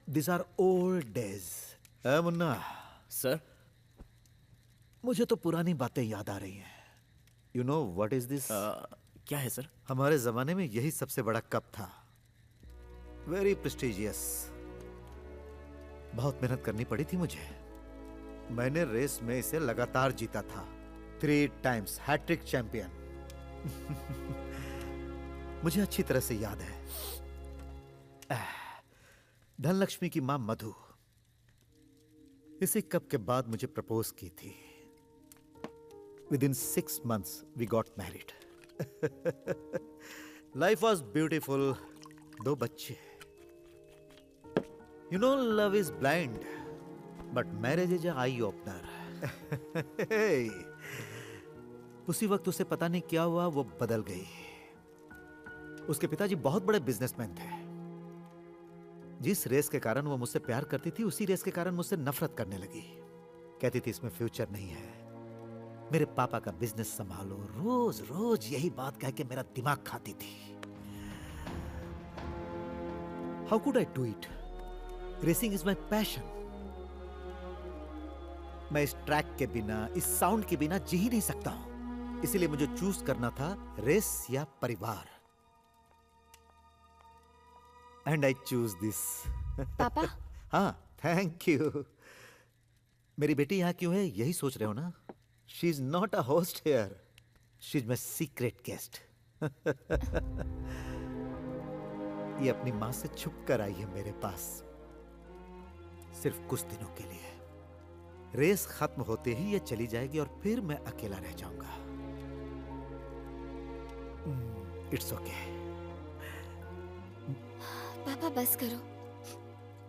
Speaker 1: These are old days. Munna
Speaker 3: sir,
Speaker 1: मुझे तो पुरानी बातें याद आ रही हैं। You know what is this?
Speaker 3: क्या है सर?
Speaker 1: हमारे जमाने में यही सबसे बड़ा कप था। Very prestigious. बहुत मेहनत करनी पड़ी थी मुझे। मैंने रेस में इसे लगातार जीता था। 3 times हैट्रिक चैंपियन। मुझे अच्छी तरह से याद है। धनलक्ष्मी की मां मधु इसी कप के बाद मुझे प्रपोज की थी। Within 6 months we got married. Life was beautiful. 2 बच्चे। You know love is blind, but marriage is an eye opener. Hey. उसी वक्त उसे पता नहीं क्या हुआ, वो बदल गई। उसके पिताजी बहुत बड़े बिजनेसमैन थे। जिस रेस के कारण वो मुझसे प्यार करती थी, उसी रेस के कारण मुझसे नफरत करने लगी। कहती थी इसमें फ्यूचर नहीं है, मेरे पापा का बिजनेस संभालो। रोज रोज यही बात कह के मेरा दिमाग खाती थी। How could I do it? Racing is my passion. मैं इस ट्रैक के बिना, इस साउंड के बिना जी ही नहीं सकता हूं। इसीलिए मुझे चूज करना था रेस या परिवार। And I choose this.
Speaker 2: पापा।
Speaker 1: हाँ, थैंक यू। मेरी बेटी यहाँ क्यों है, यही सोच रहे हो ना? She is not a host here, she is my secret guest. ये अपनी मां से छुप कर आई है मेरे पास, सिर्फ कुछ दिनों के लिए। रेस खत्म होते ही ये चली जाएगी और फिर मैं अकेला रह जाऊंगा। It's okay.
Speaker 2: पापा बस करो,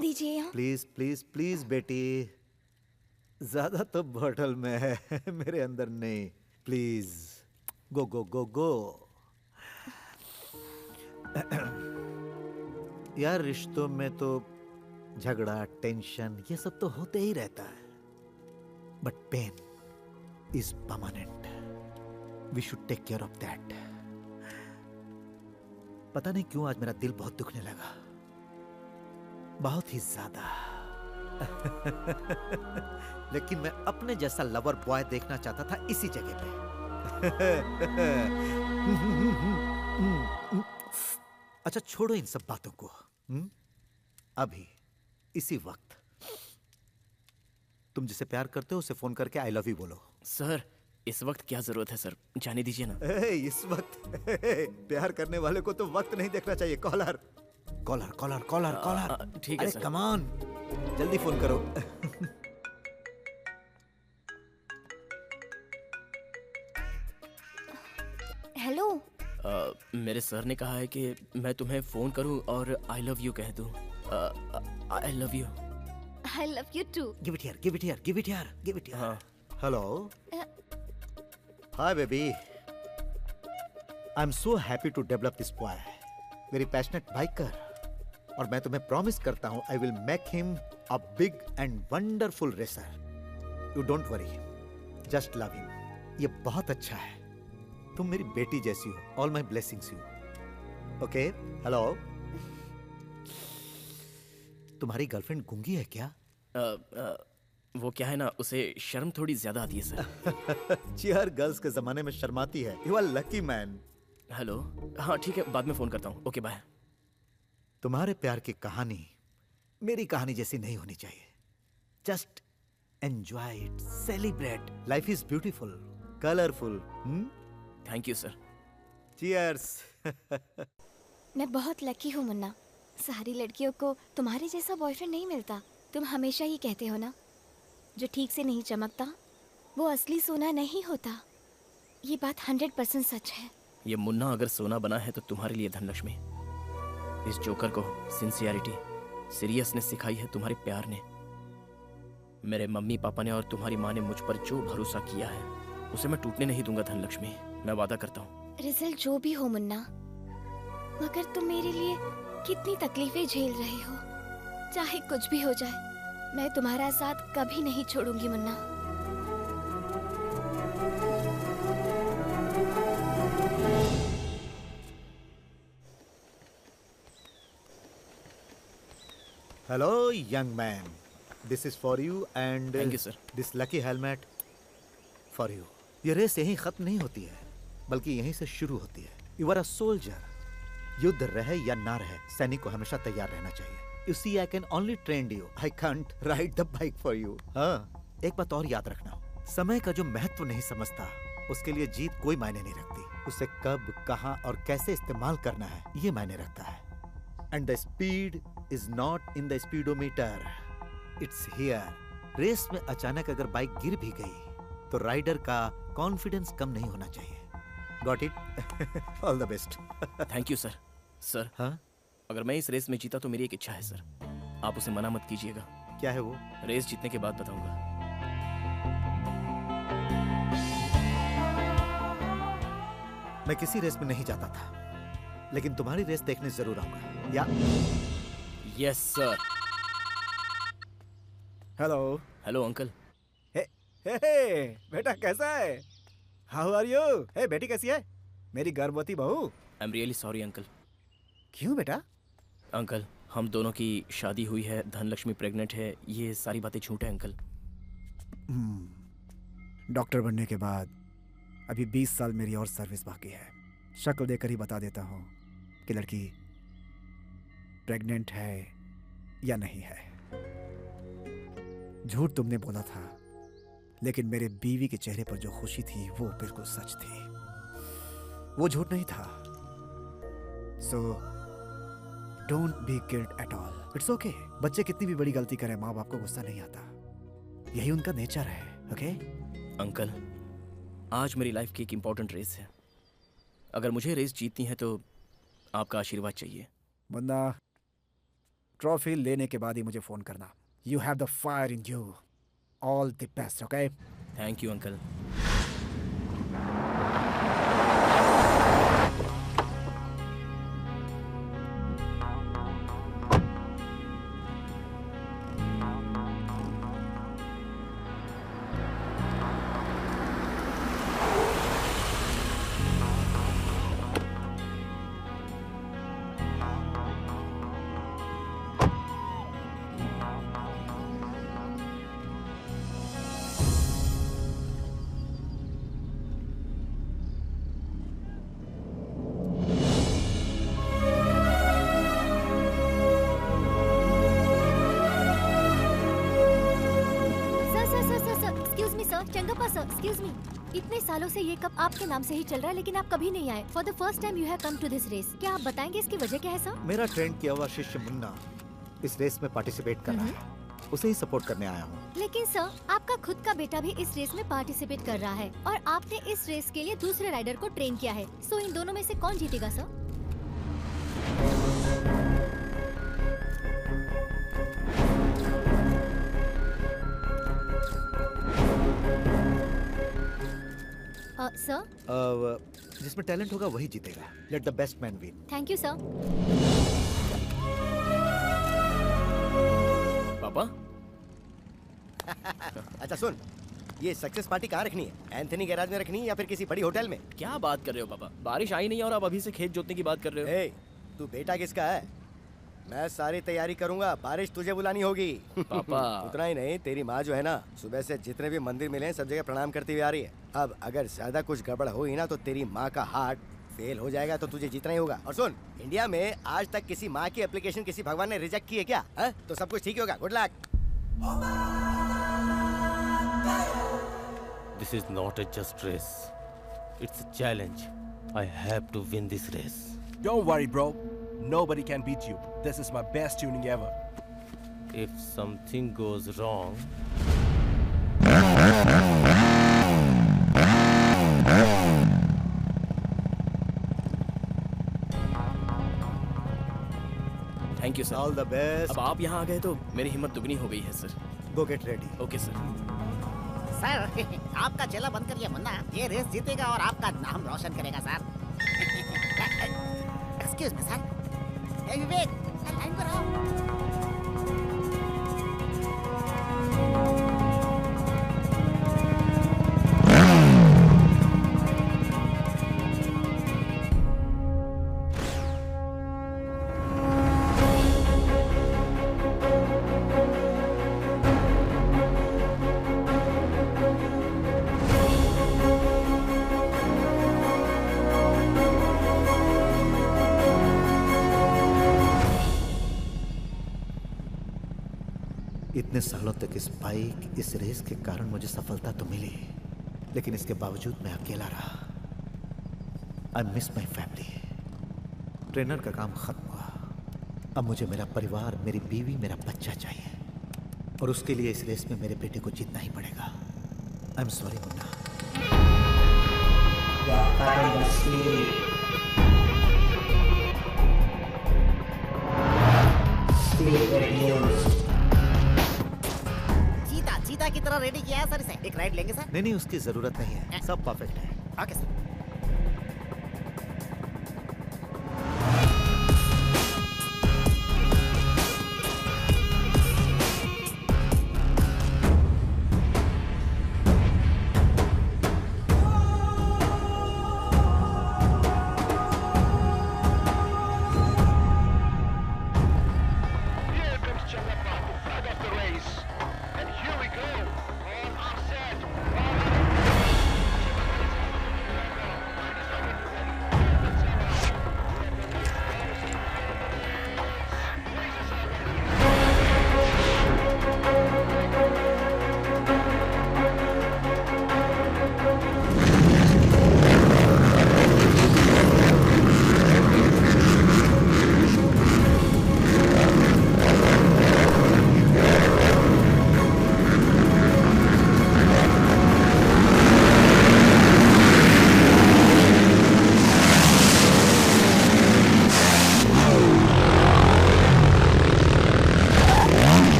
Speaker 2: दीजिए यहाँ।
Speaker 1: प्लीज प्लीज प्लीज बेटी, ज्यादा तो बॉटल में है, मेरे अंदर नहीं। प्लीज गो गो गो गो। यार रिश्तों में तो झगड़ा, टेंशन, ये सब तो होते ही रहता है, but pain is permanent. We should take care of that. पता नहीं क्यों आज मेरा दिल बहुत दुखने लगा, बहुत ही ज्यादा। लेकिन मैं अपने जैसा लवर बॉय देखना चाहता था इसी जगह पे। अच्छा छोड़ो इन सब बातों को। अभी इसी वक्त तुम जिसे प्यार करते हो उसे फोन करके आई लव यू बोलो।
Speaker 3: सर इस वक्त क्या जरूरत है सर, जाने दीजिए ना।
Speaker 1: इस वक्त प्यार करने वाले को तो वक्त नहीं देखना चाहिए। Caller caller caller caller caller.
Speaker 3: ठीक है
Speaker 1: अरे
Speaker 3: सर।
Speaker 1: कम ऑन, जल्दी फोन करो।
Speaker 2: हेलो।
Speaker 3: मेरे सर ने कहा है कि मैं तुम्हें फोन करूं और आई लव यू कह दूं। I love you.
Speaker 2: I love you too.
Speaker 1: Give it here, give it here, give it here, give it here.
Speaker 3: हाँ।
Speaker 1: Hello. Hi baby. I'm so happy to develop this boy. Very passionate biker. और मैं तुम्हें promise करता हूँ I will make him a big and wonderful racer. You don't worry. Just love him. ये बहुत अच्छा है। तुम मेरी बेटी जैसी हो। All my blessings you. Okay? Hello. तुम्हारी गर्लफ्रेंड गूंगी है क्या?
Speaker 3: वो क्या है ना, उसे शर्म थोड़ी ज्यादा आती है सर।
Speaker 1: चियर गर्ल्स के जमाने में शर्माती है। You are lucky man.
Speaker 3: Hello. हाँ ठीक है, बाद में फोन करता हूँ। Okay bye.
Speaker 1: तुम्हारे प्यार की कहानी मेरी कहानी जैसी नहीं होनी चाहिए। Just enjoy it, celebrate. Life is beautiful, colourful.
Speaker 3: Thank you sir.
Speaker 1: Cheers.
Speaker 2: मैं बहुत लकी हूँ मुन्ना। सारी लड़कियों को तुम्हारे जैसा बॉयफ्रेंड नहीं मिलता। तुम हमेशा ही कहते हो ना, जो ठीक से नहीं चमकता वो असली सोना नहीं होता। ये बात 100% सच है।
Speaker 3: ये मुन्ना अगर सोना बना है तो तुम्हारे लिए धनलक्ष्मी। इस जोकर को सिंसियरिटी, सीरियसनेस सिखाई है तुम्हारे प्यार ने। मेरे मम्मी पापा ने और तुम्हारी माँ ने मुझ पर जो भरोसा किया है उसे मैं टूटने नहीं दूंगा धनलक्ष्मी, मैं वादा करता हूँ।
Speaker 2: रिजल्ट जो भी हो मुन्ना, मगर तुम मेरे लिए कितनी तकलीफें झेल रहे हो। चाहे कुछ भी हो जाए, मैं तुम्हारा साथ कभी नहीं छोड़ूंगी Munna.
Speaker 1: Hello young man, this is for you and
Speaker 3: Thank you, sir.
Speaker 1: This lucky helmet for you. ये रेस यहीं खत्म नहीं होती है, बल्कि यहीं से शुरू होती है। You are a soldier. युद्ध रहे या ना रहे, सैनिक को हमेशा तैयार रहना चाहिए। You see, I can only train you. I can't ride the bike for you. हाँ, एक बात और याद रखना, समय का जो महत्व नहीं समझता, उसके लिए जीत कोई मायने नहीं रखती। उसे कब, कहाँ और कैसे इस्तेमाल करना है, ये मायने रखता है। And the speed is not in the speedometer. It's here. Race में अचानक अगर बाइक गिर भी गई, तो राइडर का कॉन्फिडेंस कम नहीं होना चाहिए। Got it? All the best.
Speaker 3: Thank you sir. Sir
Speaker 1: हाँ?
Speaker 3: अगर मैं इस रेस में जीता तो मेरी एक इच्छा है सर, आप उसे मना मत कीजिएगा।
Speaker 1: क्या है वो?
Speaker 3: रेस जीतने के बाद बताऊंगा।
Speaker 1: मैं किसी रेस में नहीं जाता था, लेकिन तुम्हारी रेस देखने जरूर आऊंगा। Yeah
Speaker 3: yes sir.
Speaker 4: Hello.
Speaker 3: Hello uncle.
Speaker 4: हे बेटा कैसा है? How are you? हे बेटी कैसी है? मेरी गर्भवती बहू।
Speaker 3: I am really sorry uncle.
Speaker 4: क्यों बेटा?
Speaker 3: अंकल हम दोनों की शादी हुई है, धनलक्ष्मी प्रेग्नेंट है, ये सारी बातें झूठ है अंकल।
Speaker 4: डॉक्टर बनने के बाद
Speaker 12: अभी 20 साल मेरी और सर्विस बाकी है। शक्ल देखकर ही बता देता हूँ कि लड़की प्रेग्नेंट है या नहीं है। झूठ तुमने बोला था, लेकिन मेरे बीवी के चेहरे पर जो खुशी थी वो बिल्कुल सच थी, वो झूठ नहीं था। So don't be guilt at all, it's okay. बच्चे कितनी भी बड़ी गलती करें, माँ बाप को गुस्सा नहीं आता, यही उनका नेचर है। ओके
Speaker 3: अंकल, आज मेरी लाइफ की एक इम्पोर्टेंट रेस है। अगर मुझे रेस जीतनी है तो आपका आशीर्वाद चाहिए।
Speaker 12: मुन्ना, ट्रॉफी लेने के बाद ही मुझे फोन करना। You have the fire in you. All the best. Okay,
Speaker 3: thank you uncle.
Speaker 11: Excuse me, इतने सालों से ये कप आपके नाम से ही चल रहा है, लेकिन आप कभी नहीं आए। For the first time you have come to this race. क्या आप बताएंगे इसकी वजह क्या है सर?
Speaker 1: मेरा ट्रेंड किया हुआ शिष्य मुन्ना इस रेस में पार्टिसिपेट कर रहा है, उसे ही सपोर्ट करने आया हूँ।
Speaker 11: लेकिन सर, आपका खुद का बेटा भी इस रेस में पार्टिसिपेट कर रहा है और आपने इस रेस के लिए दूसरे राइडर को ट्रेन किया है। सो इन दोनों में से कौन जीतेगा सर?
Speaker 1: सर, जिसमें टैलेंट होगा वही जीतेगा। Let the best man win.
Speaker 11: Thank you sir.
Speaker 3: पापा
Speaker 4: अच्छा सुन, ये सक्सेस पार्टी कहाँ रखनी है? एंथनी गैराज में रखनी है या फिर किसी बड़ी होटल में?
Speaker 3: क्या बात कर रहे हो पापा? बारिश आई नहीं और आप अभी से खेत जोतने की बात कर रहे हो।
Speaker 4: ए, तू बेटा किसका है? मैं सारी तैयारी करूंगा, बारिश तुझे बुलानी होगी।
Speaker 3: पापा
Speaker 4: उतना ही नहीं, तेरी माँ जो है ना, सुबह से जितने भी मंदिर मिले हैं सब जगह प्रणाम करती हुई आ रही है। अब अगर ज्यादा कुछ गड़बड़ हुई ना तो तेरी माँ का हार्ट फेल हो जाएगा, तो तुझे जीतना ही होगा। और सुन, इंडिया में आज तक किसी माँ की एप्लीकेशन किसी भगवान ने रिजेक्ट की है क्या? है? तो सब कुछ ठीक ही होगा। Good luck.
Speaker 9: This is not a just race. It's a challenge. I have to win this race.
Speaker 13: Don't worry, bro. Nobody can beat you. This is my best tuning ever.
Speaker 9: If something goes wrong,
Speaker 3: thank you sir.
Speaker 1: All the best.
Speaker 3: अब आप यहाँ आ गए तो मेरी हिम्मत दुगनी हो गई है सर।
Speaker 1: गो get ready.
Speaker 3: Okay sir.
Speaker 7: Sir, आपका चेला बंद करिए मुन्ना, ये रेस जीतेगा और आपका नाम रोशन करेगा सर। Excuse me sir. ए विवेक, लाइन पर आओ।
Speaker 1: इतने सालों तक इस बाइक, इस रेस के कारण मुझे सफलता तो मिली, लेकिन इसके बावजूद मैं अकेला रहा। I miss my family. Trainer का काम खत्म हुआ, अब मुझे मेरा परिवार, मेरी बीवी, मेरा बच्चा चाहिए, और उसके लिए इस रेस में मेरे बेटे को जीतना ही पड़ेगा। I am sorry Munna. चीता की तरह रेडी किया है सर इसे। एक राइड लेंगे सर? नहीं, उसकी जरूरत नहीं है, सब परफेक्ट है। Okay sir.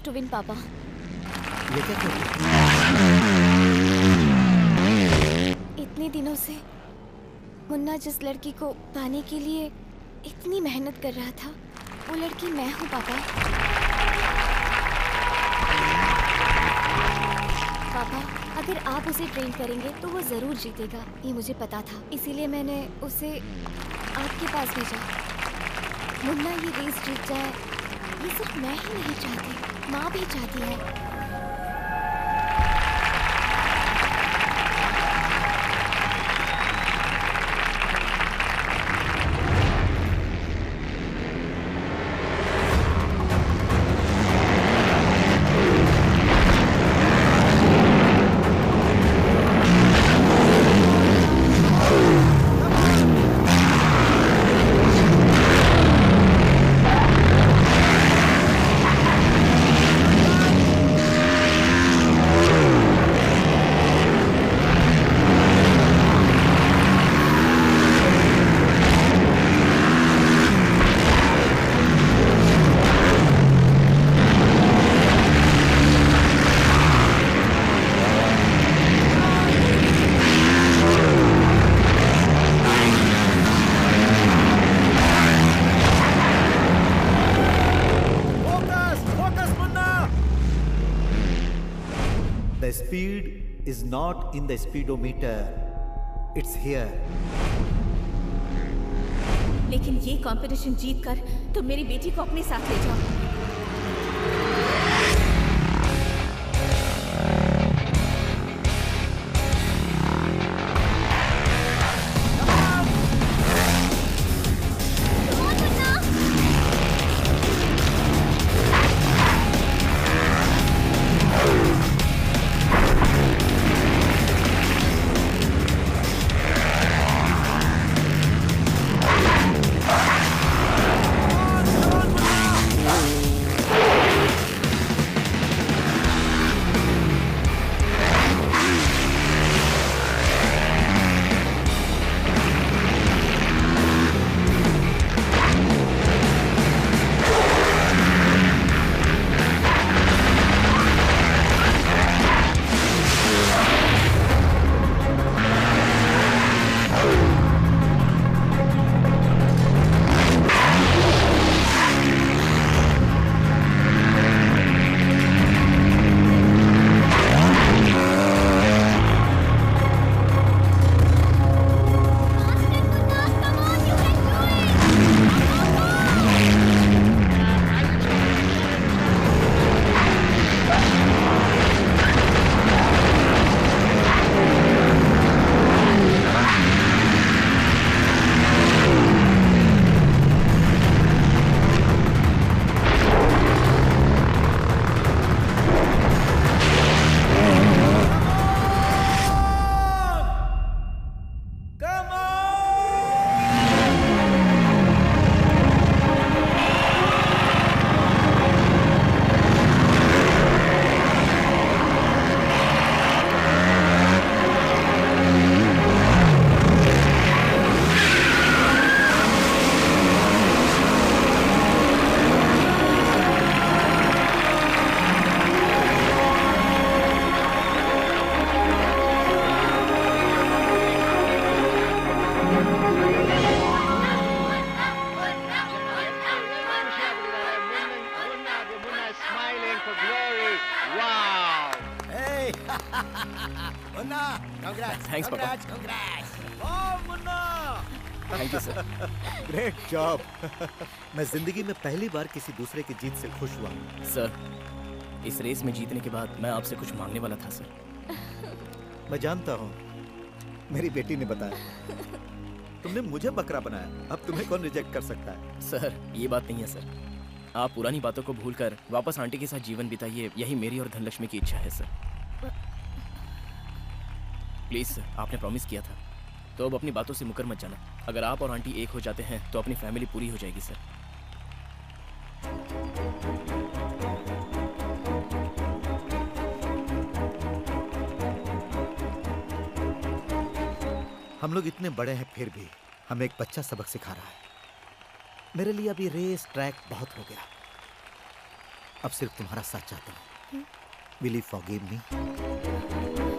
Speaker 2: Not to win papa.
Speaker 1: ये क्या कहते?
Speaker 2: इतने दिनों से मुन्ना जिस लड़की को पाने के लिए इतनी मेहनत कर रहा था, वो लड़की मैं हूँ पापा। पापा, अगर आप उसे ट्रेन करेंगे तो वो जरूर जीतेगा, ये मुझे पता था। इसीलिए मैंने उसे आपके पास भेजा। मुन्ना ये रेस जीत जाए, ये सिर्फ मैं ही नहीं चाहती, माँ भी चाहती है।
Speaker 1: The speed is not in the speedometer, it's here.
Speaker 10: लेकिन ये कंपटीशन जीत कर तुम मेरी बेटी को अपने साथ ले जाओ।
Speaker 3: Thanks, Papa. Thank you, sir.
Speaker 1: Great job. मैं जिंदगी में पहली बार किसी दूसरे की जीत से खुश हुआ।
Speaker 3: सर, इस रेस में जीतने के बाद मैं आपसे कुछ मांगने वाला था सर।
Speaker 1: मैं जानता हूँ, मेरी बेटी ने बताया। तुमने मुझे बकरा बनाया, अब तुम्हें कौन रिजेक्ट कर सकता है?
Speaker 3: सर, ये बात नहीं है सर। आप पुरानी बातों को भूलकर वापस आंटी के साथ जीवन बिताइए, यही मेरी और धनलक्ष्मी की इच्छा है सर। प्लीज सर, आपने प्रॉमिस किया था, तो अब अपनी बातों से मुकर मत जाना। अगर आप और आंटी एक हो जाते हैं तो अपनी फैमिली पूरी हो जाएगी सर।
Speaker 1: हम लोग इतने बड़े हैं, फिर भी हमें एक बच्चा सबक सिखा रहा है। मेरे लिए अभी रेस ट्रैक बहुत हो गया। अब सिर्फ तुम्हारा साथ चाहता हूँ। Will you forgive me?